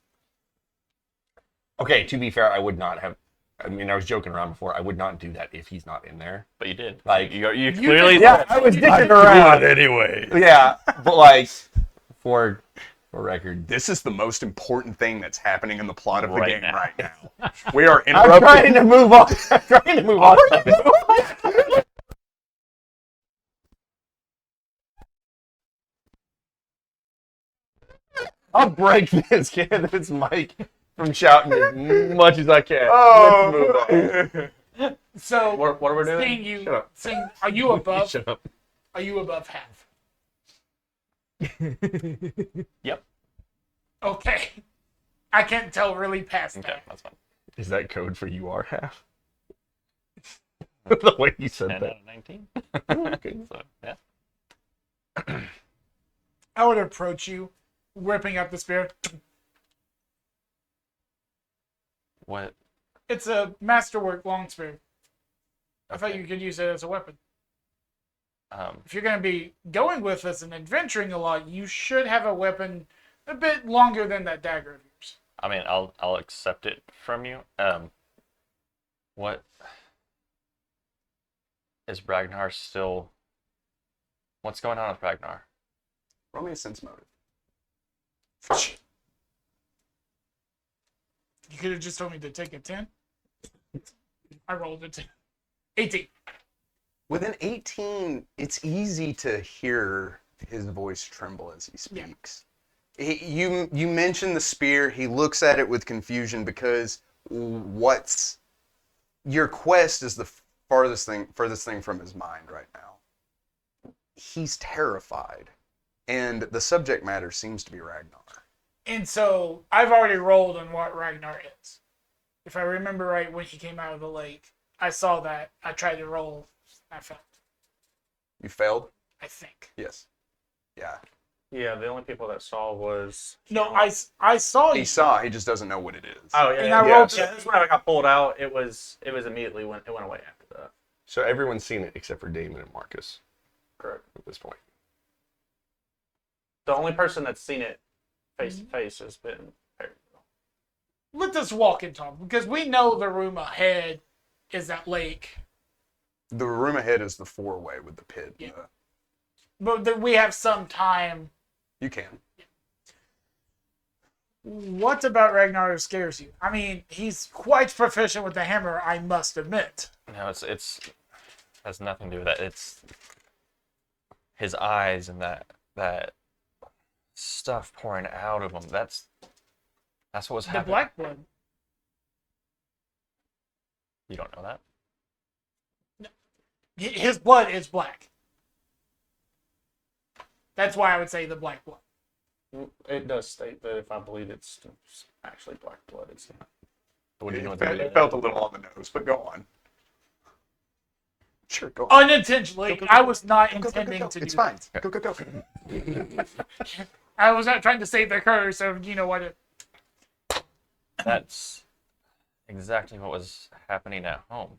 Okay, to be fair, I would not have. I mean, I was joking around before. I would not do that if he's not in there. But you did. Like, You clearly. I was dicking around anyway. Yeah, but like, for record, This is the most important thing that's happening in the plot of the Right game now. right now. We are I'm interrupting. trying to move on. I'm trying to move on. I'll break this mic from shouting as much as I can. Oh. Let's move on. So, What are we doing? seeing are you above? Shut up. Are you above half? Yep. Okay. I can't tell really past Okay, that. that's fine. Is that code for you are half? The way you said 10 that. out of 19. Okay. So, yeah. I would approach you, whipping up the spear. What? It's a masterwork long spear. I thought Okay. you could use it as a weapon. Um, If you're going to be going with us and adventuring a lot, you should have a weapon a bit longer than that dagger of yours. I mean, I'll accept it from you. What is Ragnar still? What's going on with Ragnar? Roll me a sense motive. You could have just told me to take a 10. I rolled a 10. 18. With an 18, it's easy to hear his voice tremble as he speaks. You mention the spear. He looks at it with confusion because your quest is the furthest thing from his mind right now. He's terrified, and the subject matter seems to be Ragnar. And so I've already rolled on what Ragnar is. If I remember right, when he came out of the lake, I saw that. I tried to roll. I failed. You failed? I think. Yes. Yeah. Yeah, the only people that saw was. No, I saw you. He saw. He just doesn't know what it is. Oh yeah, And yeah. I Yeah, rolled- this is when I got pulled out. It was immediately it went away after that. So everyone's seen it except for Damon and Marcus Correct. at this point. The only person that's seen it face to face has been Perry. Let us walk and talk, because we know the room ahead is that lake. The room ahead is the four-way with the pit. Yeah. But that we have some time. You can. What about Ragnar scares you? I mean, he's quite proficient with the hammer, I must admit. No, it's has nothing to do with that. It's his eyes and that stuff pouring out of him. That's what was The happening. black blood. You don't know that? His blood is black. That's why I would say the black blood. It does state that if I bleed, it's actually black blood. It's not. What do you know? It felt a little on the nose, but go on. Sure, go on. Unintentionally, I was not intending to do It's fine. that. Go. I was not trying to save the curse, so you know what? That's exactly what was happening at home.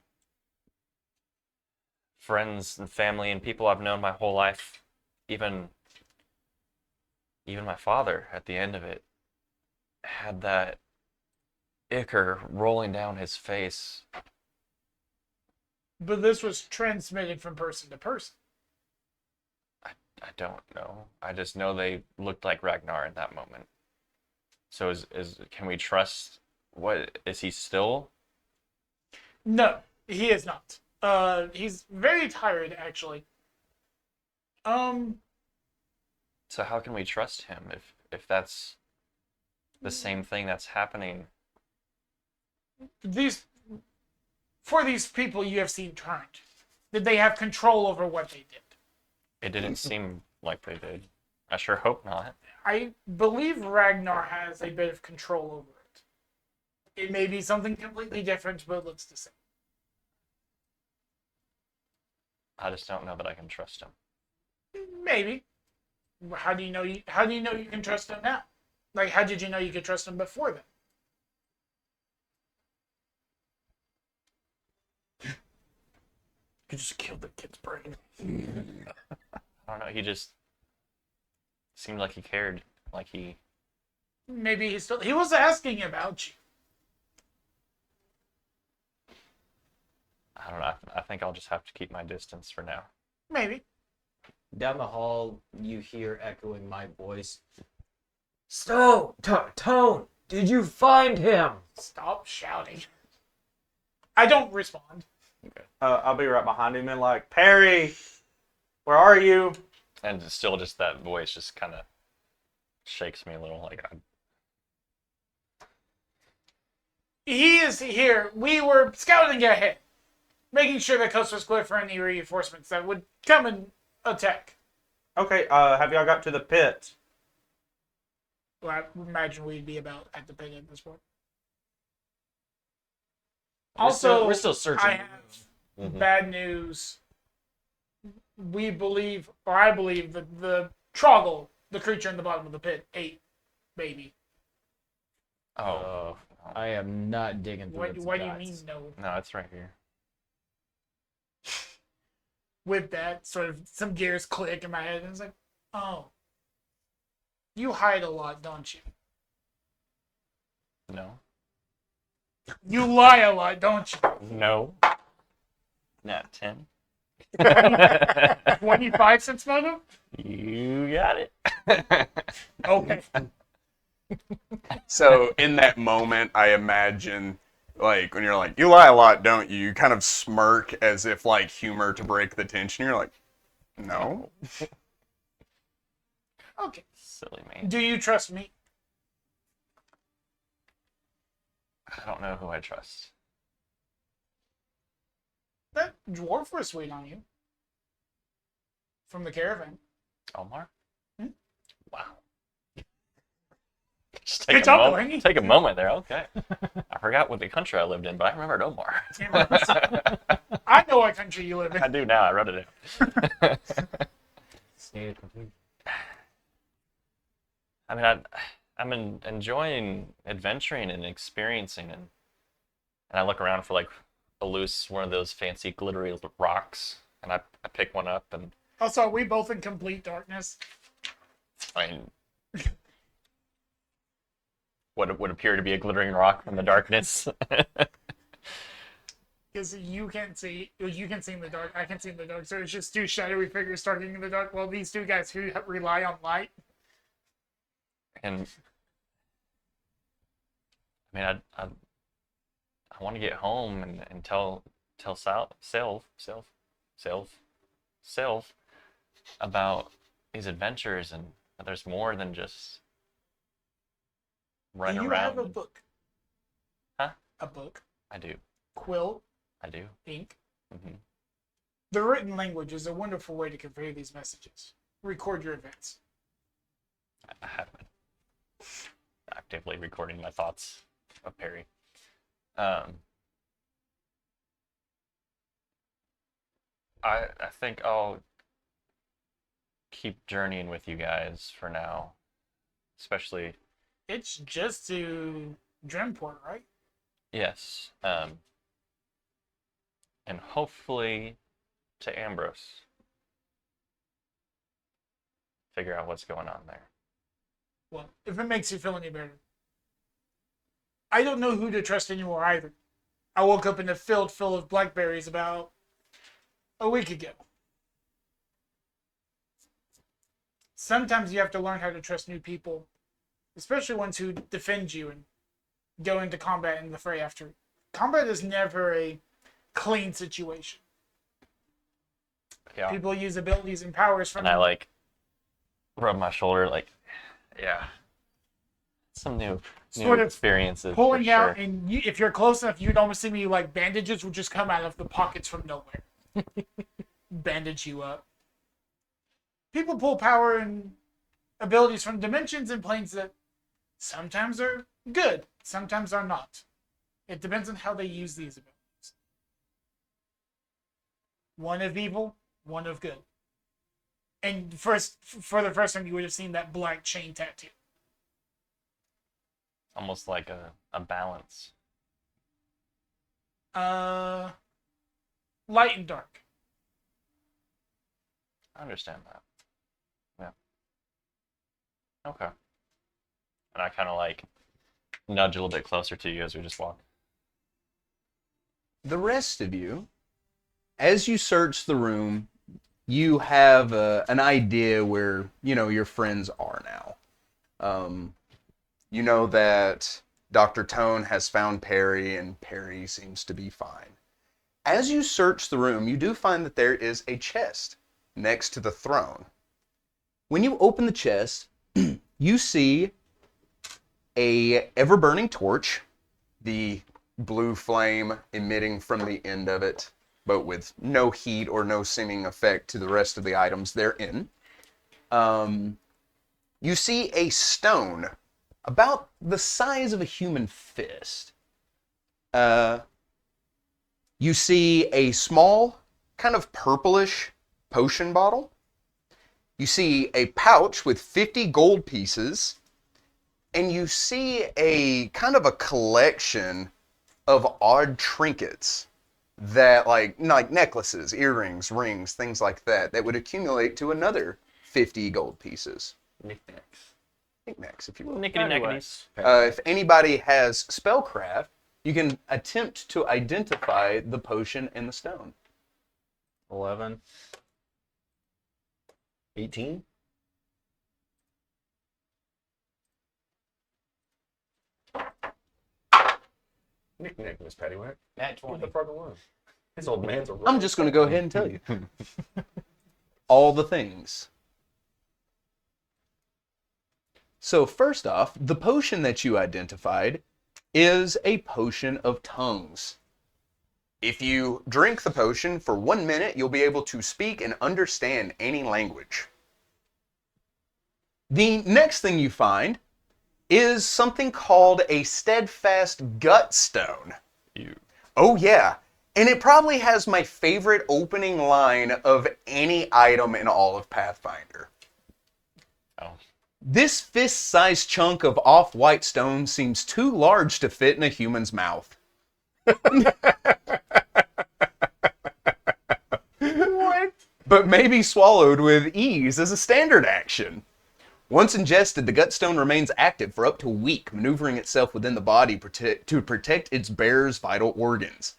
Friends and family and people I've known my whole life, even my father at the end of it, had that ichor rolling down his face. But this was transmitted from person to person. I don't know. I just know they looked like Ragnar in that moment. So can we trust? What is he still? No, he is not. He's very tired, actually. So how can we trust him if that's the same thing that's happening? For these people you have seen turned, did they have control over what they did? It didn't seem like they did. I sure hope not. I believe Ragnar has a bit of control over it. It may be something completely different, but it looks the same. I just don't know that I can trust him. Maybe. How do you know you can trust him now? Like, how did you know you could trust him before then? You just killed the kid's brain. I don't know. He just seemed like he cared. Like he. Maybe he was asking about you. I don't know. I think I'll just have to keep my distance for now. Maybe. Down the hall, you hear echoing my voice. Stone! Tone! Did you find him? Stop shouting. I don't respond. I'll be right behind him and like, Perry, where are you? And still, just that voice just kind of shakes me a little. Like He is here. We were scouting ahead, making sure the coast was clear for any reinforcements that would come and attack. Okay, have y'all got to the pit? Well, I imagine we'd be about at the pit at this point. We're still searching. I have bad news. We believe, or I believe, that the Troggle, the creature in the bottom of the pit, ate baby. oh I am not digging through What its do you guts. mean, no? no, it's right here. With that, sort of, some gears click in my head, and it's like, oh. You hide a lot, don't you? No. You lie a lot, don't you? No. Not 10. 25 cents motive? You got it. Okay. So in that moment, I imagine, like, when you're like, you lie a lot, don't you? You kind of smirk as if, like, humor to break the tension. You're like, no. Okay. Silly man. Do you trust me? I don't know who I trust. That dwarf was sweet on you. From the caravan. Omar? Hmm? Wow. Just Good job, Delaney. take a moment there. Okay. I forgot what the country I lived in, but I remembered Omar. I know what country you live in. I do now. I wrote it down. Stated complete. I mean, I'm enjoying adventuring and experiencing, and I look around for like a loose one of those fancy glittery rocks, and I pick one up, and Also, are we both in complete darkness? I mean, what would appear to be a glittering rock from the darkness. Because you can see in the dark. I can see in the dark. So it's just two shadowy figures talking in the dark. Well, these two guys who rely on light. And I mean, I want to get home and tell Self about these adventures, and that there's more than just Do running you around. have a book? Huh? A book, I do. quill, I do. ink. hmm The written language is a wonderful way to convey these messages. Record your events. I have been actively recording my thoughts of Perry. I think I'll keep journeying with you guys for now, especially It's just to Dreamport, right? yes, and hopefully to Ambrose. Figure out what's going on there. Well, if it makes you feel any better. I don't know who to trust anymore either. I woke up in a field full of blackberries about a week ago. Sometimes you have to learn how to trust new people, especially ones who defend you and go into combat in the fray after. Combat is never a clean situation. Yeah. People use abilities and powers from And I like rub my shoulder, like, yeah, some new Sort of experiences. pulling for out, sure. and if you're close enough, you'd almost see me like bandages would just come out of the pockets from nowhere. Bandage you up. people pull power and abilities from dimensions and planes that sometimes are good, sometimes are not. It depends on how they use these abilities. One of evil, one of good. And for the first time, you would have seen that black chain tattoo. Almost like a balance. Light and dark. I understand that. Yeah. Okay. And I kind of like nudge a little bit closer to you as we just walk. The rest of you, as you search the room, you have an idea where, your friends are now. You know that Dr. Tone has found Perry, and Perry seems to be fine. As you search the room, you do find that there is a chest next to the throne. When you open the chest, you see a ever-burning torch, the blue flame emitting from the end of it, but with no heat or no seeming effect to the rest of the items therein. You see a stone about the size of a human fist. You see a small, kind of purplish potion bottle. You see a pouch with 50 gold pieces. And you see a kind of a collection of odd trinkets that like necklaces, earrings, rings, things like that would accumulate to another 50 gold pieces. Knickknacks, if you will. Nickety-knackities. If anybody has spellcraft, you can attempt to identify the potion and the stone. 11. 18. Knick-knack, Miss Paddywhack. Nat What 20. the fuck alone? This old man's a I'm just going to go ahead and tell you. All the things. So first off, the potion that you identified is a potion of tongues. If you drink the potion for 1 minute, you'll be able to speak and understand any language. The next thing you find is something called a steadfast gut stone. Ew. Oh yeah, and it probably has my favorite opening line of any item in all of Pathfinder. Oh. This fist-sized chunk of off-white stone seems too large to fit in a human's mouth. What? But may be swallowed with ease as a standard action. Once ingested, the gutstone remains active for up to a week, maneuvering itself within the body to protect its bearer's vital organs.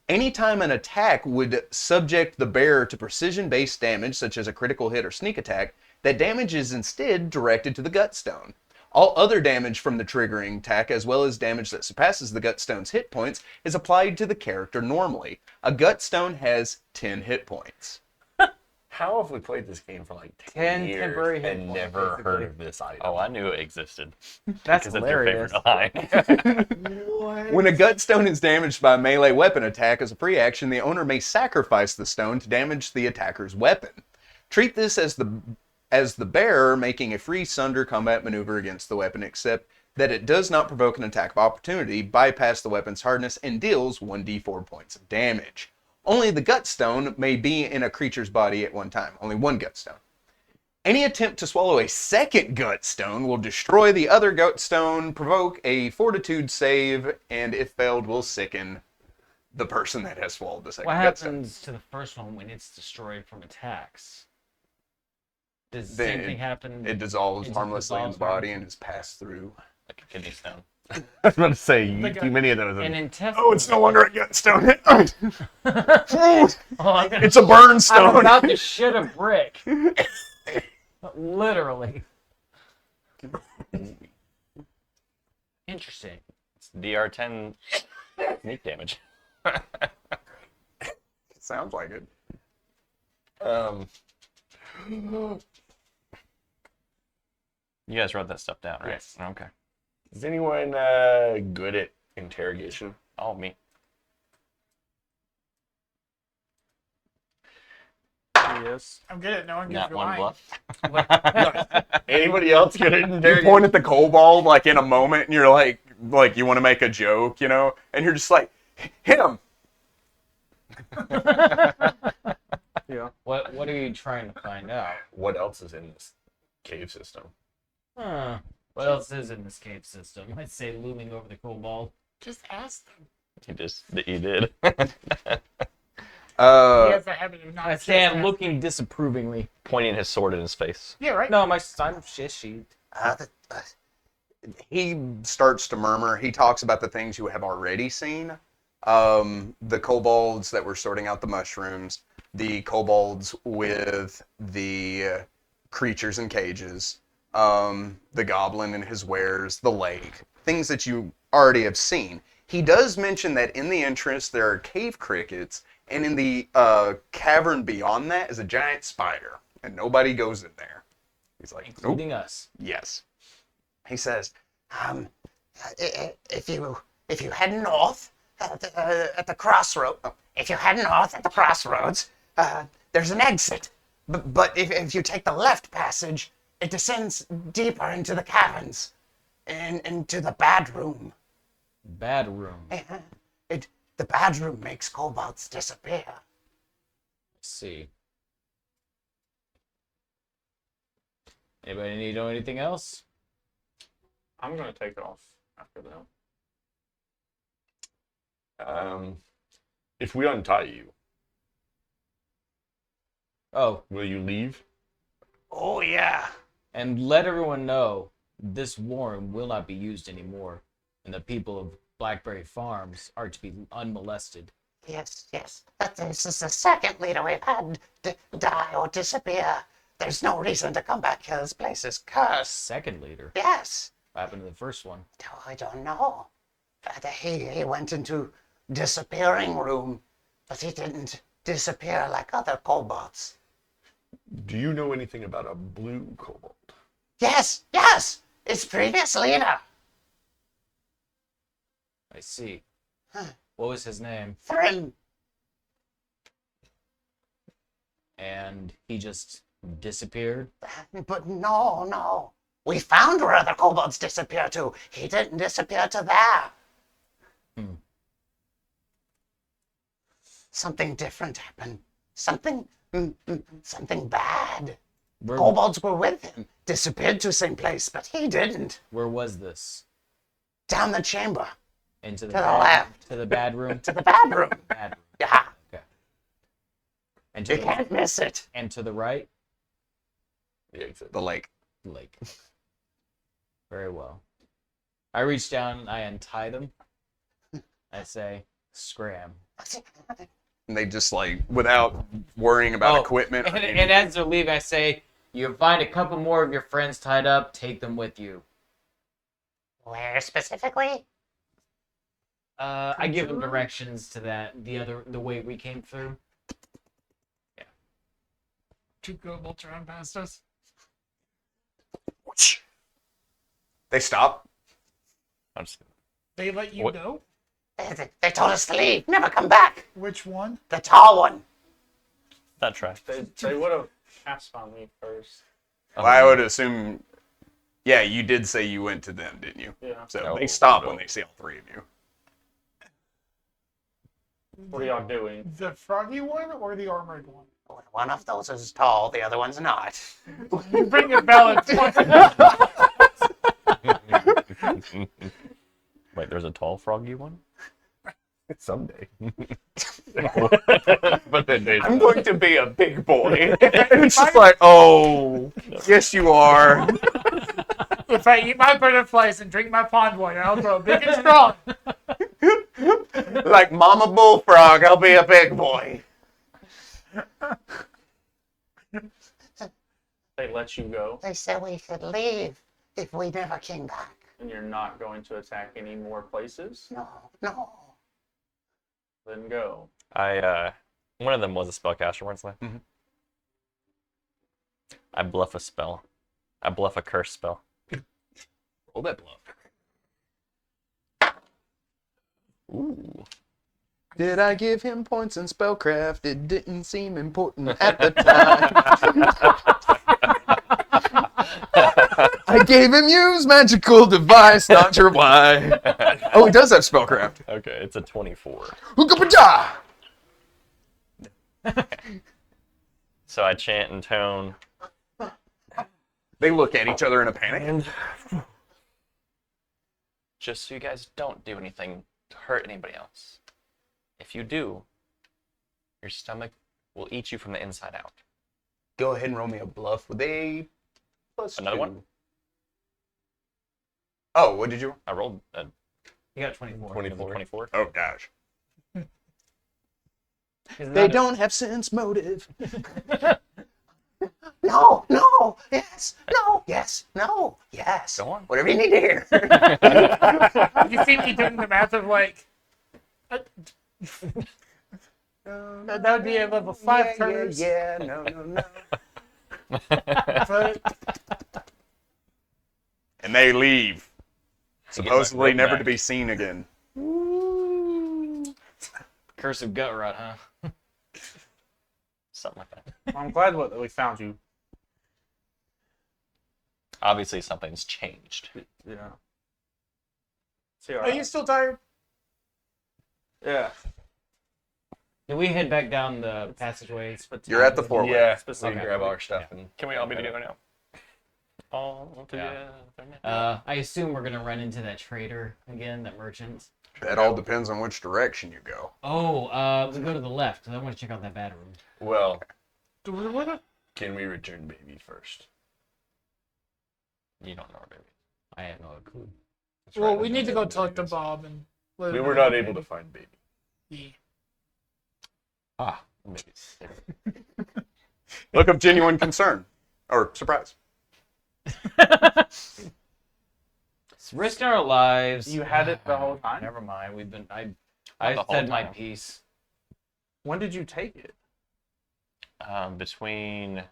Anytime an attack would subject the bearer to precision-based damage, such as a critical hit or sneak attack, that damage is instead directed to the gutstone. All other damage from the triggering attack, as well as damage that surpasses the gutstone's hit points, is applied to the character normally. A gutstone has 10 hit points. How have we played this game for like 10 10 years temporary hit and points, never basically. heard of this item? Oh, I knew it existed. That's Because it's your hilarious. favorite line. When a gutstone is damaged by a melee weapon attack as a free action, the owner may sacrifice the stone to damage the attacker's weapon. Treat this as the bearer making a free sunder combat maneuver against the weapon, except that it does not provoke an attack of opportunity, bypass the weapon's hardness, and deals 1d4 points of damage. Only the gutstone may be in a creature's body at one time. Only one gutstone. Any attempt to swallow a second gutstone will destroy the other gutstone, provoke a fortitude save, and if failed, will sicken the person that has swallowed the second What gutstone. happens to the first one when it's destroyed from attacks? Does the Then same thing happen? It dissolves It just harmlessly in the dissolves body and is passed through. Like a kidney stone. I was about to say, you Like eat too many of those. An intestine. Oh, it's no longer a gutstone. Oh, I'm It's a burn I'm stone. about to shit a brick. Literally. Interesting. It's DR10 sneak damage. Sounds like it. You guys wrote that stuff down, right? Yes. Okay. Is anyone good at interrogation? Oh, me. Yes. I'm good at knowing if Not you're one lying. bluff. Anybody else get it in You there? point at the kobold like in a moment, and you're like you want to make a joke, and you're just like, him. Yeah. What are you trying to find out? What else is in this cave system? Huh. What else is in this cave system? I'd say looming over the kobold. Just ask them. You did. He Uh, has a habit of not. I just say I'm asking. looking disapprovingly. Pointing his sword in his face. Yeah, right. No, I'm shishy. he starts to murmur. He talks about the things you have already seen. The kobolds that were sorting out the mushrooms, the kobolds with the creatures in cages, the goblin and his wares, the lake, things that you already have seen. He does mention that in the entrance there are cave crickets, and in the cavern beyond that is a giant spider, and nobody goes in there. He's like, nope. Including us. Yes. He says, if you head north at the crossroads, there's an exit. But if you take the left passage, it descends deeper into the caverns, and into the bad room. Bad room. The bad room makes kobolds disappear. Let's see. Anybody need to know anything else? I'm gonna take off after that. If we untie you, Oh, will you leave? Oh yeah. and let everyone know this warren will not be used anymore, and the people of Blackberry Farms are to be unmolested. Yes. This is the second leader we've had die or disappear. There's no reason to come back here. This place is cursed. Second leader. Yes. What happened to the first one? Oh, I don't know. He went into disappearing room, but he didn't disappear like other kobolds. Do you know anything about a blue kobold? Yes. Its previous leader. I see. Huh. What was his name? Thrym. And he just disappeared? But no. We found where other kobolds disappear to. He didn't disappear to there. Something different happened. Something bad. Kobolds were with him. Disappeared to the same place, but he didn't. Where was this? Down the chamber. Into the To the left. To the bad room? To the bad room. Bad room. Yeah. Okay. And to You the can't miss it. and to the right? The exit. The lake. Lake. Very well. I reach down and I untie them. I say, scram. And they just without worrying about equipment. or And anything. as they're leaving, I say, you find a couple more of your friends tied up, take them with you. Where specifically? I give them directions to the way we came through. Two kobolds run past us. They stop. I'm just They let you What? go? They told us to leave. Never come back. Which one? The tall one. that trash. They would have asked on me first. Well, I would assume. Yeah, you did say you went to them, didn't you? Yeah. So No, they stop no. when they see all three of you. What are y'all doing? The froggy one or the armored one? One of those is tall. The other one's not. You bring a valid point. Wait, there's a tall froggy one? Someday. But then they. I'm going to be a big boy. And it's just like, oh, yes, you are. If I eat my butterflies and drink my pond water, I'll grow big and strong. Like Mama Bullfrog, I'll be a big boy. They let you go, They said we could leave if we never came back. and you're not going to attack any more places. No. Then go. One of them was a spellcaster, weren't they? Mhm. I bluff a spell. I bluff a curse spell. Roll that bluff. Ooh. Did I give him points in spellcraft? It didn't seem important at the time. gave him use magical device, not sure why. Oh, he does have spellcraft. Okay, it's a 24. Hookah-pa-ja! So I chant and tone. They look at each other in a panic. And just so you guys don't do anything to hurt anybody else. If you do, your stomach will eat you from the inside out. Go ahead and roll me a bluff with a +2. Another one? Oh, what did you? I rolled a You got 24. 24. Oh gosh. Isn't They that a- don't have sense motive. No, no, yes, no, yes, no, yes. Go on. Whatever you need to hear. You see me doing the math of like. That would be a level 5 curse. Yeah, no. But And they leave. get my Supposedly rope never back. to be seen again. Curse of gut rot, huh? Something like that. I'm glad that we found you. Obviously, something's changed. Yeah. See, all are you right. still tired? Yeah. Do we head back down the passageway? You're at the four-way. Yeah, we Specifically. can grab our stuff and Can we all be together now? All together I assume we're gonna run into that trader again, that merchant. That all depends on which direction you go. Oh, we go to the left. 'Cause I want to check out that bad room. well, What? can we return baby first? You don't know, baby. I have no clue. That's Well, right, we I need to know go what talk baby to is. Bob and. let We him were know not that able to maybe- find baby. Yeah. Ah, maybe. Look of genuine concern. Or surprise. It's risking our lives. You had it the whole time? Never mind. We've been. I the whole said my time. piece. When did you take it? Between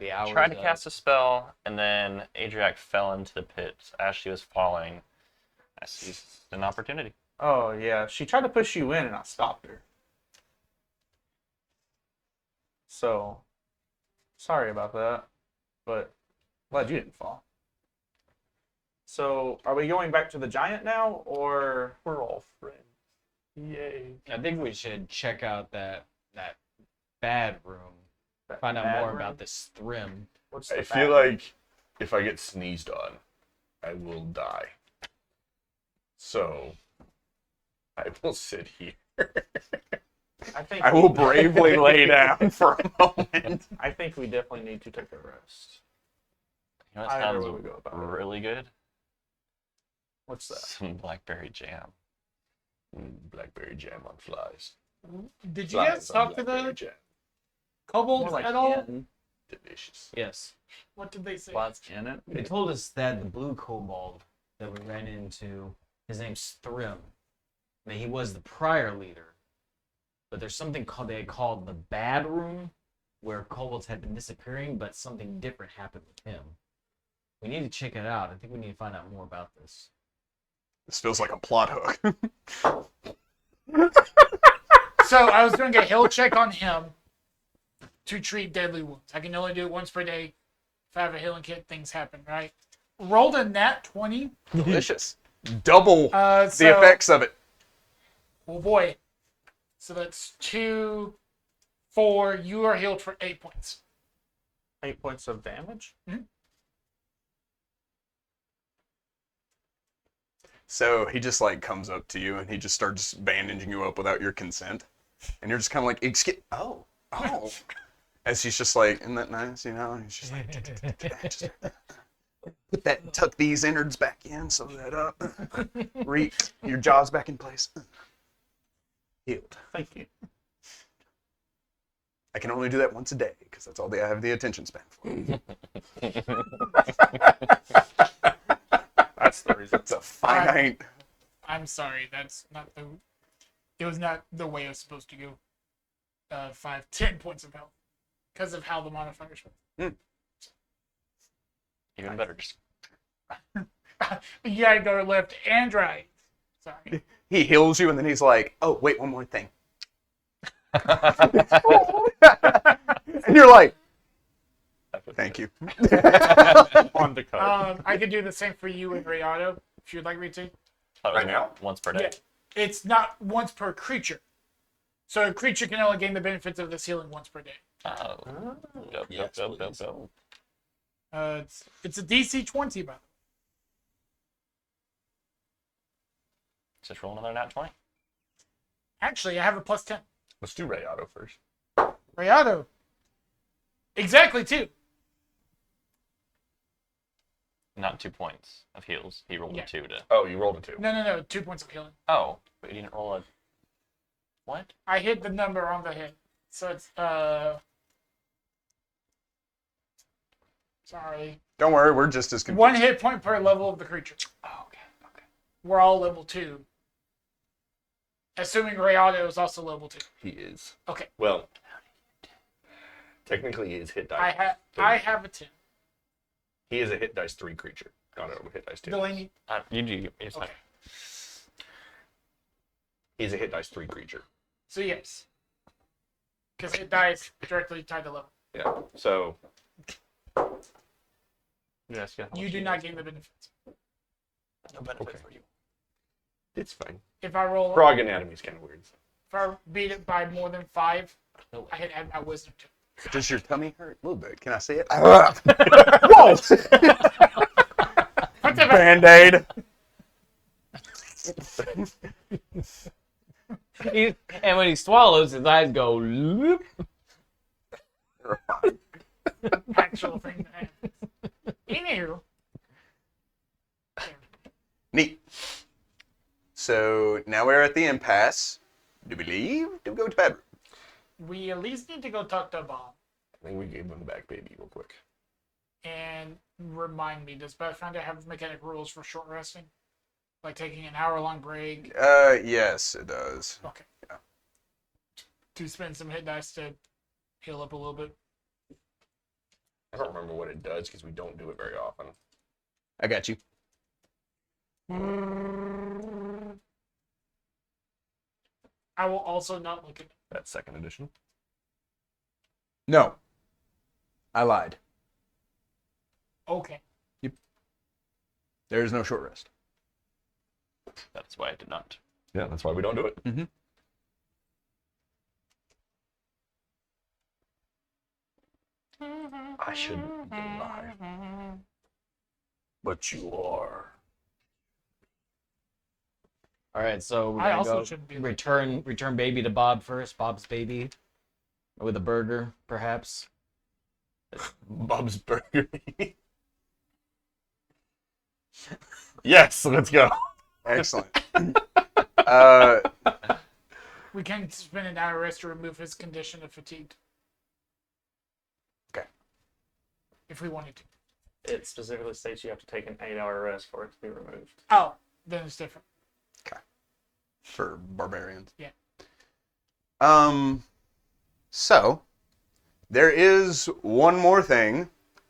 The hours. tried to of- cast a spell, and then Adriac fell into the pit as she was falling. I seized an opportunity. Oh, yeah. She tried to push you in and I stopped her. So, sorry about that. But glad you didn't fall. So, are we going back to the giant now, or We're all friends. Yay. I think we should check out that bad room. that Find out bad more room? about this Thrim. What's the I bad feel room? like if I get sneezed on, I will die. So, I will sit here. I think I will bravely lay down for a moment. I think we definitely need to take a rest. You know what I don't know sounds where we go about it. really good? What's that? Some blackberry jam. Blackberry jam on flies. Did you guys Flies on talk to blackberry the jam. kobolds More like at all? in. Delicious. Yes. What did they say? What's in it? They told us that the blue kobold that we ran into, his name's Thrim. That he was the prior leader. But there's something they called the bad room, where kobolds had been disappearing, but something different happened with him. We need to check it out. I think we need to find out more about this. This feels like a plot hook. So I was doing a heal check on him to treat deadly wounds. I can only do it once per day. If I have a healing kit, things happen, right? Rolled a nat 20. Delicious. Double the So, effects of it. oh boy. So that's 2, 4. You are healed for 8 points. 8 points of damage? So he just like comes up to you and he just starts bandaging you up without your consent. And you're just kind of like, excuse, oh. As he's just like, isn't that nice, you know? And he's just like, just put that, tuck these innards back in, sew that up. Your jaw's back in place. Healed. Thank you. I can only do that once a day because that's all I have the attention span for. That's the reason. It's a finite. I'm sorry. That's not the. It was not the way it was supposed to go. 10 points of health. Because of how the modifiers work. Even better, just You gotta go left and right. Sorry. He heals you and then he's like, oh, wait, one more thing. And you're like, Thank you. On the card. I could do the same for you and Rayado, if you'd like me to. Thought it was Right now? Once per day. Yeah. It's not once per creature. So a creature can only gain the benefits of this healing once per day. Oh. Go, Yes, go, go, please. go, go. It's a DC 20, by the way. Just roll another nat 20. Actually, I have a plus 10. Let's do Ray Auto first. Rayado. Exactly 2. Not 2 points of heals. He rolled Yeah. a 2 to. Oh, you rolled a 2. No. 2 points of healing. Oh, but you didn't roll a. What? I hit the number on the hit. So it's, sorry. Don't worry, we're just as confused. 1 hit point per level of the creature. Oh, okay. Okay. We're all level 2. Assuming Rayado is also level 2. He is. Okay. Well, technically he is hit dice. I have a 10. He is a hit dice 3 creature. Not a hit dice 2. Delaney. You do. It's fine. Okay. He's a hit dice 3 creature. So yes. Because it dies directly tied to level. Yeah. So Yes, yeah. You do not gain the benefits. No benefit Okay. for you. it's fine. If I roll, Frog anatomy is kind of weird. if I beat it by more than 5, No. I can add my wisdom to it. Does your tummy hurt a little bit? Can I see it? Whoa! Band-Aid. And when he swallows, his eyes go. Loop. Actual thing that happens. Anywho, Neat. So now we're at the impasse. Do we leave? Do we go to bed? we at least need to go talk to Bob I think we gave him the back baby real quick. and remind me, does Pathfinder have mechanic rules for short resting? Like taking an hour-long break? Yes, it does. Okay. Yeah. To spend some hit dice to heal up a little bit. I don't remember what it does because we don't do it very often. I got you. I will also not look at it. That's 2nd edition. No. I lied. Okay. There is no short rest. That's why I did not. Yeah, that's why we don't do it. Mm-hmm. I shouldn't be alive. But you are. All right, so we're I gonna also go shouldn't be return baby to Bob first. Bob's baby, with a burger, perhaps. Bob's Burger. Yes, let's go. Excellent. We can spend an hour rest to remove his condition of fatigue. Okay. If we wanted to. It specifically states you have to take an 8-hour rest for it to be removed. Oh, then it's different. For barbarians. Yeah. So there is one more thing,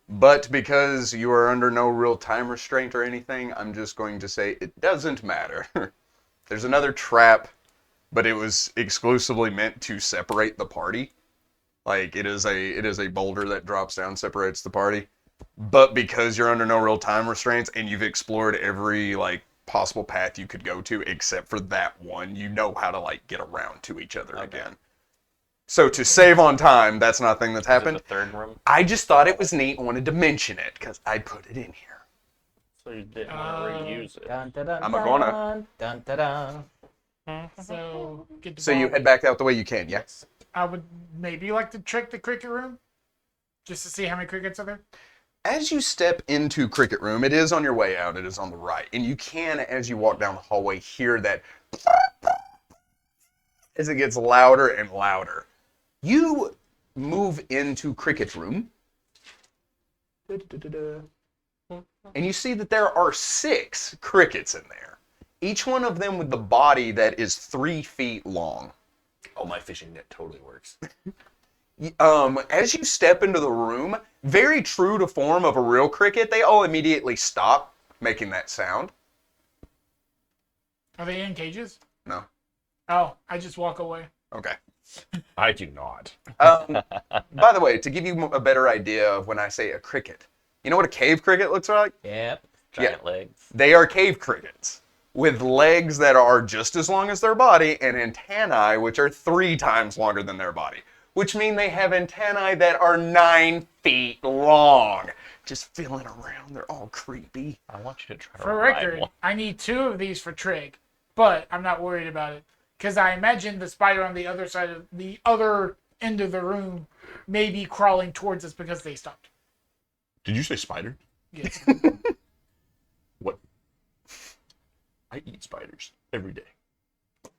but because you are under no real time restraint or anything, I'm just going to say it doesn't matter. There's another trap, but it was exclusively meant to separate the party. Like it is a boulder that drops down, separates the party. But because you're under no real time restraints and you've explored every possible path you could go to except for that one, you know how to get around to each other again. So to save on time, that's not a thing that's Is it happened. the third room? I just thought it was neat and wanted to mention it because I put it in here. So you didn't want to reuse it. Dun, dun, dun, I'm a gonna. Dun, dun, dun. So get the So you ball. head back out the way you can, yeah? I would maybe like to check the cricket room, just to see how many crickets are there. As you step into Cricket Room, it is on your way out, it is on the right. And you can, as you walk down the hallway, hear that as it gets louder and louder. You move into Cricket Room. And you see that there are 6 crickets in there. Each one of them with the body that is 3 feet long. Oh, my fishing net totally works. As you step into the room, very true to form of a real cricket, they all immediately stop making that sound. Are they in cages? No. Oh, I just walk away. Okay. I do not. By the way, to give you a better idea of when I say a cricket, you know what a cave cricket looks like? Yep. Giant legs. They are cave crickets with legs that are just as long as their body and antennae which are 3 times longer than their body, which mean they have antennae that are 9 feet long. Just feeling around, they're all creepy. I want you to try to For ride record, one. I need 2 of these for Trig, but I'm not worried about it because I imagine the spider on the other side of the other end of the room may be crawling towards us because they stopped. Did you say spider? Yes. What? I eat spiders every day.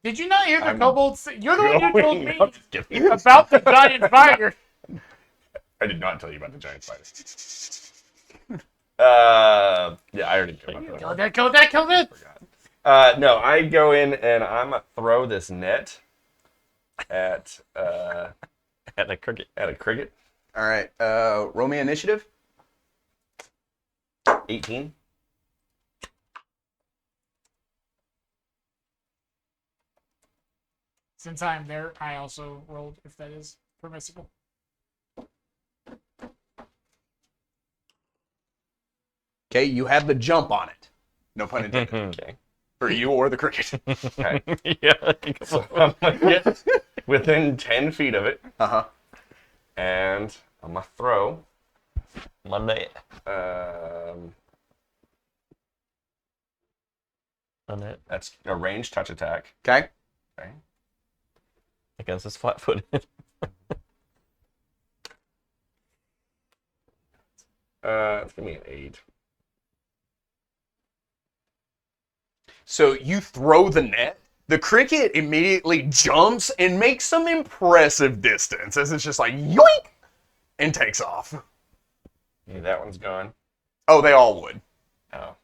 Did you not hear the I'm kobolds? You're the one who told No, me I'm just kidding. about the giant spider. I did not tell you about the giant spider. Yeah, I already knew about Kill that. that, kill that. No, I go in and I'm gonna throw this net at At a cricket. a cricket. All right, roll me initiative. 18. Since I'm there, I also rolled if that is permissible. Okay, you have the jump on it. No pun intended. Okay. For you or the cricket. Okay. Yeah. So I'm gonna get within 10 feet of it, Uh-huh. and I'm gonna throw. Monday. On it. That's a ranged touch attack. Okay. Okay. Against his flat-footed. It's gonna be an 8. So you throw the net. The cricket immediately jumps and makes some impressive distance as it's just like yoink and takes off. Yeah, that one's gone. Oh, they all would. Oh.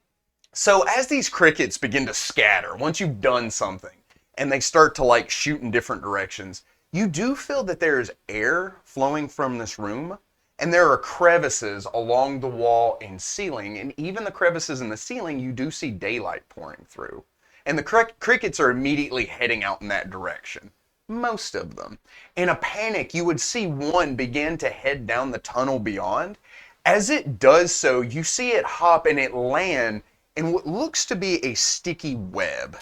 So as these crickets begin to scatter, once you've done something, and they start to like shoot in different directions, you do feel that there is air flowing from this room, and there are crevices along the wall and ceiling, and even the crevices in the ceiling, you do see daylight pouring through. And the crickets are immediately heading out in that direction. Most of them. In a panic, you would see one begin to head down the tunnel beyond. As it does so, you see it hop and it land in what looks to be a sticky web.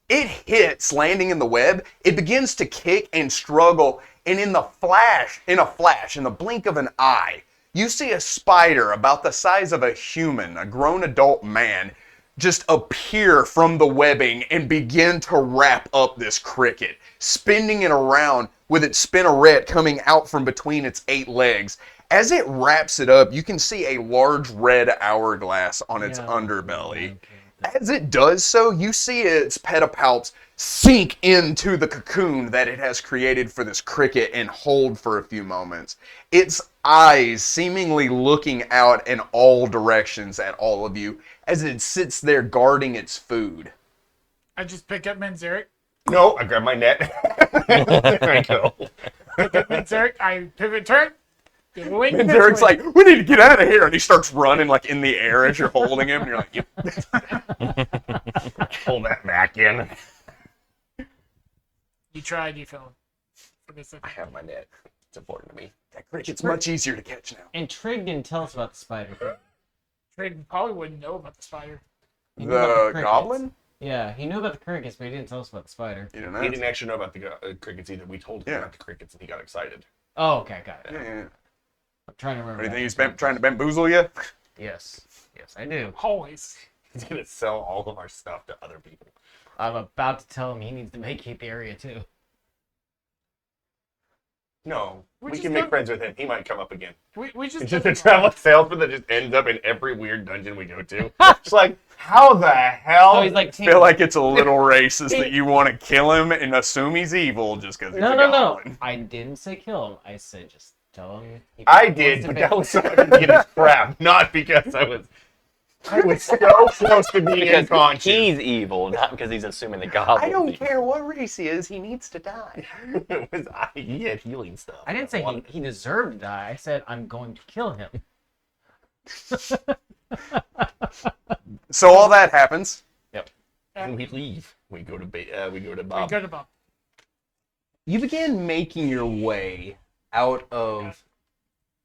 It hits, landing in the web, it begins to kick and struggle, and in a flash, in the blink of an eye, you see a spider about the size of a human, a grown adult man, just appear from the webbing and begin to wrap up this cricket, spinning it around with its spinneret coming out from between its 8 legs. As it wraps it up, you can see a large red hourglass on its underbelly. As it does so, you see its pedipalps sink into the cocoon that it has created for this cricket and hold for a few moments. Its eyes seemingly looking out in all directions at all of you as it sits there guarding its food. I just pick up Manzarek. No, I grab my net. There I go. Pick up Manzarek. I pivot turn. Go away. And Derek's like, we need to get out of here. And he starts running like in the air as you're holding him. And you're like, yep. Pull that back in. You tried, you failed. For this I have my net. It's important to me. That cricket's much easier to catch now. And Trig didn't tell us about the spider. Trade probably wouldn't know about the spider. He knew about The crickets. goblin? Yeah, he knew about the crickets, but he didn't tell us about the spider. You don't know. He didn't actually know about the crickets either. We told him Yeah. about the crickets and he got excited. Oh, okay, got it. Yeah. I'm trying to remember. Or do you think that. he's trying to bamboozle you? Yes, yes, I do. Always. He's gonna sell all of our stuff to other people. I'm about to tell him he needs to vacate the area too. No, We we just can make don't- friends with him. He might come up again. We just It's just a travel salesman that just ends up in every weird dungeon we go to. It's like, how the hell? Oh, he's like, I feel like it's a little racist that you want to kill him and assume he's evil just because he's no, a no, no. goblin. I didn't say kill him. I said just tell him. he I wants did, to but va- that was so I could get his crap, not because I was so close to being Because unconscious. he's evil, not because he's assuming the goblin. I don't care what race he is, he needs to die. It was, he had healing stuff. I didn't say he deserved to die. I said I'm going to kill him. So all that happens. And we leave. We go to We Bob. go to Bob. you begin making your way out of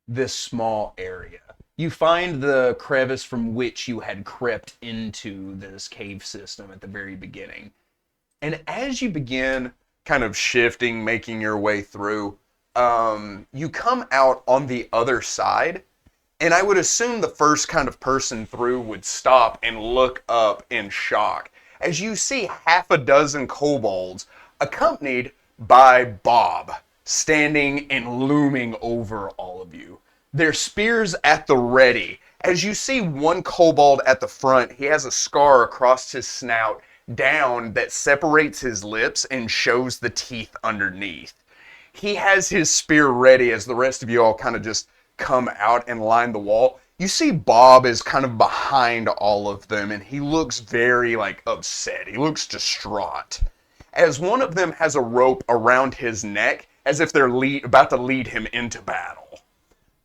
this small area. You find the crevice from which you had crept into this cave system at the very beginning. And as you begin kind of shifting, making your way through, you come out on the other side. And I would assume the first kind of person through would stop and look up in shock as you see half a dozen kobolds accompanied by Bob standing and looming over all of you. Their spears at the ready. As you see one kobold at the front, he has a scar across his snout down that separates his lips and shows the teeth underneath. He has his spear ready as the rest of you all kind of just come out and line the wall. You see Bob is kind of behind all of them, and he looks very, upset. He looks distraught. As one of them has a rope around his neck, as if they're about to lead him into battle.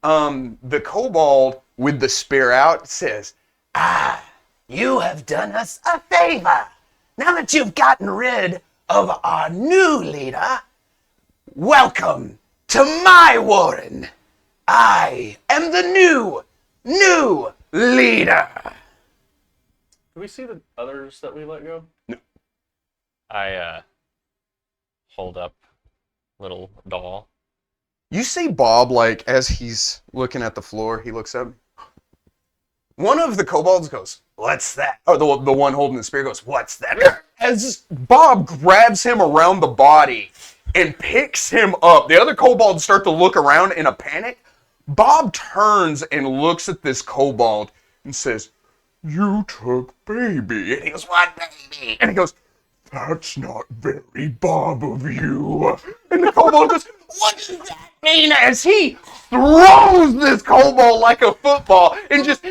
The kobold with the spear out says, You have done us a favor. Now that you've gotten rid of our new leader, welcome to my warren. I am the new leader. Do we see the others that we let go? I hold up little doll. You see Bob, as he's looking at the floor, he looks up. One of the kobolds goes, "What's that?" Or the one holding the spear goes, "What's that?" As Bob grabs him around the body and picks him up, the other kobolds start to look around in a panic. Bob turns and looks at this kobold and says, "You took baby." And he goes, "What baby?" And he goes, "That's not very Bob of you." And the kobold goes, "What does that mean?" As he throws this kobold like a football and just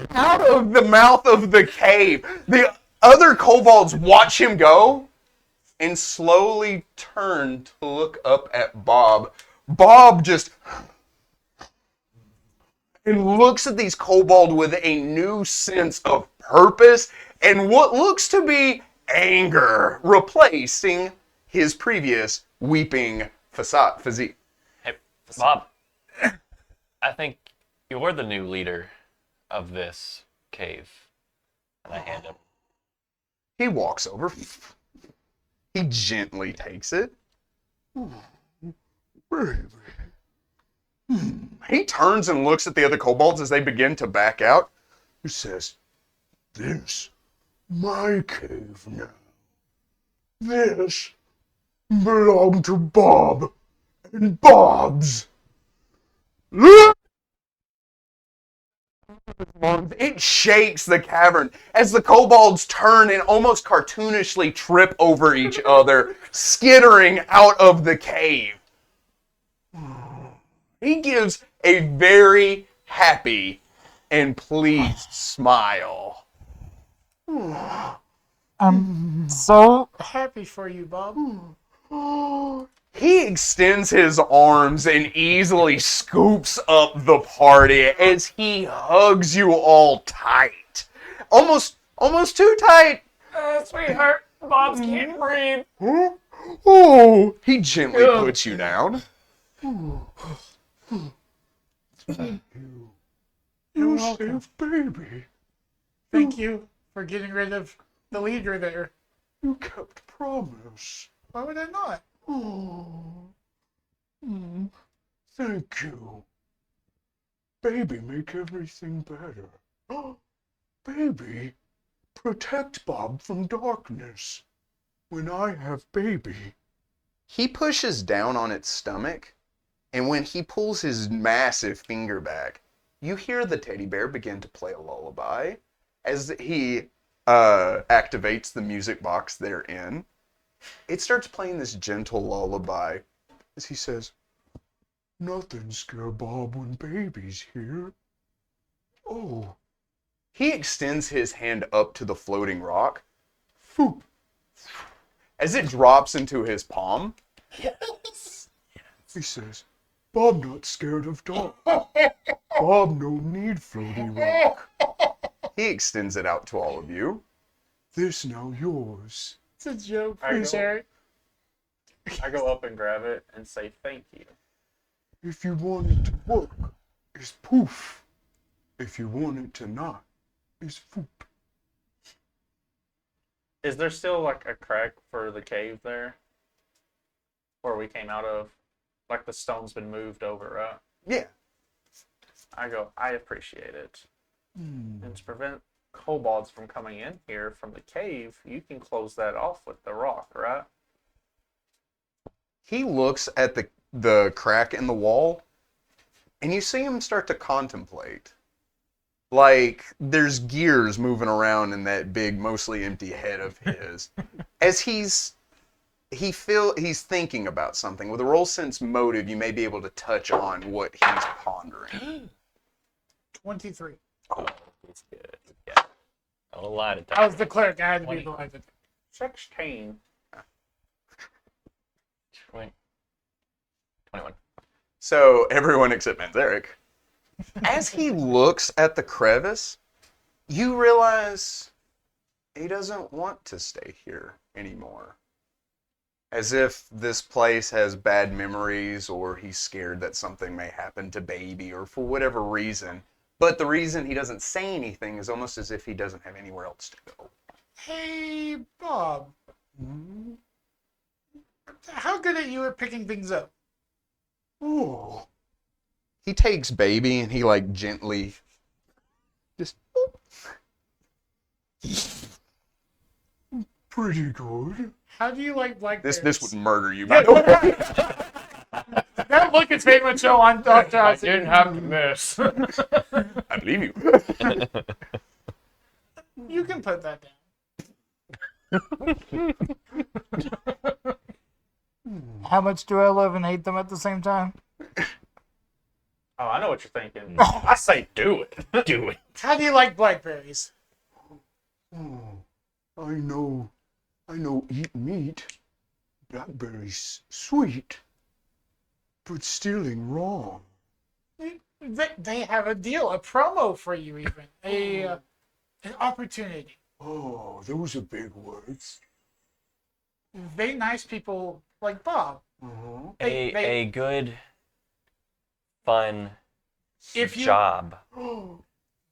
out of the mouth of the cave. The other kobolds watch him go and slowly turn to look up at Bob. Bob just and looks at these kobold with a new sense of purpose and what looks to be anger, replacing his previous weeping physique. Hey, Bob. I think you're the new leader of this cave. And I hand him. He walks over. He gently takes it. He turns and looks at the other kobolds as they begin to back out. He says, "This, my cave now. This belonged to Bob and Bob's." It shakes the cavern as the kobolds turn and almost cartoonishly trip over each other, skittering out of the cave. He gives a very happy and pleased smile. I'm so happy for you, Bob. He extends his arms and easily scoops up the party as he hugs you all tight. Almost too tight. Sweetheart, Bob's can't breathe. Oh, he gently puts you down. Thank you. You saved baby. Thank you for getting rid of the leader there. You kept promise. Why would I not? Thank you. Baby, make everything better. Baby, protect Bob from darkness. When I have baby. He pushes down on its stomach, and when he pulls his massive finger back, you hear the teddy bear begin to play a lullaby as he activates the music box they're in. It starts playing this gentle lullaby as he says, "Nothing scare Bob when baby's here." Oh. He extends his hand up to the floating rock. Foop. As it drops into his palm. Yes. He says, "Bob not scared of dark. Bob no need floaty rock." He extends it out to all of you. "This now yours." It's a joke. There you Please, go. Eric. I go up and grab it and say thank you. If you want it to work, it's poof. If you want it to not, it's foop. Is there still like a crack for the cave there? Where we came out of? Like the stone's been moved over, right? Yeah. I go, I appreciate it. And to prevent kobolds from coming in here from the cave, you can close that off with the rock, right? He looks at the crack in the wall, and you see him start to contemplate. Like, there's gears moving around in that big, mostly empty head of his. As he's thinking about something. With a roll sense motive, you may be able to touch on what he's pondering. 23. It's good. Yeah. A lot of I was time. the cleric. I had to be the life. 16. 21. So, everyone except Manzarek. As he looks at the crevice, you realize he doesn't want to stay here anymore. As if this place has bad memories, or he's scared that something may happen to baby, or for whatever reason. But the reason he doesn't say anything is almost as if he doesn't have anywhere else to go. Hey, Bob. How good are you at picking things up? Oh. He takes baby and he like gently just pretty good. How do you like blackberries? This would murder you, by the way. That look is very much so on Dr. I House. didn't have to miss. I believe you. You can put that down. How much do I love and hate them at the same time? Oh, I know what you're thinking. I say do it. Do it. How do you like blackberries? I know eat meat. Blackberries sweet, but stealing wrong. They have a deal, a promo for you even. An opportunity. Oh, those are big words. Very nice people like Bob. A good, fun If you job.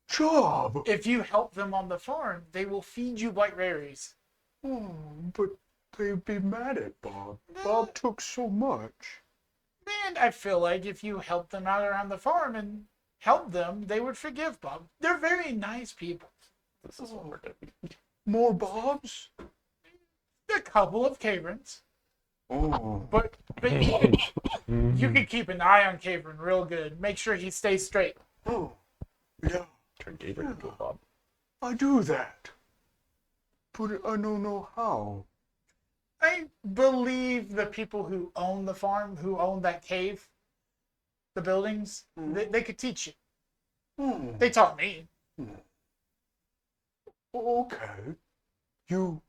Job. if you help them on the farm, they will feed you blackberries. Oh, but they'd be mad at Bob. Bob took so much. And I feel like if you help them out around the farm and help them, they would forgive Bob. They're very nice people. This is what we're doing. More Bobs? A couple of Caverns. Oh. But you can keep an eye on Cavern real good. Make sure he stays straight. Oh. Yeah, Turn Gabriel into a Bob. I do that. But I don't know how. I believe the people who own the farm, who own that cave, the buildings, they could teach you. They taught me. Okay. You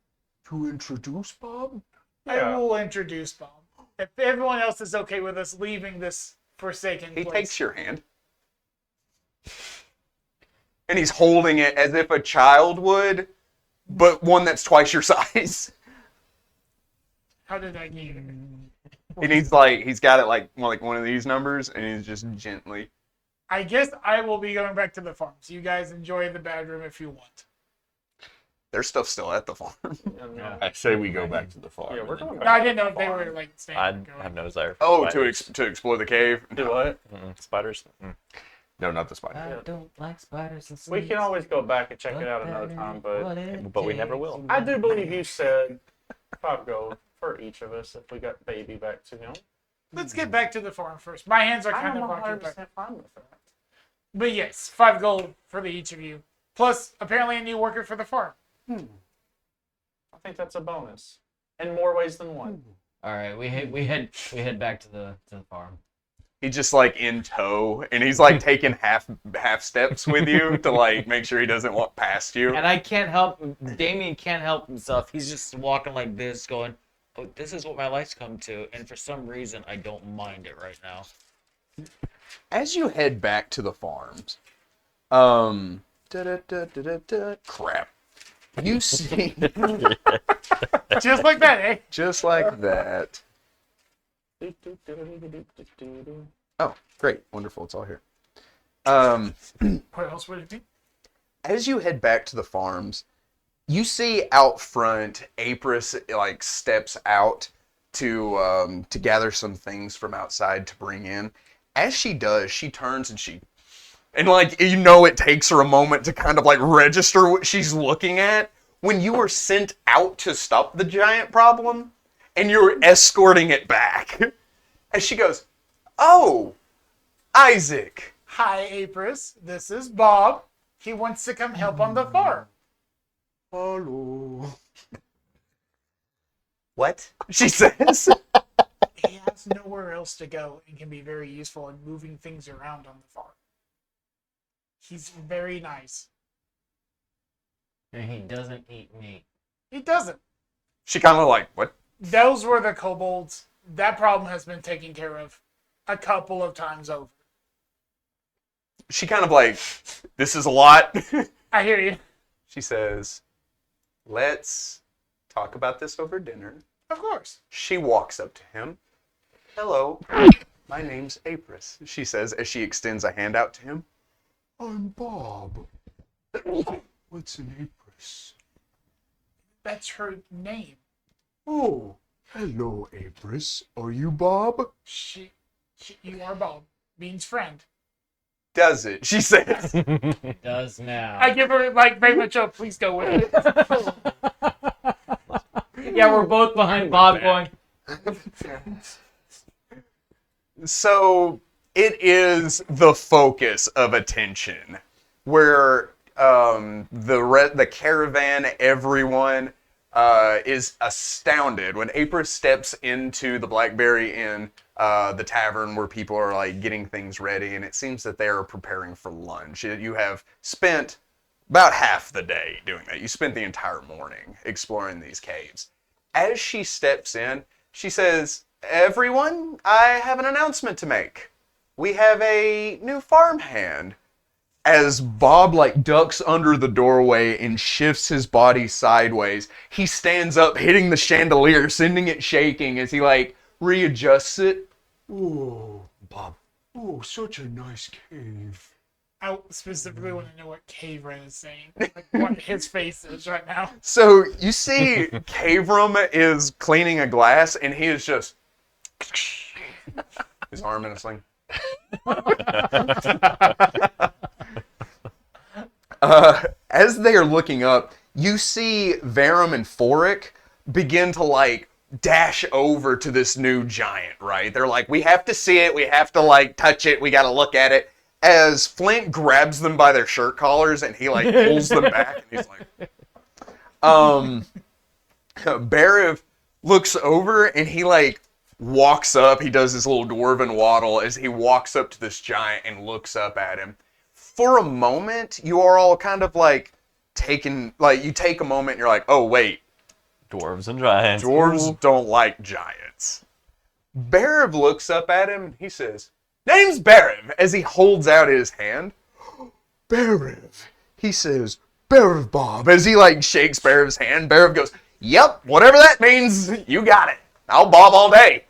introduce Bob? I will introduce Bob. If everyone else is okay with us leaving this forsaken He place. takes your hand. And he's holding it as if a child would, but one that's twice your size. How did I get here? And he's got it like one of these numbers, and he's just gently. I guess I will be going back to the farm. So you guys enjoy the bedroom if you want. Their stuff's still at the farm. I say we go back to the farm. Yeah, we're going No, back. I didn't know if they were like staying. I going. have no desire for Oh, spiders. to explore the cave? Do what? Spiders? No, not the spider. I don't like spiders and We snakes. can always go back and check it out another time, but But we never will. I do believe you said 5 gold for each of us if we got baby back to him. Let's get back to the farm first. My hands are kind I'm of 100% occupied. fine with that. But yes, 5 gold for each of you. Plus, apparently a new worker for the farm. I think that's a bonus. In more ways than one. All right, we head back to the farm. He's just like in tow, and he's like taking half steps with you to like make sure he doesn't walk past you. And I can't help. Damien can't help himself. He's just walking like this, going, "Oh, this is what my life's come to." And for some reason, I don't mind it right now. As you head back to the farms, crap. You see, Just like that, eh? just like that, Oh, great. Wonderful. It's all here. What else would it be? As you head back to the farms, you see out front, Apris like steps out to gather some things from outside to bring in. As she does, she turns and like it takes her a moment to kind of like register what she's looking at. When you were sent out to stop the giant problem, and you're escorting it back, as she goes, "Oh, Isaac." Hi, Apris. This is Bob. He wants to come help on the farm. Hello. What? She says. He has nowhere else to go and can be very useful in moving things around on the farm. He's very nice. And he doesn't eat meat. He doesn't. She kind of like, what? Those were the kobolds. That problem has been taken care of a couple of times over. She kind of like, this is a lot. I hear you. She says, let's talk about this over dinner. Of course. She walks up to him. Hello, my name's Apris, she says as she extends a hand out to him. I'm Bob. What's an Apris? That's her name. Oh, hello, Apris. Are you Bob? You are Bob. Means friend. Does it? She says. It does now. I give her like very much a please go with it. Yeah, we're both behind Bob going, So it is the focus of attention, where the caravan, everyone is astounded when Apris steps into the Blackberry Inn, the tavern where people are like getting things ready, and it seems that they are preparing for lunch. You have spent about half the day doing that. You spent the entire morning exploring these caves. As she steps in, she says, "Everyone, I have an announcement to make. We have a new farmhand." As Bob like ducks under the doorway and shifts his body sideways, he stands up, hitting the chandelier, sending it shaking as he like readjusts it. Oh, Bob. Oh, such a nice cave. I specifically want to know what Cave Ren is saying. Like what his face is right now. So you see Kavram is cleaning a glass and he is just his arm in a sling. As they are looking up, you see Varum and Forik begin to like dash over to this new giant, right? They're like, we have to see it, we have to like touch it, we gotta look at it. As Flint grabs them by their shirt collars and he like pulls them back and he's like, Bariv looks over and he like walks up, he does his little dwarven waddle as he walks up to this giant and looks up at him. For a moment, you are all kind of like you take a moment and you're like, oh wait, Dwarves and giants. dwarves don't like giants. Bariv looks up at him and he says, name's Bariv, as he holds out his hand. Bariv, he says, Bariv Bob, as he like shakes Bariv's hand. Bariv goes, yep, whatever that means, you got it. I'll bob all day.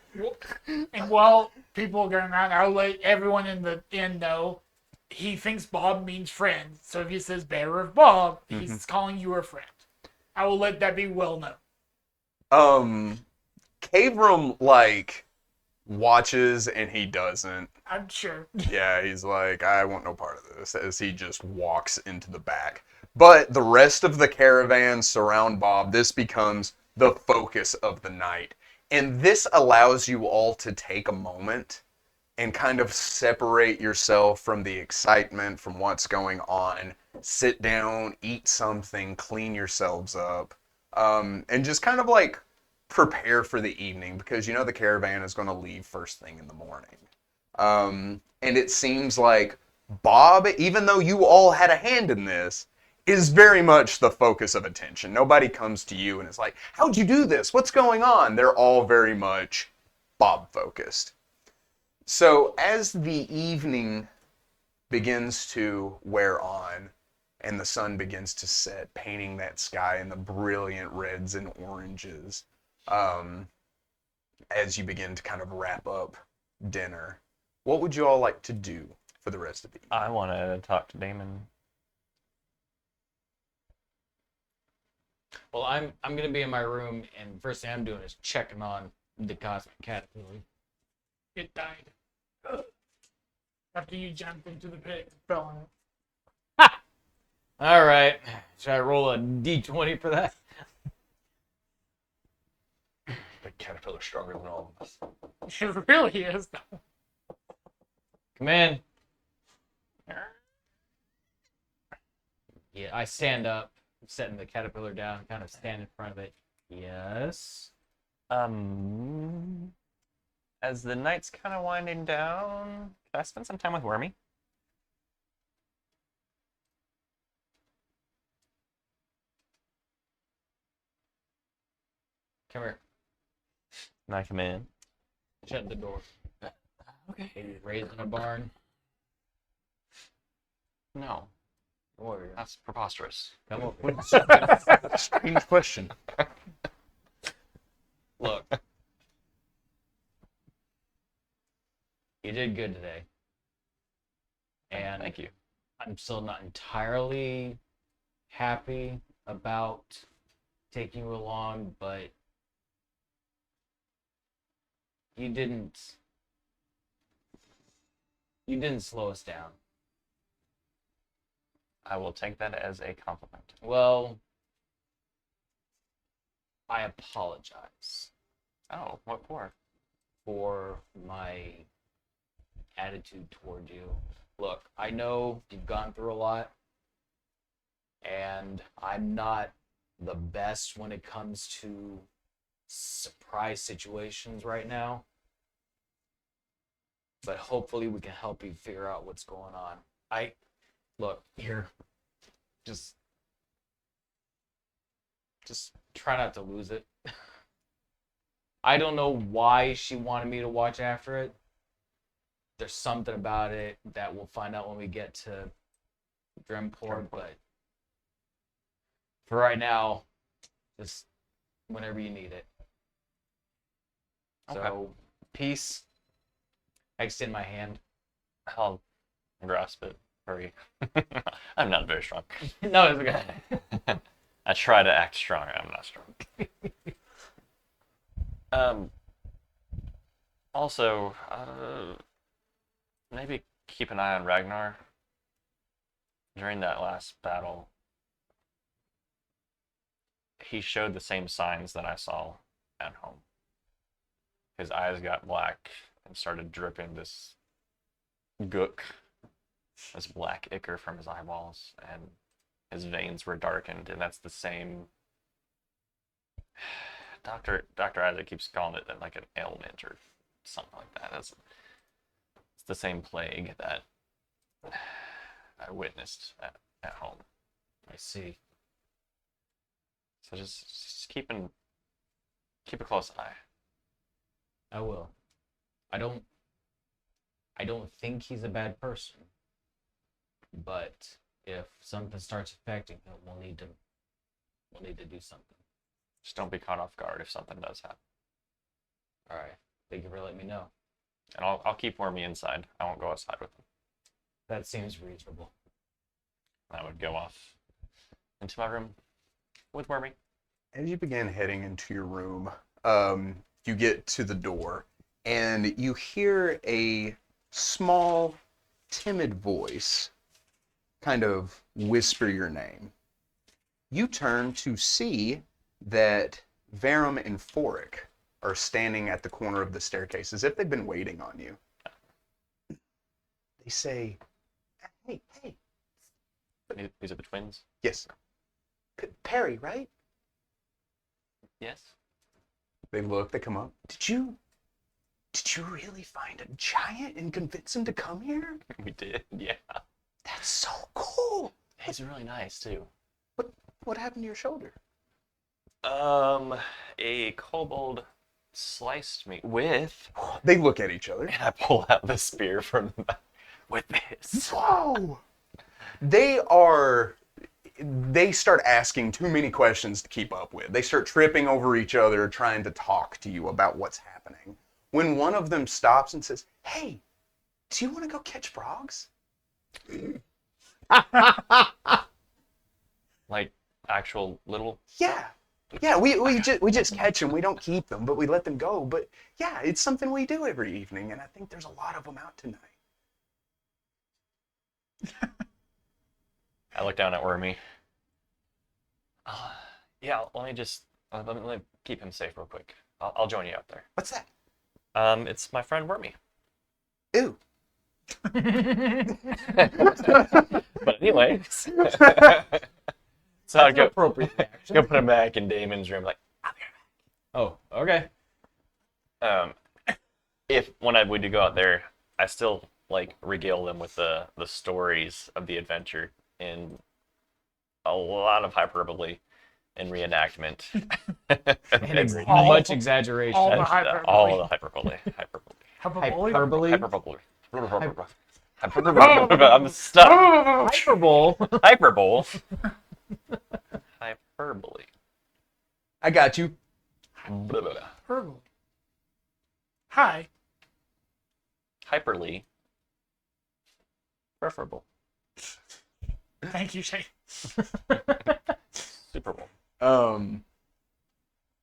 And while people are going around, I'll let everyone in the inn know he thinks Bob means friend. So if he says bearer of Bob, he's calling you a friend. I will let that be well known. Kavram like watches and he doesn't. I'm sure. Yeah, he's like, I want no part of this, as he just walks into the back. But the rest of the caravan surround Bob. This becomes the focus of the night. And this allows you all to take a moment and kind of separate yourself from the excitement, from what's going on. Sit down, eat something, clean yourselves up, and just kind of like prepare for the evening, because you know the caravan is going to leave first thing in the morning. And it seems like Bob, even though you all had a hand in this, is very much the focus of attention. Nobody comes to you and is like, how'd you do this? What's going on? They're all very much Bob focused. So as the evening begins to wear on and the sun begins to set, painting that sky in the brilliant reds and oranges, as you begin to kind of wrap up dinner. What would you all like to do for the rest of the evening? I want to talk to Damon. Well, I'm gonna be in my room, and first thing I'm doing is checking on the cosmic caterpillar. It died. After you jumped into the pit and fell in it. All right, should I roll a d20 for that? The caterpillar's stronger than all of us. It really is. Come in. Yeah, I stand up, setting the caterpillar down, kind of stand in front of it. Yes. As the night's kind of winding down, can I spend some time with Wormy? Come here. Can I come in? Shut the door. Okay. Maybe raised in a barn. No, Warrior. that's preposterous. Come over. Strange question. Look. You did good today. And Thank you. I'm still not entirely happy about taking you along, but you didn't slow us down. I will take that as a compliment. Well, I apologize Oh, what for? my attitude toward you. Look, I know you've gone through a lot, and I'm not the best when it comes to surprise situations right now. But hopefully we can help you figure out what's going on. Look, here. Just try not to lose it. I don't know why she wanted me to watch after it. There's something about it that we'll find out when we get to Dremport, but for right now, just whenever you need it. Okay. So, peace. I extend my hand. I'll grasp it. Hurry. I'm not very strong. No, it's okay. I try to act strong. I'm not strong. Also, maybe keep an eye on Ragnar. During that last battle, he showed the same signs that I saw at home. His eyes got black and started dripping this gook, this black ichor from his eyeballs, and his veins were darkened, and that's the same. Dr. Isaac keeps calling it like an ailment or something like that. It's the same plague that I witnessed at home. I see. So just keep a close eye. I will. I don't think he's a bad person. But if something starts affecting him, we'll need to do something. Just don't be caught off guard if something does happen. All right. Thank you for letting me know. And I'll keep Wormy inside. I won't go outside with him. That seems reasonable. I would go off into my room with Wormy. As you begin heading into your room, you get to the door and you hear a small, timid voice kind of whisper your name. You turn to see that Verum and Foric are standing at the corner of the staircase as if they've been waiting on you. They say, hey. These are the twins? Yes. Perry, right? Yes. They look, they come up. Did you really find a giant and convince him to come here? We did, yeah. That's so cool. He's really nice, too. What happened to your shoulder? A kobold sliced me with... They look at each other. And I pull out the spear from the back with this. Whoa! They are they start asking too many questions to keep up with. They start tripping over each other, trying to talk to you about what's happening. When one of them stops and says, "Hey, do you want to go catch frogs?" Like actual little. Yeah. Yeah, we just catch them. We don't keep them, but we let them go. But yeah, it's something we do every evening, and I think there's a lot of them out tonight. I look down at Wormy. Yeah, let me keep him safe real quick. I'll join you out there. What's that? It's my friend Wormy. Ew. But anyway, so I'd go Appropriate reaction. go put him back in Damon's room. Like, Oh, okay. if when I would go out there, I still like regale them with the stories of the adventure in a lot of hyperbole and reenactment. And All- much exaggeration. all the And, hyperbole. all the hyperbole. Hyperbole? Hyperbole. Hyperbole. I'm stuck. Hyperbole. Hyperbole. Hyperbole. I got you. Hyperbole. Hi. Hyperly. Preferable. Thank you, Shane. Super Bowl.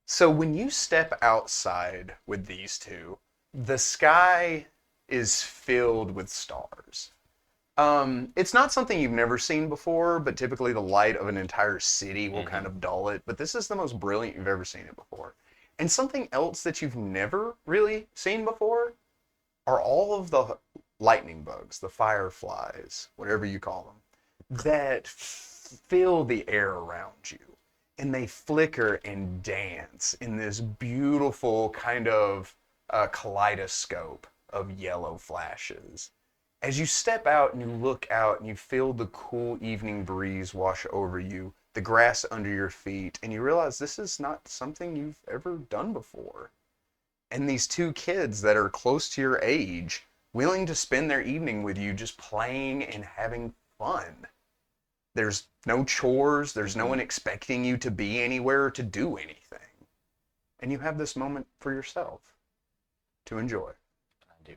So when you step outside with these two, the sky is filled with stars. It's not something you've never seen before, but typically the light of an entire city will kind of dull it. But this is the most brilliant you've ever seen it before. And something else that you've never really seen before are all of the lightning bugs, the fireflies, whatever you call them, that fill the air around you. And they flicker and dance in this beautiful kind of kaleidoscope of yellow flashes. As you step out and you look out and you feel the cool evening breeze wash over you, the grass under your feet, and you realize this is not something you've ever done before. And these two kids that are close to your age, willing to spend their evening with you just playing and having fun. There's no chores, there's no one expecting you to be anywhere or to do anything. And you have this moment for yourself to enjoy. I do.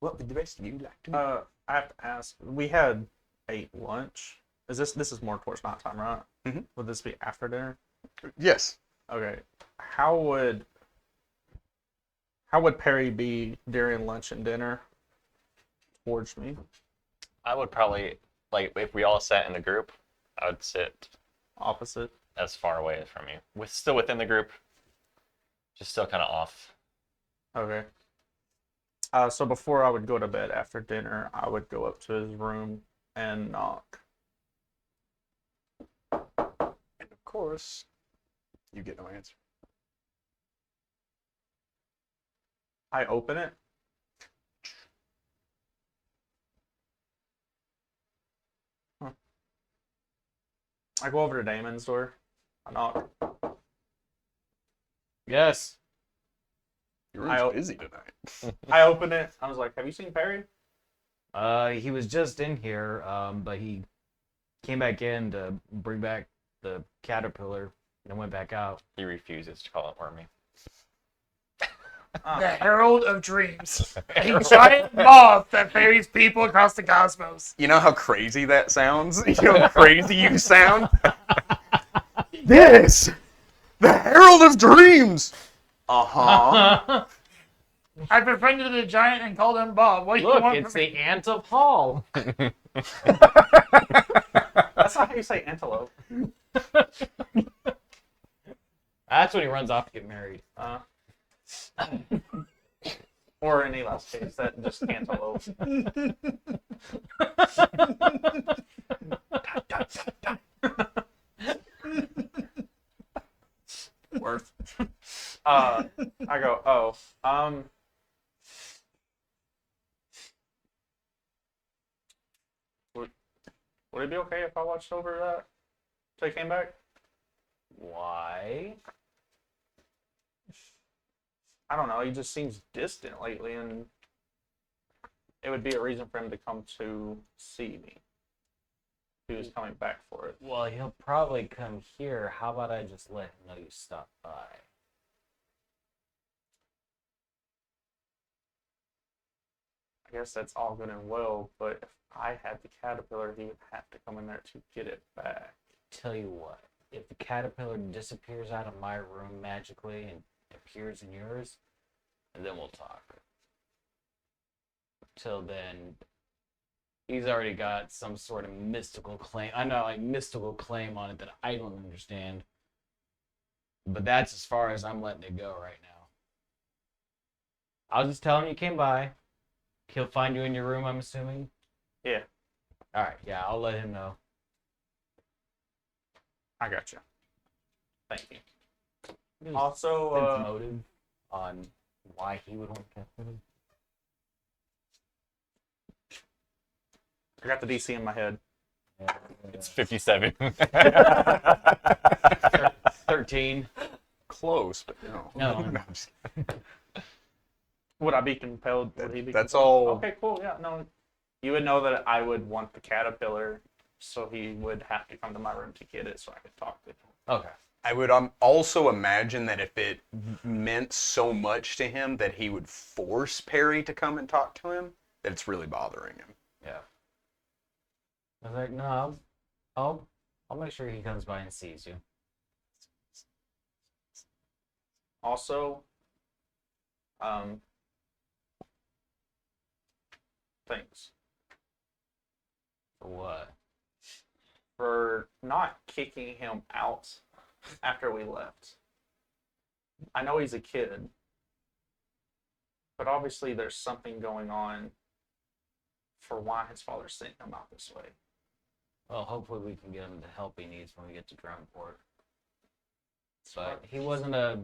What would the rest of you like to do? I have to ask. We had ate lunch. This is more towards night time, right? Mhm. Would this be after dinner? Yes. Okay. How would Perry be during lunch and dinner towards me? I would probably, like, if we all sat in a group, I would sit Opposite. as far away from you. Still within the group, just still kind of off. Okay. So before I would go to bed after dinner, I would go up to his room and knock. And of course, you get no answer. I open it. I go over to Damon's door. I knock. Yes. Your I- room's busy tonight. I open it. I was like, "Have you seen Perry?" He was just in here, but he came back in to bring back the caterpillar and went back out. He refuses to call it Wormy. The Herald of Dreams. A giant moth that ferries people across the cosmos. You know how crazy that sounds? You know how crazy you sound? This! The Herald of Dreams! Uh-huh. I befriended a giant and called him Bob. What do you Look, want it's from me? the Ant of Hall. That's not how you say antelope. That's when he runs off to get married. Or in Eli's case, that just cantaloupe. Worth. I go, would it be okay if I watched over that till he came back? Why? I don't know. He just seems distant lately, and it would be a reason for him to come to see me. he was coming back for it. Well, he'll probably come here. How about I just let him know you stopped by? I guess that's all good and well, but if I had the caterpillar, he would have to come in there to get it back. Tell you what, if the caterpillar disappears out of my room magically and appears in yours, and then we'll talk. Till then, he's already got some sort of mystical claim. I know, like, mystical claim on it that I don't understand. But that's as far as I'm letting it go right now. I'll just tell him you came by. He'll find you in your room, I'm assuming? Yeah, Alright, yeah, I'll let him know. I got you. Thank you. Sense Also, motive on why he would want to catch him. I got the DC in my head. It's 57. 13. Close, but no. No. I'm just kidding. Would I be compelled? Would he be That's compelled? all. Okay, cool. Yeah, no. You would know that I would want the caterpillar, so he would have to come to my room to get it so I could talk to him. Okay. I would also imagine that if it meant so much to him that he would force Perry to come and talk to him, that it's really bothering him. Yeah. I was like, no, I'll make sure he comes by and sees you. Also, things. For what? For not kicking him out after we left. I know he's a kid, but obviously there's something going on for why his father sent him out this way. Well, hopefully we can get him the help he needs when we get to Drownport. But he wasn't a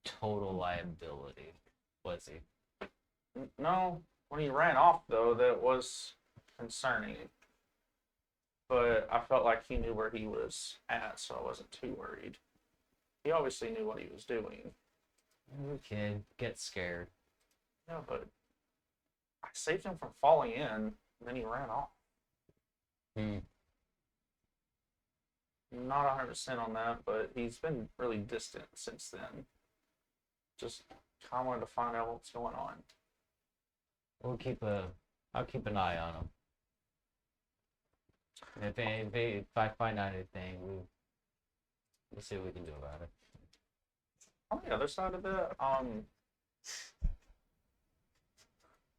total liability, was he? No, when he ran off, though, that was concerning. But I felt like he knew where he was at, so I wasn't too worried. He obviously knew what he was doing. Every kid gets scared. Yeah, but I saved him from falling in, and then he ran off. Not 100% on that, but he's been really distant since then. Just kind of wanted to find out what's going on. I'll keep an eye on him. And if I find out anything, we'll see what we can do about it. On the other side of that, How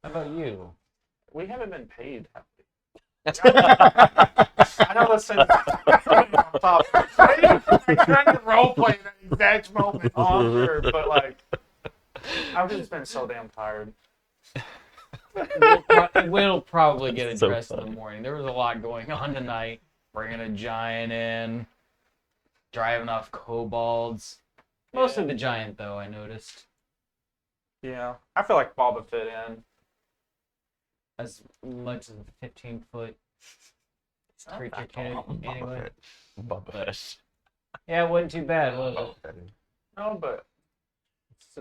about you? we haven't been paid, have we? I know that's on top. I'm trying to roleplay that exact moment. Oh, I'm sure, but like, I've just been so damn tired. We'll probably get So addressed in funny. the morning. There was a lot going on tonight. Bringing a giant in, driving off kobolds. Mostly the giant, though, I noticed. Yeah, I feel like Boba fit in. As much as a 15-foot creature can anyway. Bubba. Yeah, it wasn't too bad, was it? No, but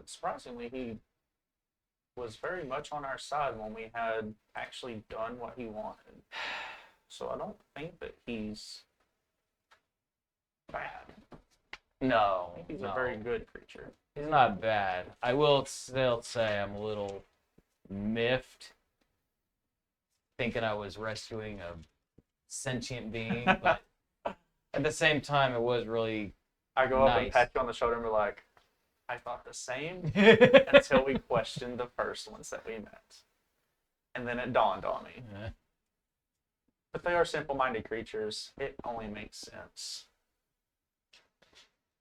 surprisingly, he was very much on our side when we had actually done what he wanted. So I don't think that he's bad. No, I think he's no. a very good creature. He's not bad. I will still say I'm a little miffed, thinking I was rescuing a sentient being, but at the same time, it was really I go up and Nice. pat you on the shoulder and be like, I thought the same until we questioned the first ones that we met. And then it dawned on me. But they are simple-minded creatures. It only makes sense.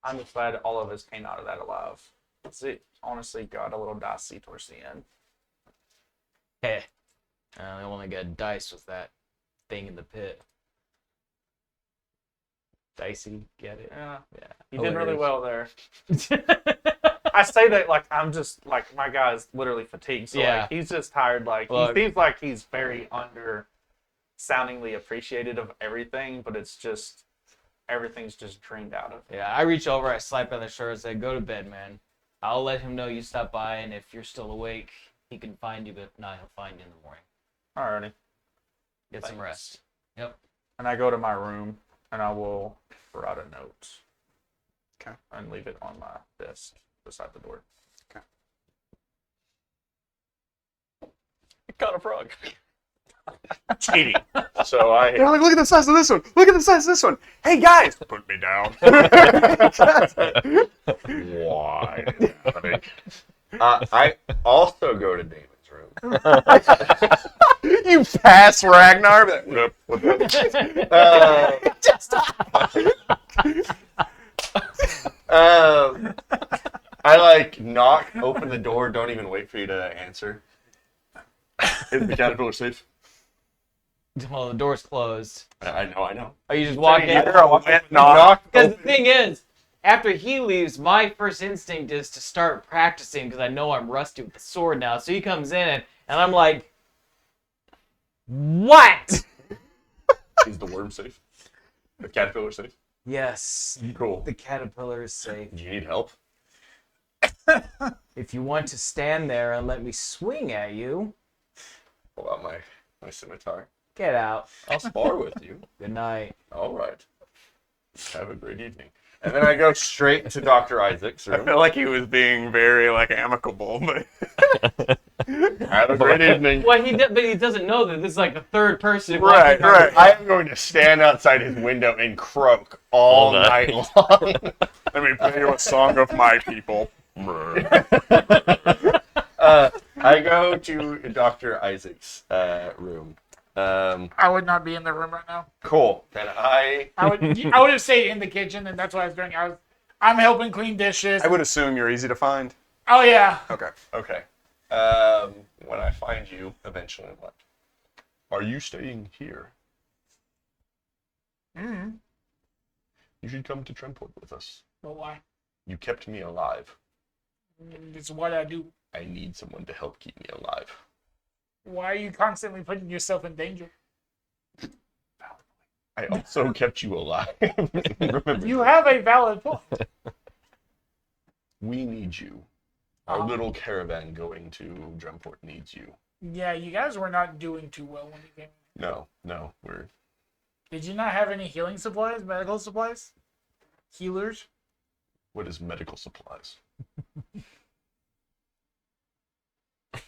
I'm just glad all of us came out of that alive. 'Cause it honestly got a little dicey towards the end. Heh. I only got dice with that thing in the pit. Dicey, get it? Yeah, Yeah. you did really Hilarious. well there. I say that like I'm just like my guy's literally fatigued, so Yeah. like he's just tired. Like Look. he seems like he's very soundingly appreciated of everything, but it's just everything's just dreamed out of. Yeah, I reach over, I slap on the shoulder and say, go to bed, man. I'll let him know you stopped by, and if you're still awake, he can find you, but if not, he'll find you in the morning. Alrighty. Get some Thanks. rest. Yep. And I go to my room, and I will write a note. Okay. And leave it on my desk beside the door. Caught a frog. Cheating. So I. They're like, look at the size of this one. Look at the size of this one. Hey guys, put me down. Why? I also go to Damon's room. You pass Ragnar. I like knock, open the door, don't even wait for you to answer. Is the caterpillar safe? Well, the door's closed. I know. Oh, you just walk in? Knock. Because the thing is, after he leaves, my first instinct is to start practicing because I know I'm rusty with the sword now. So he comes in and I'm like, what? Is the worm safe? The caterpillar safe? Yes, Cool. the caterpillar is safe. Do you need help? If you want to stand there and let me swing at you, Pull out my scimitar. get out. I'll spar with you. Good night. All right. Have a great evening. And then I go straight to Dr. Isaac's I room. feel like he was being very like amicable, but Have a great evening. Well, but he doesn't know that this is like the third person. right. I am going to stand outside his window and croak all night long. Let me play you a song of my people. I go to Dr. Isaac's room. I would not be in the room right now. Cool. Then I I would have stayed in the kitchen, and that's what I was doing. I'm helping clean dishes. I would assume you're easy to find. Oh yeah. Okay. okay. When I find you eventually, what? Are you staying here? Mm-hmm. You should come to Tremport with us. But why? You kept me alive. It's what I do. I need someone to help keep me alive. Why are you constantly putting yourself in danger? I also kept you alive. Remember, You have a valid point. we need you. Our little caravan going to Dremport needs you. Yeah, you guys were not doing too well when you came. No, we're... Did you not have any healing supplies, medical supplies? Healers? What is medical supplies?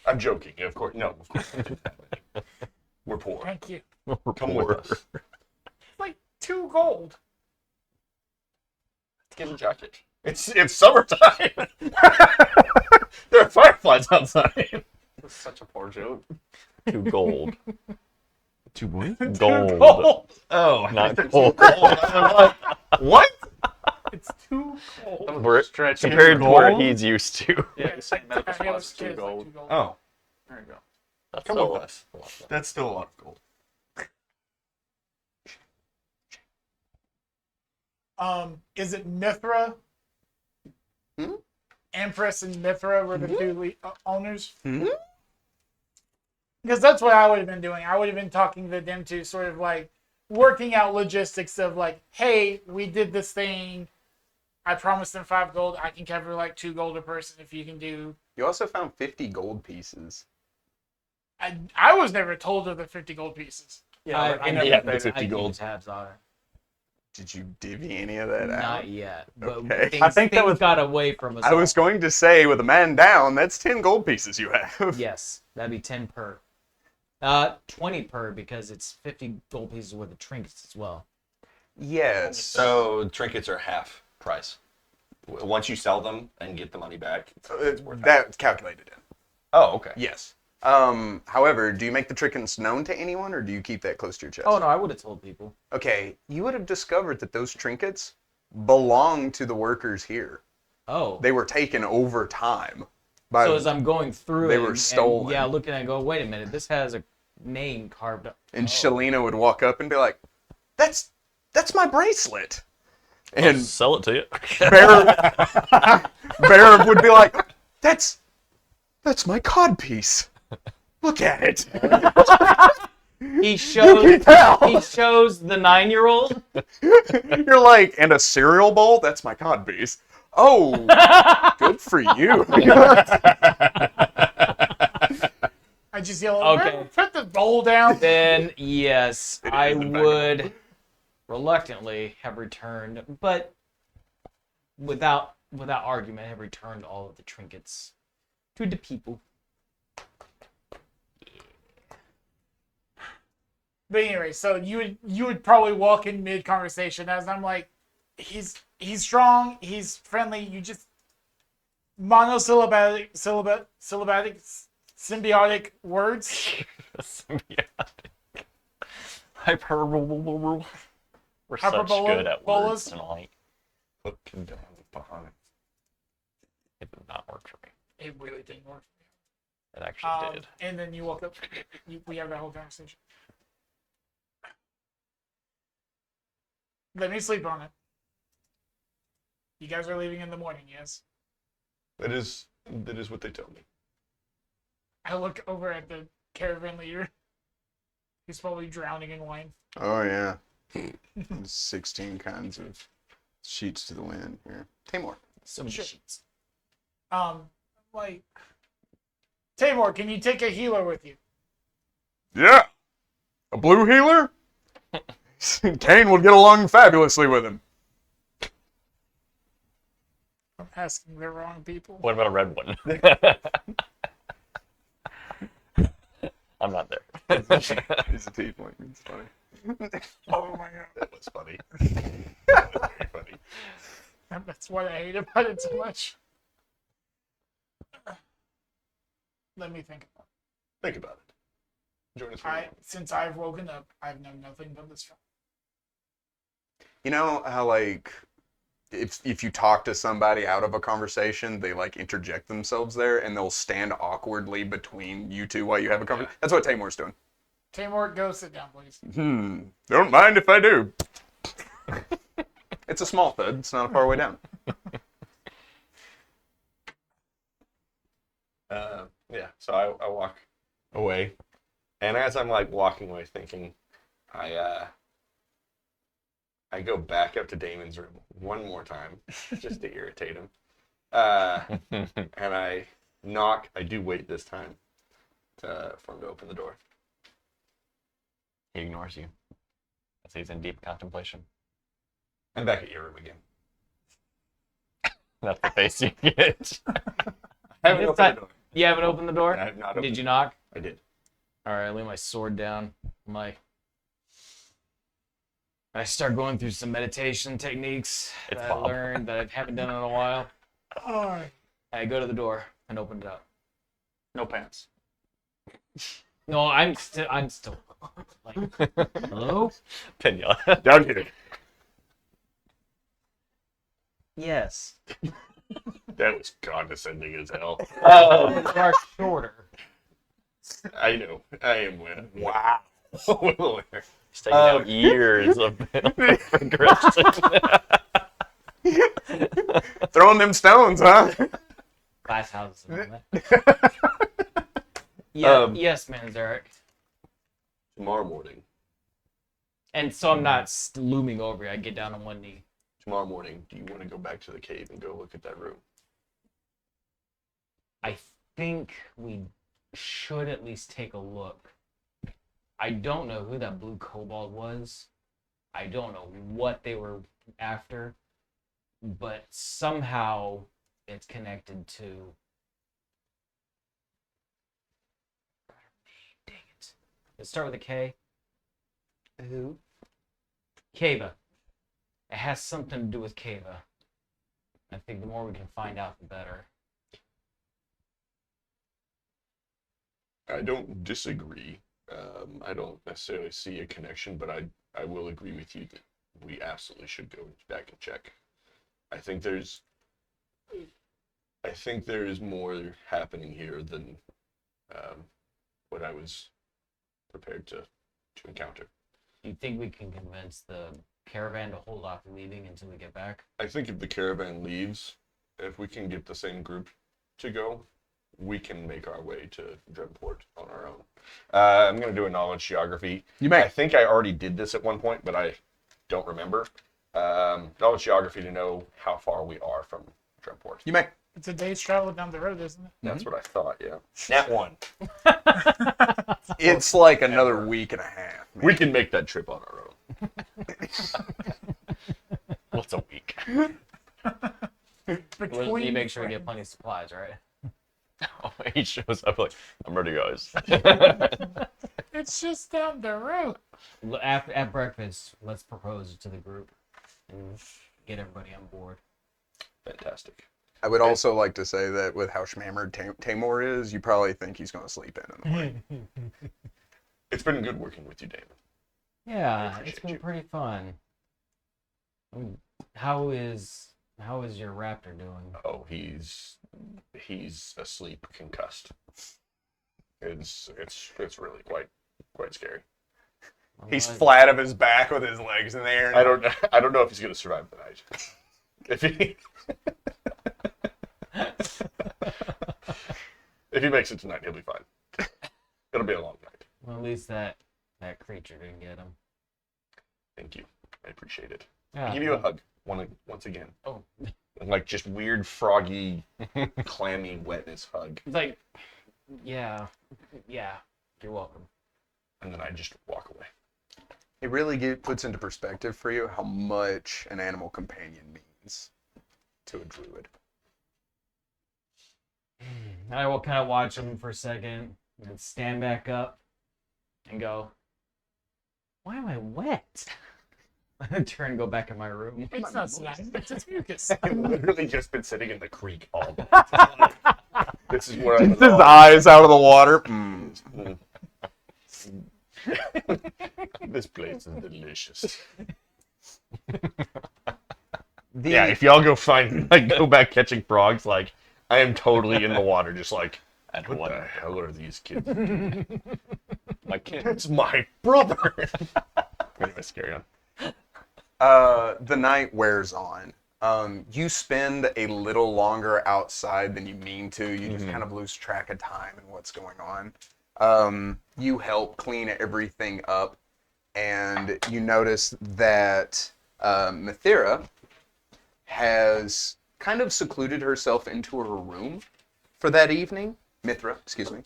I'm joking, of course. No, of course. We're poor. Thank you. Come with us. Like 2 gold. Let's get a jacket. It's summertime. There are fireflies outside. That's such a poor joke. 2 gold. 2 what? Gold. Oh, Not gold. What? It's 2 gold. We're Stretch compared to gold? where he's used to. Yeah, the same medical Yeah, supplies, it's 2 like gold. 2 gold. Oh, There you go. That's come still with us. That's still a lot of gold. Is it Mithra? Empress and Mithra were the 2 owners? Because that's what I would have been doing. I would have been talking to them to sort of like working out logistics of like, hey, we did this thing. I promised them 5 gold. I can cover like 2 gold a person if you can do. You also found 50 gold pieces. I was never told of the 50 gold pieces. Yeah, I never know paid it. 50 gold. Tabs on it. Did you divvy any of that out? Not yet. But Okay. things, I think that things was- got away from us. I was going to say, with a man down, that's 10 gold pieces you have. Yes, that'd be 10 per. 20 per because it's 50 gold pieces worth of trinkets as well. Yes. So trinkets are half price. Once you sell them and get the money back. That's calculated in. Oh, okay. Yes. However, do you make the trinkets known to anyone, or do you keep that close to your chest? Oh no, I would have told people. Okay, you would have discovered that those trinkets belong to the workers here. Oh. They were taken over time. By, So as I'm going through They it, were and, stolen. yeah, looking at it, go, wait a minute, this has a name carved up. and Shalina would walk up and be like, that's my bracelet. And Sell it to you. Bear would be like, that's my codpiece. Look at it. He shows tell. he shows the 9-year-old. You're like, and a cereal bowl? That's my codpiece. Oh, good for you. I just yell, Okay. put the bowl down. Then yes, I would reluctantly have returned, but without argument, have returned all of the trinkets to the people. But anyway, so you would probably walk in mid conversation as I'm like, he's strong, he's friendly. You just monosyllabic, symbiotic words. Symbiotic. Hyperbole. We're such Hyperbola- good at bolas? words tonight. Looking down behind. It did not work for me. It really didn't work. It actually did. And then you walk up. We have that whole conversation. Let me sleep on it. You guys are leaving in the morning, yes? That is what they tell me. I look over at the caravan leader. He's probably drowning in wine. Oh yeah. 16 kinds of sheets to the wind here. Tamor. So many Sure. sheets. Like, Tamor, can you take a healer with you? Yeah. A blue healer? Kane would get along fabulously with him. I'm asking the wrong people. What about a red one? I'm not there. He's a tiefling. It's funny. Oh my god. That was funny. Very funny. That's what I hate about it so much. Let me think about Think about it. Join us it. for a moment. Since I've woken up, I've known nothing but this. You know how like if you talk to somebody out of a conversation, they like interject themselves there and they'll stand awkwardly between you two while you have a conversation. That's what Tamor's doing. Tamor, go sit down, please. Don't mind if I do. It's a small thud. It's not a far way down. Yeah, so I walk away, and as I'm like walking away, thinking, I go back up to Damon's room one more time, just to irritate him, and I knock. I do wait this time for him to open the door. He ignores you as he's in deep contemplation. I'm back at your room again. That's the face you get. I haven't This opened time- the door. You haven't opened the door? I have not opened. Did you knock? I did. All right, I lay my sword down. I start going through some meditation techniques It's that I Bob. learned that I haven't done in a while. Oh, I go to the door and open it up. No pants. No, I'm still like, hello? Pinula. Down here. Yes. That was condescending as hell. You are shorter. I know. I am aware. Wow. Well aware. It's taking out years of progression. Throwing them stones, huh? Glass houses and all that. Yeah, yes, man, Zarek. Tomorrow morning. And so I'm not looming over you. I get down on one knee. Tomorrow morning, do you want to go back to the cave and go look at that room? I think we should at least take a look. I don't know who that blue kobold was. I don't know what they were after, but somehow it's connected to. Dang it! Let's start with a K. Who? Kava. It has something to do with Kava. I think the more we can find out, the better. I don't disagree. I don't necessarily see a connection, but I will agree with you that we absolutely should go back and check. I think there is more happening here than what I was prepared to encounter. Do you think we can convince the caravan to hold off leaving until we get back? I think if the caravan leaves, if we can get the same group to go, we can make our way to Dreadport on our own. I'm going to do a knowledge geography. You may. I think I already did this at one point, but I don't remember. Knowledge geography to know how far we are from Dreadport. You may. it's a day's travel down the road, isn't it? That's what I thought, yeah. Nat 1. It's like another week and a half. We can make that trip on our own. What's a week? Between You make sure you friends. get plenty of supplies, right? Oh, he shows up like, I'm ready, guys. It's just down the road. At breakfast, let's propose it to the group and get everybody on board. Fantastic. I would also like to say that with how schmammered Tamor is, you probably think he's going to sleep in the morning. It's been good working with you, Damon. Yeah, appreciate it's been you. pretty fun. How is your raptor doing? Oh, he's asleep, concussed. It's really quite scary. He's Well, flat of his back with his legs in the air. I don't know if he's gonna survive the night. If he if he makes it tonight, he'll be fine. It'll be a long night. Well, at least that creature didn't get him. Thank you. I appreciate it. Yeah. I'll give you a hug once again. Oh. Like just weird, froggy, clammy wetness hug. It's like, yeah. You're welcome. And then I just walk away. It really puts into perspective for you how much an animal companion means to a druid. I will kind of watch him for a second and stand back up and go, why am I wet? Turn and go back in my room. It's not slime. It's just mucus. I've literally just been sitting in the creek all day. This is where His eyes out of the water. This place is delicious. The- Yeah, if y'all go go back catching frogs, like I am totally in the water, just like, what the hell are these kids doing? My kid. It's my brother. Anyways, carry on. The night wears on. You spend a little longer outside than you mean to. You just kind of lose track of time and what's going on. You help clean everything up, and you notice that Mithira has kind of secluded herself into her room for that evening. Mithra, excuse me,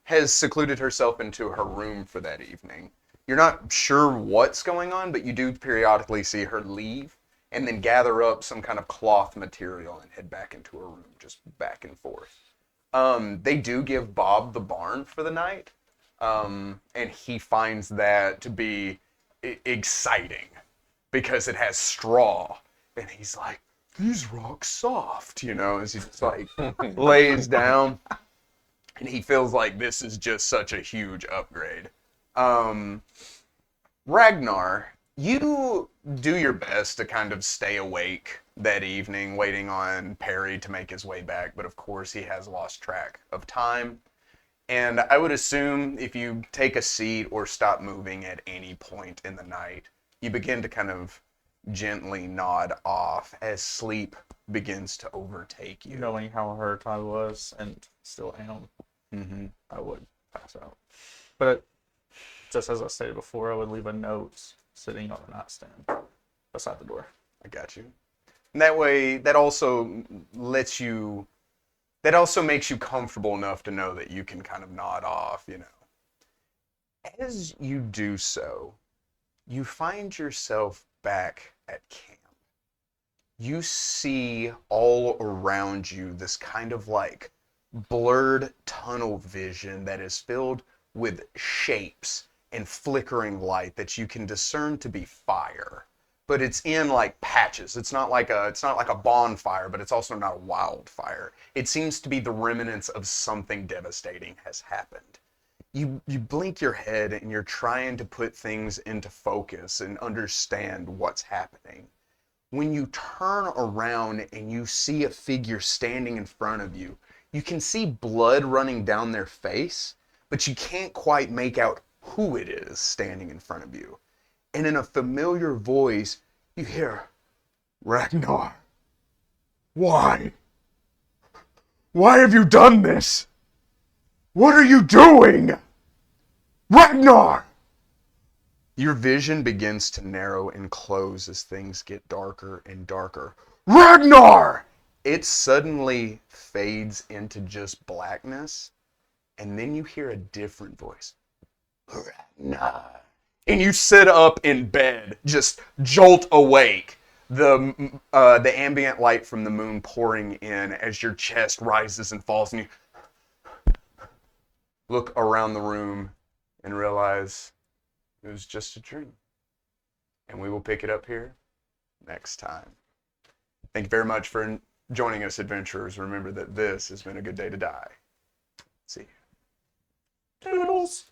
has secluded herself into her room for that evening. You're not sure what's going on, but you do periodically see her leave and then gather up some kind of cloth material and head back into her room, just back and forth. They do give Bob the barn for the night, and he finds that to be exciting because it has straw, and he's like, these rocks soft, as he just like lays down, and he feels like this is just such a huge upgrade. Ragnar, you do your best to kind of stay awake that evening, waiting on Perry to make his way back, but of course he has lost track of time. And I would assume if you take a seat or stop moving at any point in the night, you begin to kind of gently nod off as sleep begins to overtake you. Knowing how hurt I was and still am, I would pass out. But just as I stated before, I would leave a note sitting on the nightstand beside the door. I got you. And that way, that also makes you comfortable enough to know that you can kind of nod off, As you do so, you find yourself back at camp. You see all around you this kind of like blurred tunnel vision that is filled with shapes and flickering light that you can discern to be fire. But it's in like patches. It's not like a bonfire, but it's also not a wildfire. It seems to be the remnants of something devastating has happened. You blink your head and you're trying to put things into focus and understand what's happening. When you turn around and you see a figure standing in front of you, you can see blood running down their face, but you can't quite make out who it is standing in front of you. And in a familiar voice, you hear, Ragnar, why? Why have you done this? What are you doing? Ragnar! Your vision begins to narrow and close as things get darker and darker. Ragnar! It suddenly fades into just blackness, and then you hear a different voice. Ragnar, and you sit up in bed, just jolt awake. The ambient light from the moon pouring in as your chest rises and falls, and you look around the room and realize it was just a dream. And we will pick it up here next time. Thank you very much for joining us, adventurers. Remember that this has been a good day to die. See you. Toodles.